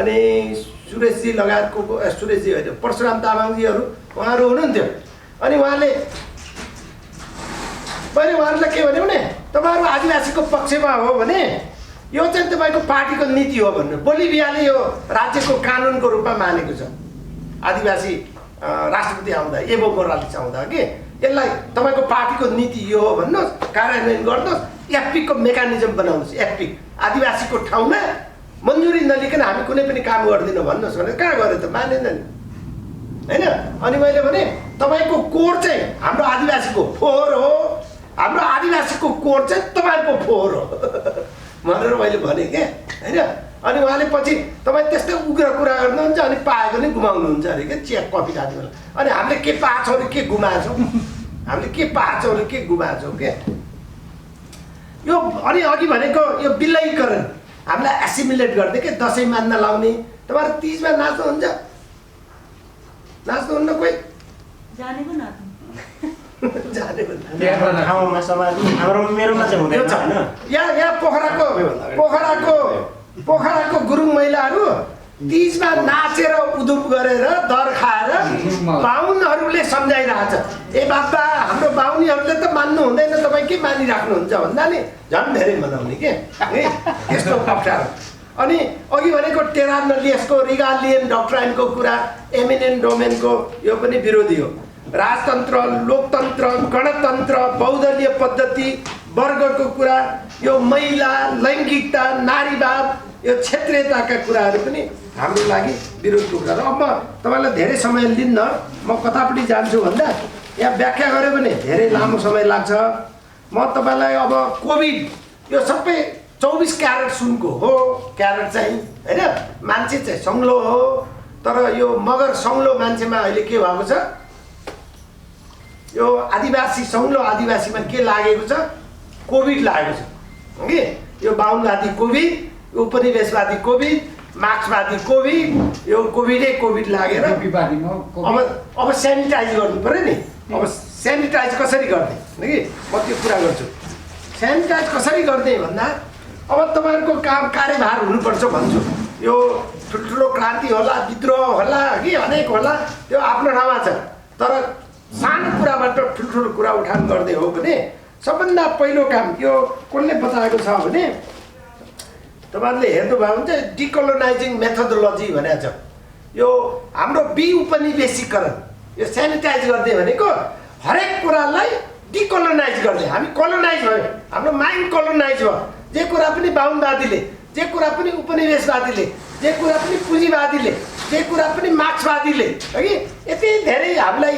अनि सुरेशजी लगायतको सुरेशजी होइन परशुराम तामाङजीहरू उहाँहरू हुनुहुन्थ्यो। अनि उहाँले मैले उहाँहरूलाई के भन्यो भने तपाईँहरू आदिवासीको पक्षमा हो भने यो चाहिँ तपाईँको पार्टीको नीति हो भन्नु। बोलिभियाले यो राज्यको कानुनको रूपमा मानेको छ। आदिवासी राष्ट्रपति आउँदा एभो मोरालिस आउँदा कि यसलाई तपाईँको पार्टीको नीति यो हो भन्नुहोस्, कार्यान्वयन गर्नुहोस्, एफपिकको मेकानिजम बनाउनुहोस्। एफपिक आदिवासीको ठाउँमा मन्जुरी नलिकन हामी कुनै पनि काम गर्दैनौँ भन्नुहोस् भने कहाँ गऱ्यो त, मानेन नि होइन। अनि मैले भने तपाईँको कोर चाहिँ हाम्रो आदिवासीको फोहोर हो, हाम्रो आदिवासीको कोर चाहिँ तपाईँको फोहोर हो भनेर मैले भने क्या होइन। अनि उहाँले पछि तपाईँ त्यस्तै उग्र कुरा गर्नुहुन्छ अनि पाएको नि गुमाउनुहुन्छ अरे क्या चिया कफी खाने बेला। अनि हामीले के पाएछौँ अरे के गुमाएछौँ, हामीले के पाएछौँ अरे के गुमाएछौँ क्या यो। अनि अघि भनेको यो विलयीकरण हामीलाई एसिमुलेट गर्दै के दसैँ मान्न लाउने। तपाईँहरू तिजमा नाच्नुहुन्छ, नाच्नुहुन्न कोही जानेको न जानेको ठाउँमा समाज हाम्रो मेरोमा चाहिँ हुँदैन होइन। यहाँ पोखराको गुरुङ महिलाहरू तिजमा नाचेर उधुप गरेर दर खाएर बाहुनहरूले सम्झाइरहेछ, ए बाबा हाम्रो बाहुनीहरूले त मान्नु हुँदैन, तपाईँ के मानिराख्नुहुन्छ भन्दा नि झन् धेरै मनाउने के है यस्तो अप्ठ्यारो। अनि अघि भनेको टेरा नलियसको रिगालियन डक्ट्राइनको कुरा, एमिनेन्ट डोमेनको यो पनि विरोधी हो। राजतन्त्र, लोकतन्त्र, गणतन्त्र, बहुदलीय पद्धति, वर्गको कुरा, यो महिला, लैङ्गिकता, नारीवाद, यो क्षेत्रीयताका कुराहरू पनि हाम्रो लागि विरोधको कुरा। अब म तपाईँलाई धेरै समय लिन्न, म कतापट्टि जान्छु भन्दा यहाँ व्याख्या गऱ्यो भने धेरै लामो समय लाग्छ। म तपाईँलाई अब कोभिड यो सबै 24 क्यारेट सुनको हो। क्यारेट चाहिँ होइन, मान्छे चाहिँ सङ्लो हो, तर यो मगर सङ्लो मान्छेमा अहिले के भएको छ, यो आदिवासी सङ्लो आदिवासीमा के लागेको छ, कोभिड लागेको छ कि यो बाहुनवादी कोभिड, उपनिवेशवादी कोभिड, मार्क्सवादी कोभिड, यो कोभिडै कोभिड लागेर अब सेनिटाइज गर्नु पऱ्यो नि। अब सेनिटाइज कसरी गर्ने कि म त्यो कुरा गर्छु। सेनिटाइज कसरी गर्ने भन्दा अब तपाईँहरूको काम कार्यभार हुनुपर्छ भन्छु। यो ठुल्ठुलो क्रान्ति होला, विद्रोह होला कि अनेक होला, त्यो आफ्नो ठाउँमा छ, तर सानो कुराबाट ठुल्ठुलो कुरा उठान गर्दै हो भने सबभन्दा पहिलो काम यो कसले बताएको छ भने तपाईँहरूले हेर्नुभयो भने चाहिँ डिकोलोनाइजिङ मेथोडोलोजी भनेको छ। यो हाम्रो उपनिवेशीकरण, यो सेनिटाइज गर्ने भनेको हरेक कुरालाई डिकोलोनाइज गर्ने। हामी कोलोनाइज भयो, हाम्रो माइन्ड कोलोनाइज भयो। जे कुरा पनि बाहुनवादीले, जे कुरा पनि उपनिवेशवादीले, जे कुरा पनि पुँजीवादीले, जे कुरा पनि मार्क्सवादीले कि यति धेरै हामीलाई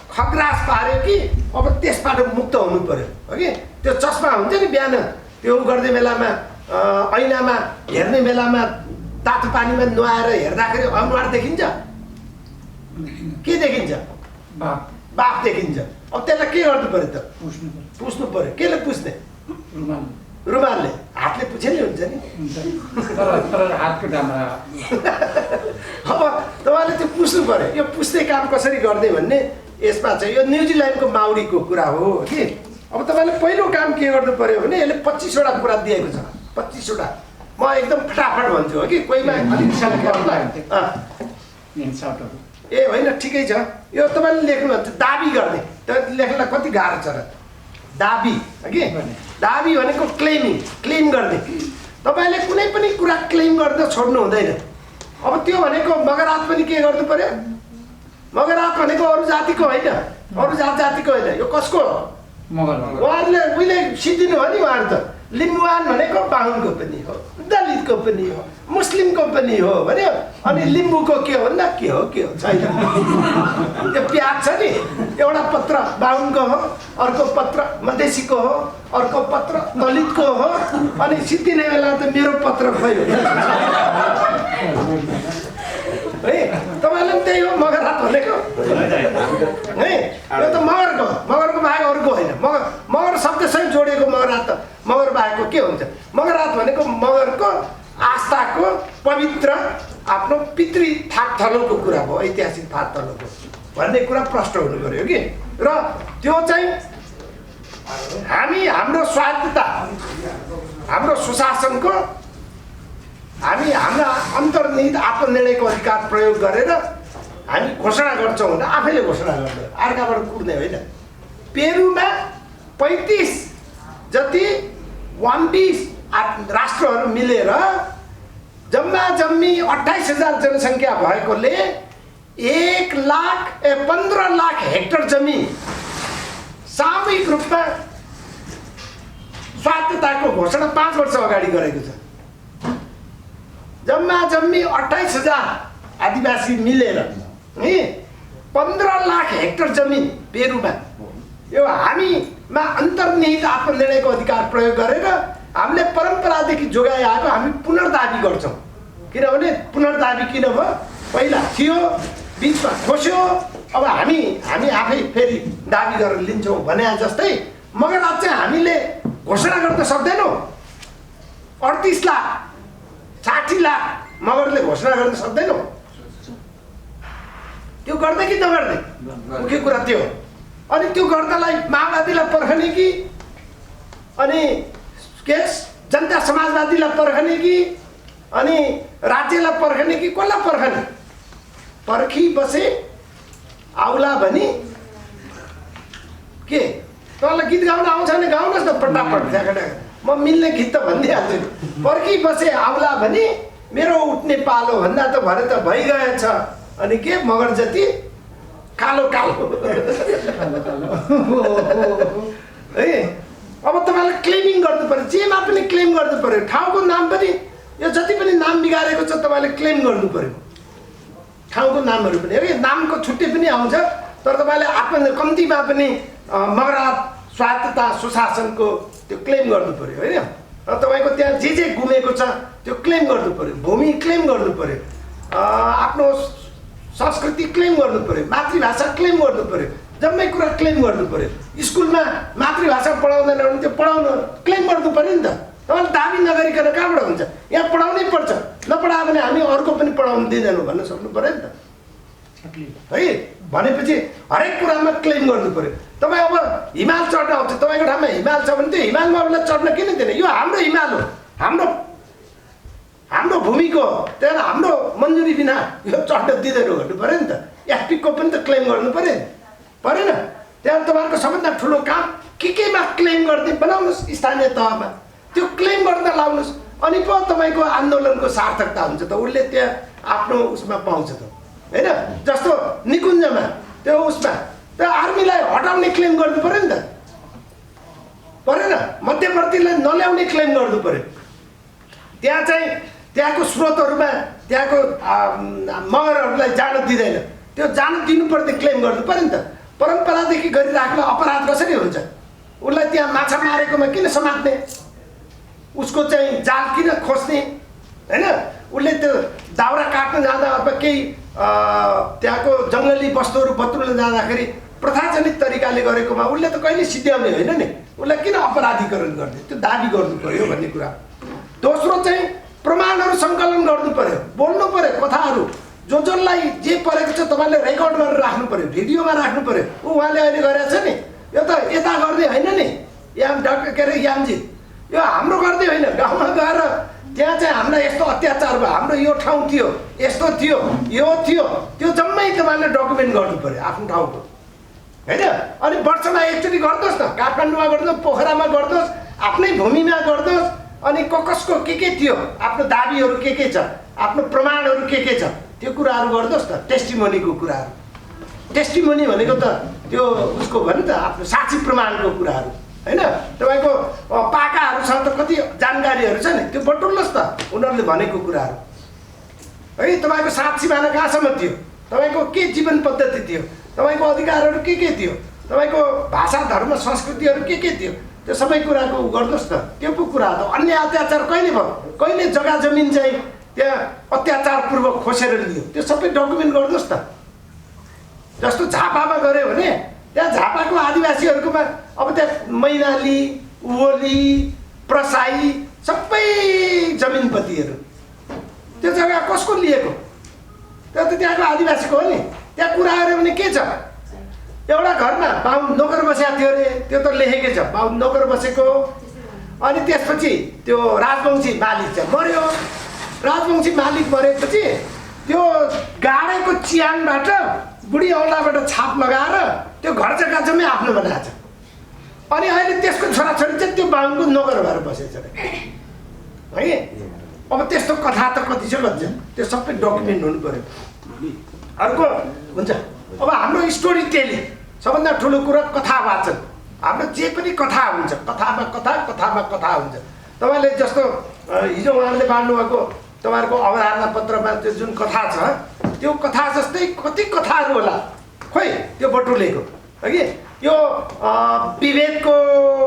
खग्रास पार्यो कि अब त्यसबाट मुक्त हुनु पर्यो हो कि। त्यो चस्मा हुन्छ नि बिहान त्यो गर्ने बेलामा, ऐनामा हेर्ने बेलामा तातो पानीमा नुहाएर हेर्दाखेरि अनुहार देखिन्छ, के देखिन्छ, बाफ देखिन्छ। अब त्यसलाई के गर्नु पर्यो त, पुस्नु पर्यो। केले पुस्ने, रुमालले, हातले पुछे नि हुन्छ नि। अब तपाईँले त्यो पुस्नु पर्यो। यो पुस्ने काम कसरी गर्ने भन्ने यसमा चाहिँ यो न्युजिल्यान्डको माउरीको कुरा हो कि। अब तपाईँले पहिलो काम के गर्नु पर्यो भने यसले 25वटा कुरा दिएको छ, 25वटा। म एकदम फटाफट भन्छु हो कि, कोहीमा अलिक ए होइन ठिकै छ। यो तपाईँले लेख्नुहुन्छ दाबी गर्ने, लेख्नलाई कति गाह्रो छ र, दाबी कि। दाबी भनेको क्लेम गर्ने। तपाईँले कुनै पनि कुरा क्लेम गर्न छोड्नु हुँदैन। अब त्यो भनेको मगरात पनि के गर्नु पर्यो, मगरात भनेको अरू जातिको होइन, अरू जातिको होइन, यो कसको हो? मगर उहाँहरूले उहिले सिद्धिनु हो नि। उहाँहरू त लिम्बुवान भनेको बाहुनको पनि हो, दलितको पनि हो, मुस्लिमको पनि हो भन्यो। अनि लिम्बूको के हो भन्दा के हो छैन। त्यो प्याज छ नि, एउटा पत्र बाहुनको हो, अर्को पत्र मधेसीको हो, अर्को पत्र दलितको हो। अनि सिद्धिने बेला त मेरो पत्र भयो है। तपाईँलाई पनि त्यही हो मगरात भनेको है। यो त मगरको बाहेक अरूको होइन। मगर शब्दसँग जोडिएको मगरात त मगर बाहेकको के हुन्छ? मगरात भनेको मगरको आस्थाको पवित्र आफ्नो पितृ थाकथलोको कुरा भयो, ऐतिहासिक थाकथलोको भन्ने कुरा प्रष्ट हुनु पर्यो कि। र त्यो चाहिँ हाम्रो स्वायत्तता, हाम्रो सुशासनको, हाम्रा अन्तर्निहित आत्मनिर्णयको अधिकार प्रयोग गरेर हामी घोषणा गर्छौँ भने आफैले घोषणा गर्दैन, अर्काबाट कुर्ने होइन। पेरुमा 35 जति वाम्बी राष्ट्रहरू मिलेर जम्मा जम्मी 28,000 जनसङ्ख्या भएकोले 15 लाख हेक्टर जमिन सामूहिक रूपमा स्वायत्तताको घोषणा 5 वर्ष अगाडि गरेको छ। जम्मा जम्मी 28,000 आदिवासी मिलेर 15 लाख हेक्टर जमिन पेरुमा, यो हामीमा अन्तर्निहित आत्मनिर्णयको अधिकार प्रयोग गरेर हामीले परम्परादेखि जोगाइ आएको हामी पुनर्दाबी गर्छौँ। किनभने पुनर्दाबी किन भयो? पहिला थियो, बिचमा खोस्यो, अब हामी आफै फेरि दाबी गरेर लिन्छौँ भने जस्तै मगरात चाहिँ हामीले घोषणा गर्न सक्दैनौँ। 38 लाख 60 लाख मगरले घोषणा गर्न सक्दैनौँ। त्यो गर्दै कि नगर्दै? मुख्य कुरा त्यो हो। अनि त्यो गर्दालाई माओवादीलाई पर्खने कि अनि जनता समाजवादीलाई पर्खने कि अनि राज्यलाई पर्खने कि कसलाई पर्खने? पर्खी बसे आउला भनी के? तपाईँलाई गीत गाउन आउँछ भने गाउनुहोस् न पटापट झ्याकटा। म मिल्ने गीत त भनिदिइहाल्छु। पर्खी बसे आउला भनी मेरो उठ्ने पालो भन्दा त भरे त भइगएछ। अनि के मगर जति कालो कालो है। अब तपाईँलाई क्लेमिङ गर्नु पर्यो, जेमा पनि क्लेम गर्नु पर्यो। ठाउँको नाम पनि, यो जति पनि नाम बिगारेको छ तपाईँले क्लेम गर्नु पर्यो। ठाउँको नामहरू पनि है, नामको छुट्टै पनि आउँछ। तर तपाईँले कम्तीमा पनि मगरात स्वायत्तता सुशासनको त्यो क्लेम गर्नु पर्यो होइन। र तपाईँको त्यहाँ जे गुमेको छ त्यो क्लेम गर्नु पर्यो। भूमि क्लेम गर्नु पर्यो, आफ्नो संस्कृति क्लेम गर्नु पर्यो, मातृभाषा क्लेम गर्नु पर्यो, जम्मै कुरा क्लेम गर्नु पर्यो। स्कुलमा मातृभाषा पढाउँदैन भने त्यो पढाउनु क्लेम गर्नु पर्यो नि त। तपाईँले दाबी नगरिकन कहाँबाट हुन्छ? यहाँ पढाउनै पर्छ, नपढायो भने हामी अर्को पनि पढाउनु दिँदैनौँ भन्न सक्नु पर्यो नि त है। भनेपछि हरेक कुरामा क्लेम गर्नु पर्यो। तपाईँ अब हिमाल चढ्न आउँछ, तपाईँको ठाउँमा हिमाल छ भने त्यो हिमालमा उसलाई चढ्न किन दिने? यो हाम्रो हिमाल हो, हाम्रो भूमिको, त्यहाँ हाम्रो मन्जुरी बिना यो चढ्न दिँदैन भन्नु पऱ्यो नि त। एफपीको पनि त क्लेम गर्नु पऱ्यो नि, परेन? त्यहाँ तपाईँहरूको सबभन्दा ठुलो काम केमा क्लेम गर्दै बनाउनुहोस्, स्थानीय तहमा त्यो क्लेम गर्न लाउनुहोस्। अनि पो तपाईँको आन्दोलनको सार्थकता हुन्छ त। उसले त्यहाँ आफ्नो उसमा पाउँछ त होइन। जस्तो निकुञ्जमा त्यो उसमा त्यो आर्मीलाई हटाउने क्लेम गर्नु पऱ्यो नि त, परेन? मध्यवर्तीलाई नल्याउने क्लेम गर्नु पऱ्यो। त्यहाँ चाहिँ त्यहाँको स्रोतहरूमा त्यहाँको मगरहरूलाई जान दिँदैन, त्यो जान दिनुपर्ने क्लेम गर्नु पऱ्यो नि त। परम्परादेखि गरिराख्ने अपराध कसरी हुन्छ? उसलाई त्यहाँ माछा मारेकोमा किन समात्ने? उसको चाहिँ जाल किन खोज्ने होइन? उसले त्यो दाउरा काट्न जाँदा अथवा केही त्यहाँको जङ्गली वस्तुहरू बत्रुन जाँदाखेरि प्रथाजनित तरिकाले गरेकोमा उसले त कहिले सिद्ध्याउने होइन नि। उसलाई किन अपराधीकरण गर्ने? त्यो दाबी गर्नु पर्यो भन्ने कुरा। दोस्रो चाहिँ प्रमाणहरू सङ्कलन गर्नु पर्यो, बोल्नु पर्यो कथाहरू। जसलाई जे परेको छ तपाईँले रेकर्ड गरेर राख्नु पर्यो, भिडियोमा राख्नु पर्यो। उहाँले अहिले गरेको छ नि, यो त यता गर्दै होइन नि यामजी, यो हाम्रो गर्दै होइन। गाउँमा गएर त्यहाँ चाहिँ हामीलाई यस्तो अत्याचार भयो, हाम्रो यो ठाउँ थियो, यस्तो थियो, यो थियो, त्यो जम्मै तपाईँले डकुमेन्ट गर्नु पर्यो आफ्नो ठाउँको होइन। अनि वर्षमा एकचोटि गर्नुहोस् न, काठमाडौँमा गर्नुहोस्, पोखरामा गर्नुहोस्, आफ्नै भूमिमा गर्नुहोस्। अनि कसको के थियो, आफ्नो दाबीहरू के छ, आफ्नो प्रमाणहरू के छ, त्यो कुराहरू गर्नुहोस् न, टेस्टिमोनीको कुराहरू। टेस्टिमोनी भनेको त त्यो उसको भन्नु त आफ्नो साक्षी प्रमाणको कुराहरू होइन। तपाईँको पाकाहरूसँग त कति जानकारीहरू छ नि, त्यो बटुल्नुहोस् त उनीहरूले भनेको कुराहरू है। तपाईँको साक्षी मान कहाँसम्म थियो, तपाईँको के जीवन पद्धति थियो, तपाईँको अधिकारहरू के थियो, तपाईँको भाषा धर्म संस्कृतिहरू के थियो, त्यो सबै कुराको गर्नुहोस् न। त्यो पो कुरा हो। अन्य अत्याचार कहिले भयो, कहिले जग्गा जमिन चाहिँ त्यहाँ अत्याचारपूर्वक खोसेर लियो, त्यो सबै डकुमेन्ट गर्नुहोस् न। जस्तो झापामा गऱ्यो भने त्यहाँ झापाको आदिवासीहरूकोमा अब त्यहाँ मैनाली, ओली, प्रसाई सबै जमिनपतिहरू, त्यो जग्गा कसको लिएको, त्यो त त्यहाँको आदिवासीको हो नि। त्यहाँ कुरा आयो भने के छ, एउटा घरमा बाहुन नोकर बसेको थियो अरे, त्यो त लेखेकै छ बाहुन नोकर बसेको। अनि त्यसपछि त्यो राजवंशी मालिक चाहिँ मर्यो, राजवंशी मालिक मरेपछि त्यो गाडेको चियाङबाट बुढी औँलाबाट छाप लगाएर त्यो घर जग्गा जम्मै आफ्नो बनाएको छ। अनि अहिले त्यसको छोराछोरी चाहिँ त्यो बाहुनको नोकर भएर बसेको छ है। अब त्यस्तो कथा त कति छ भन्छ, त्यो सबै डकुमेन्ट हुनु पर्यो। अर्को हुन्छ अब हाम्रो स्टोरी टेलिङ, सबभन्दा ठुलो कुरा कथा वाचन। हाम्रो जे पनि कथा हुन्छ, कथामा कथा, कथामा कथा हुन्छ। तपाईँले जस्तो हिजो उहाँले बाँड्नुभएको तपाईँहरूको अवधारणा पत्रमा त्यो जुन कथा छ, त्यो कथा जस्तै कति कथाहरू होला खोइ त्यो बटुलेको हगि। यो विभेदको,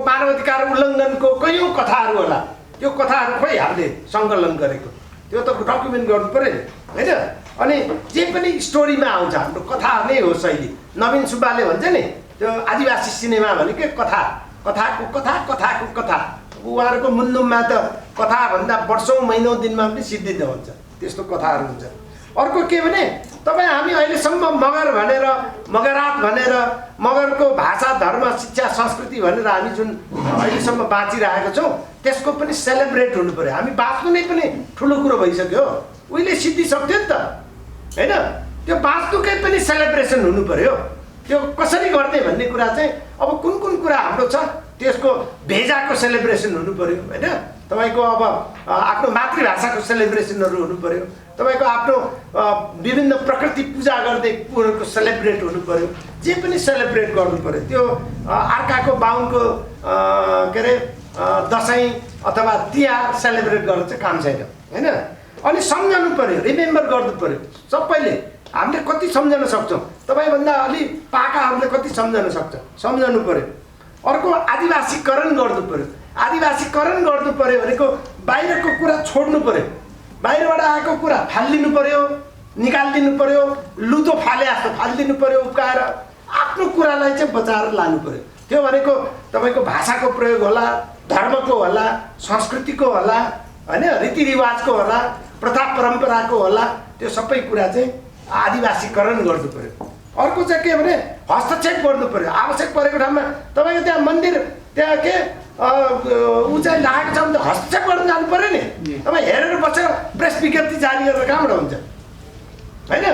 मानवाधिकार उल्लङ्घनको कयौँ कथाहरू होला, त्यो कथाहरू खोइ हामीले सङ्कलन गरेको, त्यो त डकुमेन्ट गर्नु पऱ्यो नि होइन। अनि जे पनि स्टोरीमा आउँछ, हाम्रो कथा नै हो शैली। नवीन सुब्बाले भन्छ नि त्यो आदिवासी सिनेमा भनेकै कथा, कथाको कथा, कथाको कथा। उहाँहरूको मुन्नुममा त कथाभन्दा वर्षौँ महिनौँ दिनमा पनि सिद्धिन्छ भन्छ, त्यस्तो कथाहरू हुन्छ। अर्को के भने तपाईँ हामी अहिलेसम्म मगर भनेर, मगरात भनेर, मगरको भाषा धर्म शिक्षा संस्कृति भनेर हामी जुन अहिलेसम्म बाँचिरहेको छौँ, त्यसको पनि सेलिब्रेट हुनु पऱ्यो। हामी बाँच्नु नै पनि ठुलो कुरो भइसक्यो, उहिले सिद्धिसक्थ्यो नि त होइन। त्यो बाँच्नुकै पनि सेलिब्रेसन हुनु पऱ्यो। त्यो कसरी गर्ने भन्ने कुरा चाहिँ अब कुन कुन कुरा हाम्रो छ, त्यसको भेजाको सेलिब्रेसन हुनु पऱ्यो होइन। तपाईँको अब आफ्नो मातृभाषाको सेलिब्रेसनहरू हुनु पऱ्यो, तपाईँको आफ्नो विभिन्न प्रकृति पूजा गर्दै कुरोको सेलिब्रेट हुनु पऱ्यो, जे पनि सेलिब्रेट गर्नु पऱ्यो। त्यो अर्काको बाहुनको के अरे दसैँ अथवा तिहार सेलिब्रेट गर्नु चाहिँ काम छैन होइन। अनि सम्झनु पऱ्यो, रिमेम्बर गर्नु पऱ्यो सबैले। हामीले कति सम्झन सक्छौँ, तपाईँभन्दा अलि पाकाहरूले कति सम्झन सक्छ, सम्झनु पऱ्यो। अर्को आदिवासीकरण गर्नु पऱ्यो। आदिवासीकरण गर्नु पऱ्यो भनेको बाहिरको कुरा छोड्नु पऱ्यो, बाहिरबाट आएको कुरा फालिदिनु पऱ्यो, निकालिदिनु पऱ्यो, लुतो फाले जस्तो फालिदिनु पऱ्यो उब्काएर, आफ्नो कुरालाई चाहिँ बचाएर लानु पऱ्यो। त्यो भनेको तपाईँको भाषाको प्रयोग होला, धर्मको होला, संस्कृतिको होला होइन, रीतिरिवाजको होला, प्रथा परम्पराको होला, त्यो सबै कुरा चाहिँ आदिवासीकरण गर्नु पऱ्यो। अर्को चाहिँ के भने हस्तक्षेप गर्नु पऱ्यो। आवश्यक परेको ठाउँमा तपाईँको त्यहाँ मन्दिर त्यहाँ के ऊ चाहिँ लागेको छ भने त हस्तक्षेप गर्न जानु पऱ्यो नि। तपाईँ हेरेर बसेर प्रेस विज्ञप्ति जारी गरेर कहाँबाट हुन्छ होइन।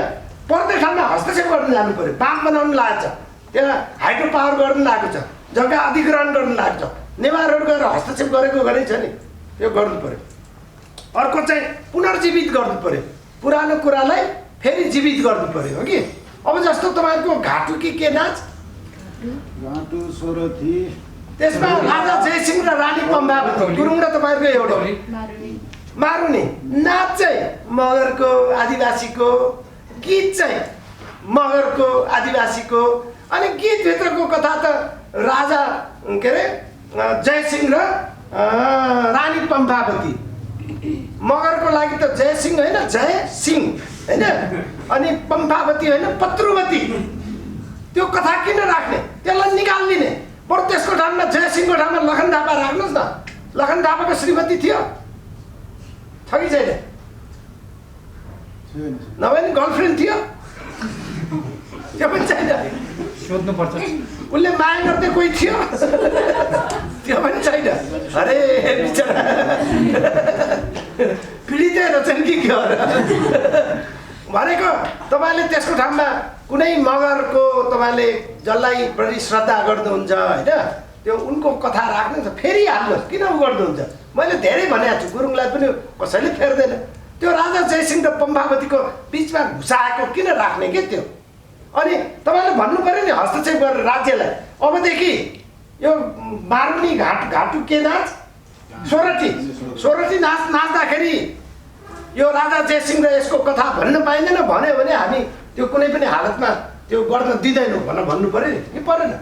पर्ने ठाउँमा हस्तक्षेप गर्न जानु पऱ्यो। बाँध बनाउनु लागेको छ, त्यहाँ हाइड्रो पावर गर्नु लागेको छ, जग्गा अधिग्रहण गर्नु लागेको छ, नेवारहरू गएर हस्तक्षेप गरेको गरेकै छ नि, त्यो गर्नु पऱ्यो। अर्को चाहिँ पुनर्जीवित गर्नु पऱ्यो, पुरानो कुरालाई फेरि जीवित गर्नु पऱ्यो हो कि। अब जस्तो तपाईँको घाटु कि के नाच, घाटु सोरथी, त्यसमा राजा जयसिंह र रानी पम्बावती गुरुङ र तपाईँको एउटा मारुनी नाच चाहिँ मगरको आदिवासीको, गीत चाहिँ मगरको आदिवासीको। अनि गीतभित्रको कथा त राजा के अरे जयसिंह र रानी पम्बावती। मगरको लागि त जयसिंह होइन, जय सिंह होइन, अनि पम्बावती होइन पत्रुवती। त्यो कथा किन राख्ने, त्यसलाई निकालिदिने। बरु त्यसको ठाउँमा जयसिंहको ठाउँमा लखन थापा राख्नुहोस् न। लखन थापाको श्रीमती थियो, छ कि छैन? नभए नि गर्लफ्रेन्ड थियो, त्यो पनि छैन। सोध्नुपर्छ। उसले माया गर्दै कोही थियो, त्यो पनि छैन। अरे बिचरा पीडितै रहेछन् कि के हो भनेको। तपाईँले त्यसको ठाउँमा कुनै मगरको तपाईँले जसलाई बढी श्रद्धा गर्नुहुन्छ होइन, त्यो उनको कथा राख्नुहुन्छ, फेरि हाल्नुहोस्। किन उ गर्नुहुन्छ? मैले धेरै भनेको छु, गुरुङलाई पनि कसैले फेर्दैन। त्यो राजा जयसिंह र पम्बावतीको बिचमा घुसाएको किन राख्ने के त्यो अनि तपाईँले भन्नु पऱ्यो नि हस्तक्षेप गरेर राज्यलाई अबदेखि यो मारुनी घाटु के नाच सोरठी नाच्दाखेरि यो राजा जयसिंह र यसको कथा भन्न पाइँदैन भन्यो भने हामी त्यो कुनै पनि हालतमा त्यो गर्न दिँदैनौँ भन्नु पऱ्यो नि कि परेन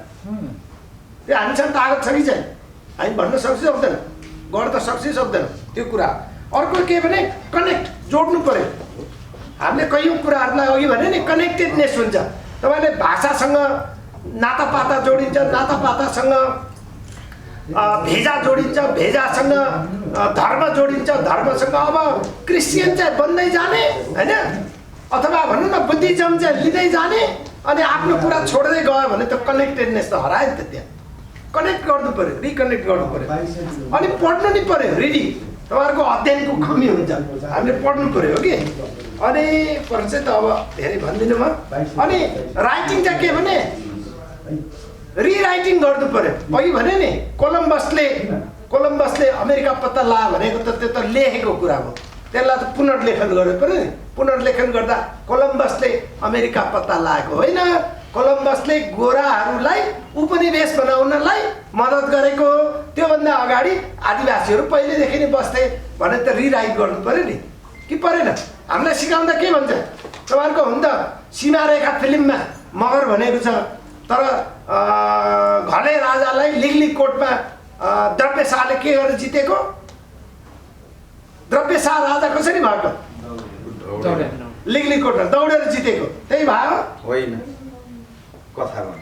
त्यो हामीसँग तागत छ कि छैन हामी भन्न सक्दैन गर्न त सक्दैन त्यो कुरा अर्को के भने कनेक्ट जोड्नु पऱ्यो हामीले कयौँ कुराहरूलाई अघि भने नि कनेक्टेडनेस हुन्छ तपाईँले भाषासँग नातापाता जोडिन्छ नातापातासँग भेजा जोडिन्छ भेजासँग धर्म जोडिन्छ धर्मसँग अब क्रिस्चियन चाहिँ बन्दै जाने होइन अथवा भनौँ न बुद्धिज्म चाहिँ लिँदै जाने अनि आफ्नो कुरा छोड्दै गयो भने त कनेक्टेडनेस त हरायो नि त त्यहाँ कनेक्ट गर्नु पऱ्यो रिकनेक्ट गर्नु पऱ्यो अनि पढ्नु नि पऱ्यो रिडिङ तपाईँहरूको अध्ययनको कमी हुन्छ हामीले पढ्नु पऱ्यो हो कि अनि पर चाहिँ त अब धेरै भन्दिनँ म अनि राइटिङ चाहिँ के भने रिराइटिङ गर्नु पर्यो अघि भने नि कोलम्बसले अमेरिका पत्ता लगायो भनेको त त्यो त लेखेको कुरा हो त्यसलाई त पुनर्लेखन गर्नु पर्यो नि पुनर्लेखन गर्दा कोलम्बसले अमेरिका पत्ता लगाएको होइन कोलम्बसले गोराहरूलाई उपनिवेश बनाउनलाई मद्दत गरेको त्योभन्दा अगाडि आदिवासीहरू पहिलेदेखि नै बस्थे भने त रिराइट गर्नु पर्यो नि कि परेन हामीलाई सिकाउँदा के भन्छ तपाईँहरूको हुन त सीमारेखा फिल्ममा मगर भनेको छ तर घले राजालाई लिगलिकोटमा द्रव्यशाहले के गरेर जितेको द्रव्यशाह राजा कसरी भएको लिगलिकोटमा दौडेर जितेको त्यही भयो होइन कथामा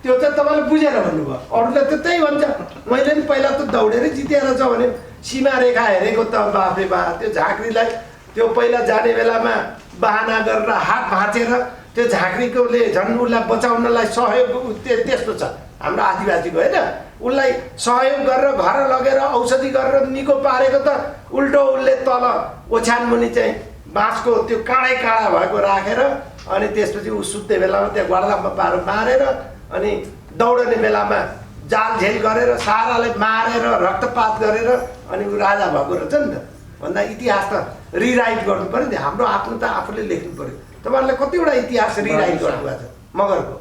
त्यो चाहिँ तपाईँले बुझेर भन्नुभयो अरूले त त्यही भन्छ मैले पनि पहिला त दौडेरै जितेर छ भने सीमारेखा हेरेको त बाफे बा त्यो झाँक्रीलाई त्यो पहिला जाने बेलामा बहाना गरेर हात भाँचेर त्यो झाँक्रीकोले झन् उसलाई बचाउनलाई सहयोग त्यस्तो छ हाम्रो आदिवासीको होइन उसलाई सहयोग गरेर घर लगेर औषधि गरेर निको पारेको त उल्टो उसले तल ओछ्यान मुनि चाहिँ बाँसको त्यो काँडै काँडा भएको राखेर अनि त्यसपछि ऊ सुत्ने बेलामा त्यहाँ गर्दामा मारेर अनि दौडने बेलामा जालझेल गरेर सारालाई मारेर रक्तपात गरेर अनि ऊ राजा भएको रहेछ नि त भन्दा इतिहास त रिराइट गर्नु पऱ्यो नि हाम्रो आफ्नो त आफूले लेख्नु पऱ्यो तपाईँहरूले कतिवटा इतिहास रिराइट गर्नुभएको छ मगरको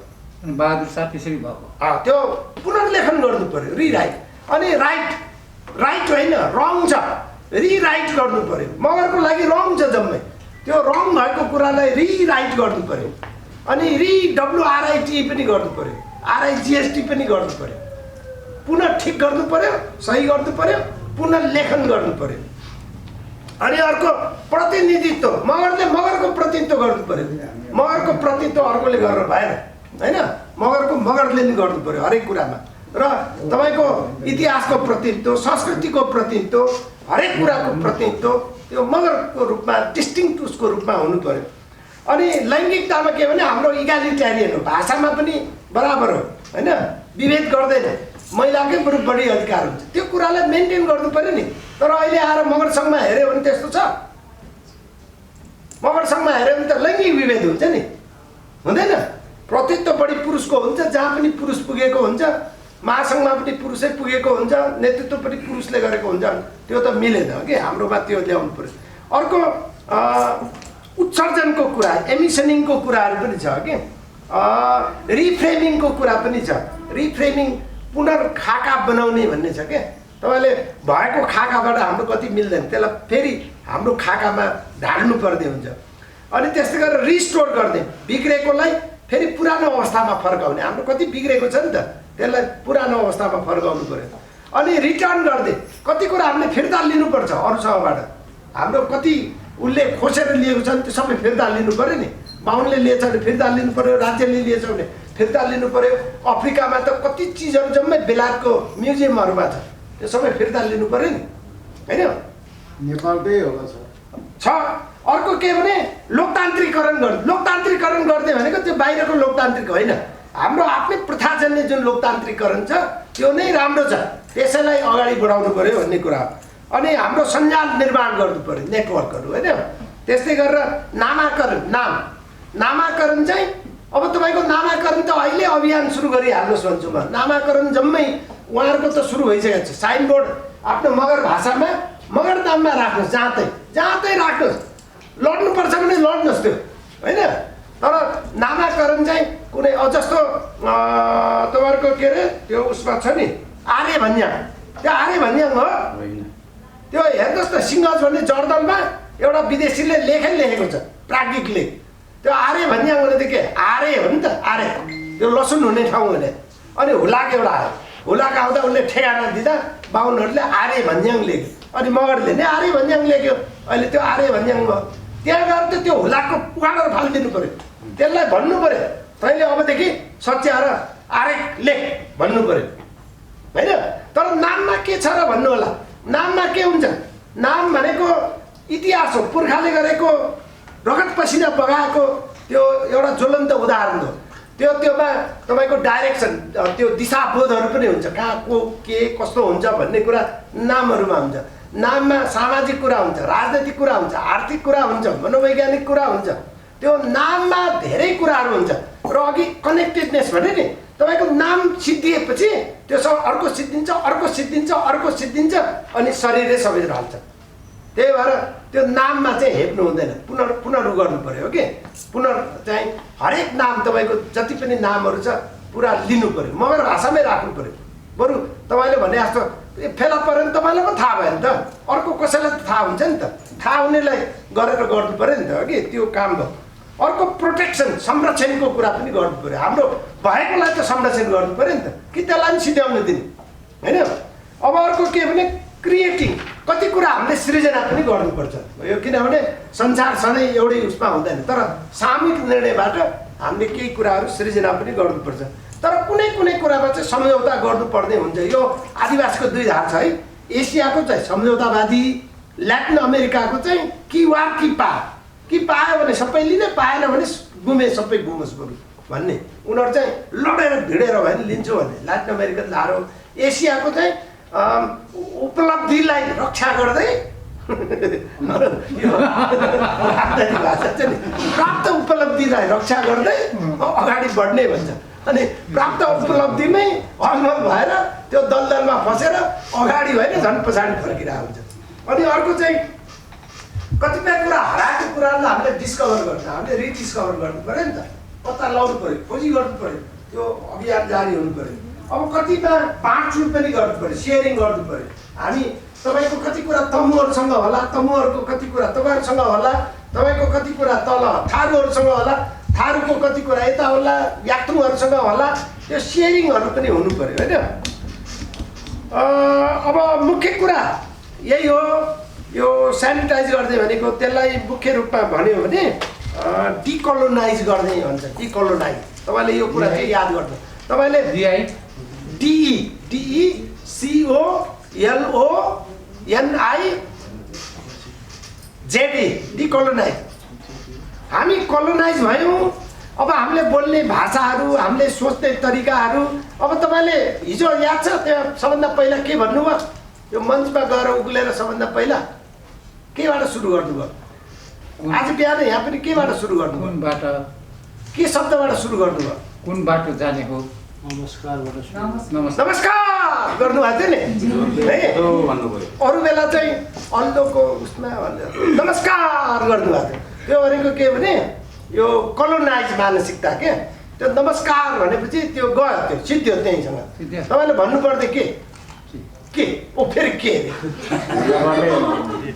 बहादुर शाह त्यसरी भएको त्यो पुनर्लेखन गर्नु पऱ्यो रिराइट अनि राइट होइन रङ छ रिराइट गर्नु पऱ्यो मगरको लागि रङ छ जम्मै त्यो रङ भएको कुरालाई रिराइट गर्नु पऱ्यो अनि WRIT पनि गर्नु पऱ्यो RIGST पनि गर्नु पऱ्यो पुनः ठिक गर्नु पऱ्यो सही गर्नु पऱ्यो पुनर्लेखन गर्नु पऱ्यो अनि अर्को प्रतिनिधित्व मगरले मगरको प्रतिनिधित्व गर्नु पऱ्यो मगरको प्रतिनिधित्व अर्कोले गरेर भएन होइन मगरले नि गर्नु पऱ्यो हरेक कुरामा र तपाईँको इतिहासको प्रतिनिधित्व संस्कृतिको प्रतिनिधित्व हरेक कुराको प्रतिनिधित्व त्यो मगरको रूपमा डिस्टिङ्क्ट उसको रूपमा हुनु पऱ्यो अनि लैङ्गिकतामा के भने हाम्रो इगालिटेरियन हो भाषामा पनि बराबर हो होइन विभेद गर्दैन महिलाकै बढी अधिकार हुन्छ त्यो कुरालाई मेन्टेन गर्नु पऱ्यो नि तर अहिले आएर मगर सङ्घमा हेऱ्यो भने त्यस्तो छ मगर सङ्घमा हेऱ्यो भने त लैङ्गिक विभेद हुन्छ नि हुँदैन प्रतिनिधित्व बढी पुरुषको हुन्छ जहाँ पनि पुरुष पुगेको हुन्छ महासङ्घमा पनि पुरुषै पुगेको हुन्छ नेतृत्व पनि पुरुषले गरेको हुन्छ त्यो त मिलेन कि हाम्रोमा त्यो ल्याउनु पऱ्यो अर्को उत्सर्जनको कुरा एमिसनिङको कुराहरू पनि छ कि रिफ्रेमिङको कुरा पनि छ रिफ्रेमिङ पुनर्खाका बनाउने भन्ने छ क्या तपाईँले भएको खाकाबाट हाम्रो कति मिल्दैन त्यसलाई फेरि हाम्रो खाकामा ढाल्नु पर्ने हुन्छ अनि त्यस्तै गरेर रिस्टोर गर्ने बिग्रेकोलाई फेरि पुरानो अवस्थामा फर्काउने हाम्रो कति बिग्रेको छ नि त त्यसलाई पुरानो अवस्थामा फर्काउनु पर्यो अनि रिटर्न गर्ने कति कुरा हामीले फिर्ता लिनुपर्छ अरूसँगबाट हाम्रो कति उसले खोसेर लिएको छ नि त्यो सबै फिर्ता लिनु पऱ्यो नि बाहुनले लिएछ भने फिर्ता लिनु पऱ्यो राज्यले लिएछ भने फिर्ता लिनु पऱ्यो अफ्रिकामा त कति चिजहरू जम्मै बेलायतको म्युजियमहरूमा छ त्यो सबै फिर्ता लिनु पऱ्यो नि होइन नेपालकै होला छ अर्को के भने लोकतान्त्रिकरण गर्ने भनेको त्यो बाहिरको लोकतान्त्रिक होइन हाम्रो आफ्नै प्रथाजन्य जुन लोकतान्त्रिकरण छ त्यो नै राम्रो छ त्यसैलाई अगाडि बढाउनु पऱ्यो भन्ने कुरा हो अनि हाम्रो सञ्जाल निर्माण गर्नु पऱ्यो नेटवर्कहरू होइन त्यस्तै गरेर नामाकरण चाहिँ अब तपाईँको नामाकरण त अहिले अभियान सुरु गरिहाल्नुहोस् भन्छु म नामाकरण जम्मै उहाँहरूको त सुरु भइसकेको छ साइनबोर्ड आफ्नो मगर भाषामा मगर नाममा राख्नुहोस् जहाँ तै राख्नुहोस् लड्नुपर्छ भने लड्नुहोस् त्यो होइन तर नामाकरण चाहिँ कुनै जस्तो तपाईँहरूको के अरे त्यो उसमा छ नि आर्य भन्याङ, त्यो आर्य भन्याङ हो त्यो हेर्नुहोस् त सिङ्गज भन्ने जर्दनमा एउटा विदेशीले लेखेको छ प्राज्ञिकले त्यो आर्य भन्याङ भनेदेखि के आर्य हो नि त आर्य त्यो लसुन हुने ठाउँ हुने अनि हुलाक एउटा आयो हुलाक आउँदा उसले ठेगाना दिँदा बाहुनहरूले आर्य भन्याङ लेख्यो अनि मगरले नै आर्य भन्याङ लेख्यो अहिले त्यो आर्य भन्याङ भयो त्यहाँ गएर त त्यो हुलाकको पुगाडर फालिदिनु पर्यो त्यसलाई भन्नु पर्यो तैँले अबदेखि सच्याएर आर्य लेख भन्नु पर्यो होइन तर नाममा के छ र भन्नु होला नाममा के हुन्छ नाम भनेको इतिहास हो पुर्खाले गरेको रगत पसिना बगाएको त्यो एउटा ज्वलन्त उदाहरण हो त्योमा तपाईँको डाइरेक्सन त्यो दिशाबोधहरू पनि हुन्छ कहाँ को के कस्तो हुन्छ भन्ने कुरा नामहरूमा हुन्छ नाममा सामाजिक कुरा हुन्छ राजनैतिक कुरा हुन्छ आर्थिक कुरा हुन्छ मनोवैज्ञानिक कुरा हुन्छ त्यो नाममा धेरै कुराहरू हुन्छ र अघि कनेक्टेडनेस भने नि तपाईँको नाम सिद्धिएपछि त्योसँग अर्को सिद्धिन्छ अर्को सिद्धिन्छ अर्को सिद्धिन्छ अनि शरीरै सबै रहन्छ त्यही भएर त्यो नाममा चाहिँ हेप्नु हुँदैन पुनरु गर्नु पर्यो हो कि पुनर चाहिँ हरेक नाम तपाईँको जति पनि नामहरू छ पुरा लिनु पर्यो मगर भाषामै राख्नु पर्यो बरु तपाईँले भने जस्तो फेला पऱ्यो भने तपाईँलाई पनि थाहा भयो नि त अर्को कसैलाई त थाहा हुन्छ नि त थाहा हुनेलाई गरेर गर्नु पर्यो नि त हो कि त्यो काम भयो अर्को प्रोटेक्सन संरक्षणको कुरा पनि गर्नु पर्यो हाम्रो भएकोलाई त संरक्षण गर्नु पर्यो नि त कि त्यसलाई पनि सिध्याउनु दिने होइन अब अर्को के भने क्रिएटिङ कति कुरा हामीले सृजना पनि गर्नुपर्छ यो किनभने संसार सधैँ एउटै उसमा हुँदैन तर सामूहिक निर्णयबाट हामीले केही कुराहरू सृजना पनि गर्नुपर्छ तर कुनै कुनै कुरामा चाहिँ सम्झौता गर्नुपर्ने हुन्छ यो आदिवासीको दुई धार छ है एसियाको चाहिँ सम्झौतावादी ल्याटिन अमेरिकाको चाहिँ कि वार कि पायो भने सबै लिने पाएन भने गुमे सबै गुमोस् बरु भन्ने उनीहरू चाहिँ लडेर भिडेर भयो भने लिन्छु भन्ने ल्याटिन अमेरिकन धार हो एसियाको चाहिँ उपलब्धिलाई रक्षा गर्दै भाषा चाहिँ प्राप्त उपलब्धिलाई रक्षा गर्दै अगाडि बढ्ने भन्छ अनि प्राप्त उपलब्धिमै अलमल भएर त्यो दलदलमा फसेर अगाडि भएर झन् पछाडि फर्किरहेको हुन्छ अनि अर्को चाहिँ कतिपय कुरा हराएको कुराहरूलाई हामीले डिस्कभर गर्छ हामीले रिडिस्कभर गर्नु पऱ्यो नि त पत्ता लगाउनु पऱ्यो खोजी गर्नु पऱ्यो त्यो अभियान जारी हुनु पऱ्यो अब कतिमा बाँडचुँड पनि गर्नु पऱ्यो सेयरिङ गर्नु पऱ्यो हामी तपाईँको कति कुरा तमुहरूसँग होला तमुहरूको कति कुरा तपाईँहरूसँग होला तपाईँको कति कुरा तल थारूहरूसँग होला थारूको कति कुरा यता होला याक्तुङहरूसँग होला त्यो सेयरिङहरू पनि हुनु पऱ्यो होइन अब मुख्य कुरा यही हो यो सेनिटाइज गर्ने भनेको त्यसलाई मुख्य रूपमा भन्यो भने डिकोलोनाइज गर्ने भन्छ डिकोलोनाइज तपाईँले यो कुरा चाहिँ याद गर्नु तपाईँले DECOLONIZE डिकोलोनाइज हामी कोलोनाइज भयौँ अब हामीले बोल्ने भाषाहरू हामीले सोच्ने तरिकाहरू अब तपाईँले हिजो याद छ त्यो सबभन्दा पहिला के भन्नुभयो यो मञ्चमा गएर उक्लेर सबभन्दा पहिला केबाट सुरु गर्नुभयो आज बिहान यहाँ पनि केबाट सुरु गर्नुभयो कुनबाट के शब्दबाट सुरु गर्नुभयो कुन बाटो जाने हो नमस्कार गर्नुभएको थियो नि है अरू बेला चाहिँ अल्लोको उसमा नमस्कार गर्नुभएको थियो त्यो भनेको के भने यो कोलोनाइज मानसिकता के त्यो नमस्कार भनेपछि त्यो गयो त्यो सिद्धियो त्यहीँसँग तपाईँले भन्नुपर्ने के ओ फेरि के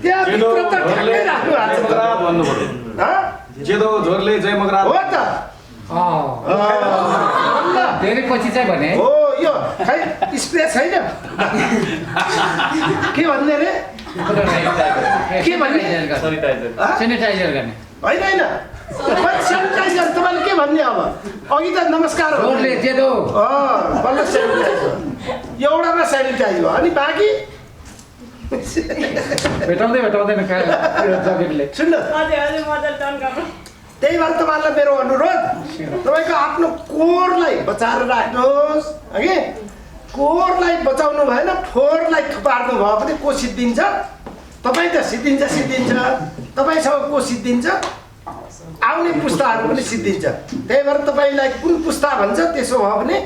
त्यहाँभित्र त ठ्याक्कै राख्नु भएको हो त धेरै पछि चाहिँ भने हो यो खै स्प्रे छैन के भन्ने रे के भन्ने सेनिटाइजर गर्ने होइन सेनिटाइजर तपाईँले के भन्ने अब अघि त नमस्कार बल्ल सेनिटाइज एउटामा सेनिटाइज भयो अनि बाँकी भेटाउँदैन सुन्नु त्यही भएर तपाईँलाई मेरो अनुरोध तपाईँको आफ्नो कोरलाई बचाएर राख्नुहोस् हगि कोरलाई बचाउनु भएन फोहोरलाई थुपार्नु भयो भने को सिद्धिन्छ तपाईँ त सिद्धिन्छ तपाईँसँग को सिद्धिन्छ आउने पुस्ताहरू पनि सिद्धिन्छ त्यही भएर तपाईँलाई कुन पुस्ता भन्छ त्यसो भयो भने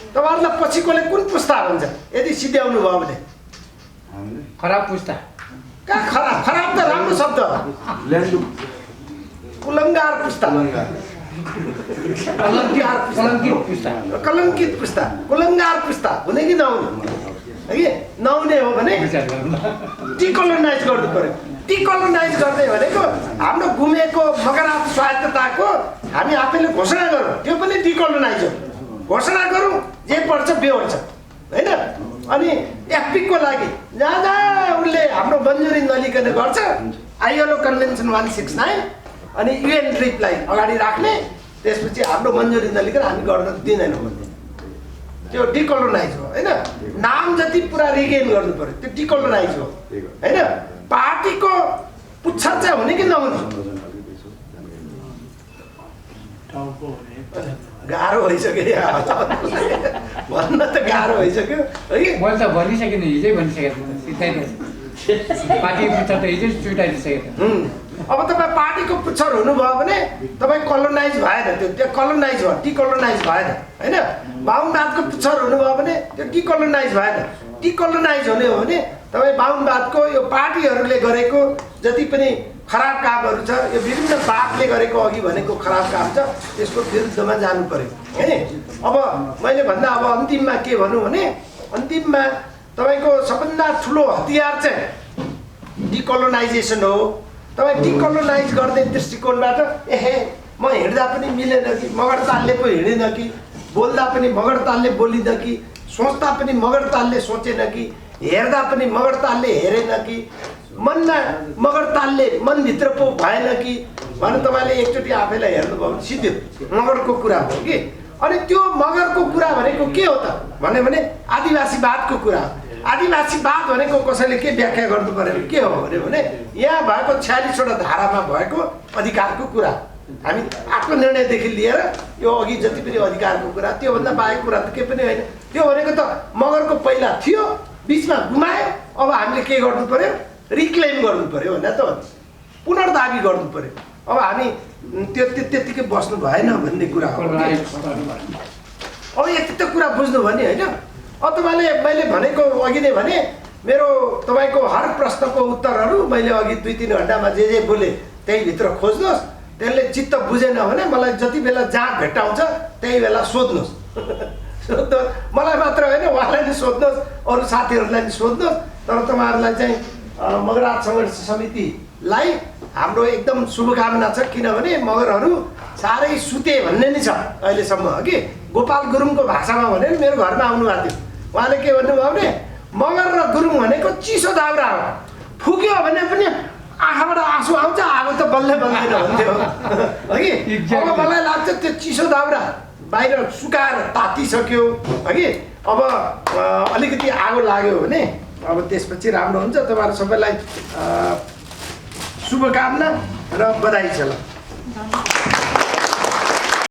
तपाईँहरूलाई पछिकोले कुन पुस्ता भन्छ यदि सिद्ध्याउनु भयो भने खराब पुस्ता कहाँ खराब त राम्रो शब्द कुलङ्गार पुस्ता कलङ्कित पुस्ता कुलङ्गार पुस्ता हुने कि नहुने है नहुने हो भने डिकोलोनाइज गर्नु पर्यो डिकोलोनाइज गर्दै भनेको हाम्रो गुमेको मगरात स्वायत्तताको हामी आफैले घोषणा गरौँ त्यो पनि डिकोलोनाइज हो घोषणा गरौँ जे पर्छ बेहोर्छ होइन अनि एफपीको लागि जहाँ जहाँ उसले हाम्रो मन्जुरी नलिकन गर्छ आइएलओ कन्भेन्सन 169 अनि युएन ट्रिपलाई अगाडि राख्ने त्यसपछि हाम्रो मन्जुरी नलिकन हामी गर्न दिँदैनौँ भन्ने त्यो डिकोलोनाइज हो होइन नाम जति पुरा रिगेन गर्नु पर्यो त्यो डिकोलोनाइज हो होइन पार्टीको पुच्छर चाहिँ हुने कि नहुने गाह्रो भइसक्यो भन्न त गाह्रो भइसक्यो है मैले त भनिसकेँ नि हिजै भनिसकेको सिधै पार्टीको पुच्छर त हिजै छुट्याइदिइसकेको अब तपाईँ पार्टीको पुच्छर हुनुभयो भने तपाईँ कलोनाइज भएन त्यो कलोनाइज भयो डिकलोनाइज भएन होइन बाहुनवादको पुच्छर हुनुभयो भने त्यो डिकलोनाइज भएन डिकलोनाइज हुने हो भने तपाईँ बाहुनवादको यो पार्टीहरूले गरेको जति पनि खराब कामहरू छ यो विभिन्न वादले गरेको अघि भनेको खराब काम छ त्यसको विरुद्धमा जानु पर्यो है अब मैले भन्दा अब अन्तिममा के भनौँ भने अन्तिममा तपाईँको सबभन्दा ठुलो हतियार चाहिँ डिकलोनाइजेसन हो तपाईँ डिकलोनाइज गर्ने दृष्टिकोणबाट एहे म हिँड्दा पनि मिलेन कि मगर तालले पो हिँडेन कि बोल्दा पनि मगर तालले बोलिन कि सोच्दा पनि मगर तालले सोचेन कि हेर्दा पनि मगर तालले हेरेन कि मनमा मगर तालले मनभित्र पो भएन कि भने तपाईँले एकचोटि आफैलाई हेर्नुभयो भने सिद्धि मगरको कुरा हो कि अनि त्यो मगरको कुरा भनेको के हो त भने आदिवासीवादको कुरा हो आदिवासीवाद भनेको कसैले के व्याख्या गर्नु पर्यो के हो भने यहाँ भएको 46वटा धारामा भएको अधिकारको कुरा हामी आत्मनिर्णयदेखि लिएर यो अघि जति पनि अधिकारको कुरा त्योभन्दा बाहेक कुरा त के पनि होइन त्यो भनेको त मगरको पहिला थियो बिचमा गुमायो अब हामीले के गर्नु पर्यो रिक्लेम गर्नु पर्यो होइन त पुनर्दाबी गर्नु पर्यो अब हामी त्यो त्यतिकै बस्नु भएन भन्ने कुरा हो अब यति त कुरा बुझ्नु भने होइन अब तपाईँले मैले भनेको अघि नै भने मेरो तपाईँको हर प्रश्नको उत्तरहरू मैले अघि 2-3 घन्टामा जे बोले त्यही भित्र खोज्नुहोस् त्यसले चित्त बुझेन भने मलाई जति बेला जहाँ भेट्टाउँछ त्यही बेला सोध्नुहोस् मलाई मात्र होइन उहाँलाई नि सोध्नुहोस् अरू साथीहरूलाई नि सोध्नुहोस् तर तपाईँहरूलाई चाहिँ मगरात सङ्घर्ष समितिलाई हाम्रो एकदम शुभकामना छ किनभने मगरहरू साह्रै सुते भन्ने नि छ अहिलेसम्म कि गोपाल गुरुङको भाषामा भने मेरो घरमा आउनुभएको थियो उहाँले के भन्नुभयो भने मगर र गुरुङ भनेको चिसो दाउरा हो फुक्यो भने पनि आँखाबाट आँसु आउँछ आगो त बल्लै बल्दैन भन्थ्यो हगि अब मलाई लाग्छ त्यो चिसो दाउरा बाहिर सुकाएर तातिसक्यो हगि अब अलिकति आगो लाग्यो भने अब त्यसपछि राम्रो हुन्छ तपाईँहरू सबैलाई शुभकामना र बधाई छ ल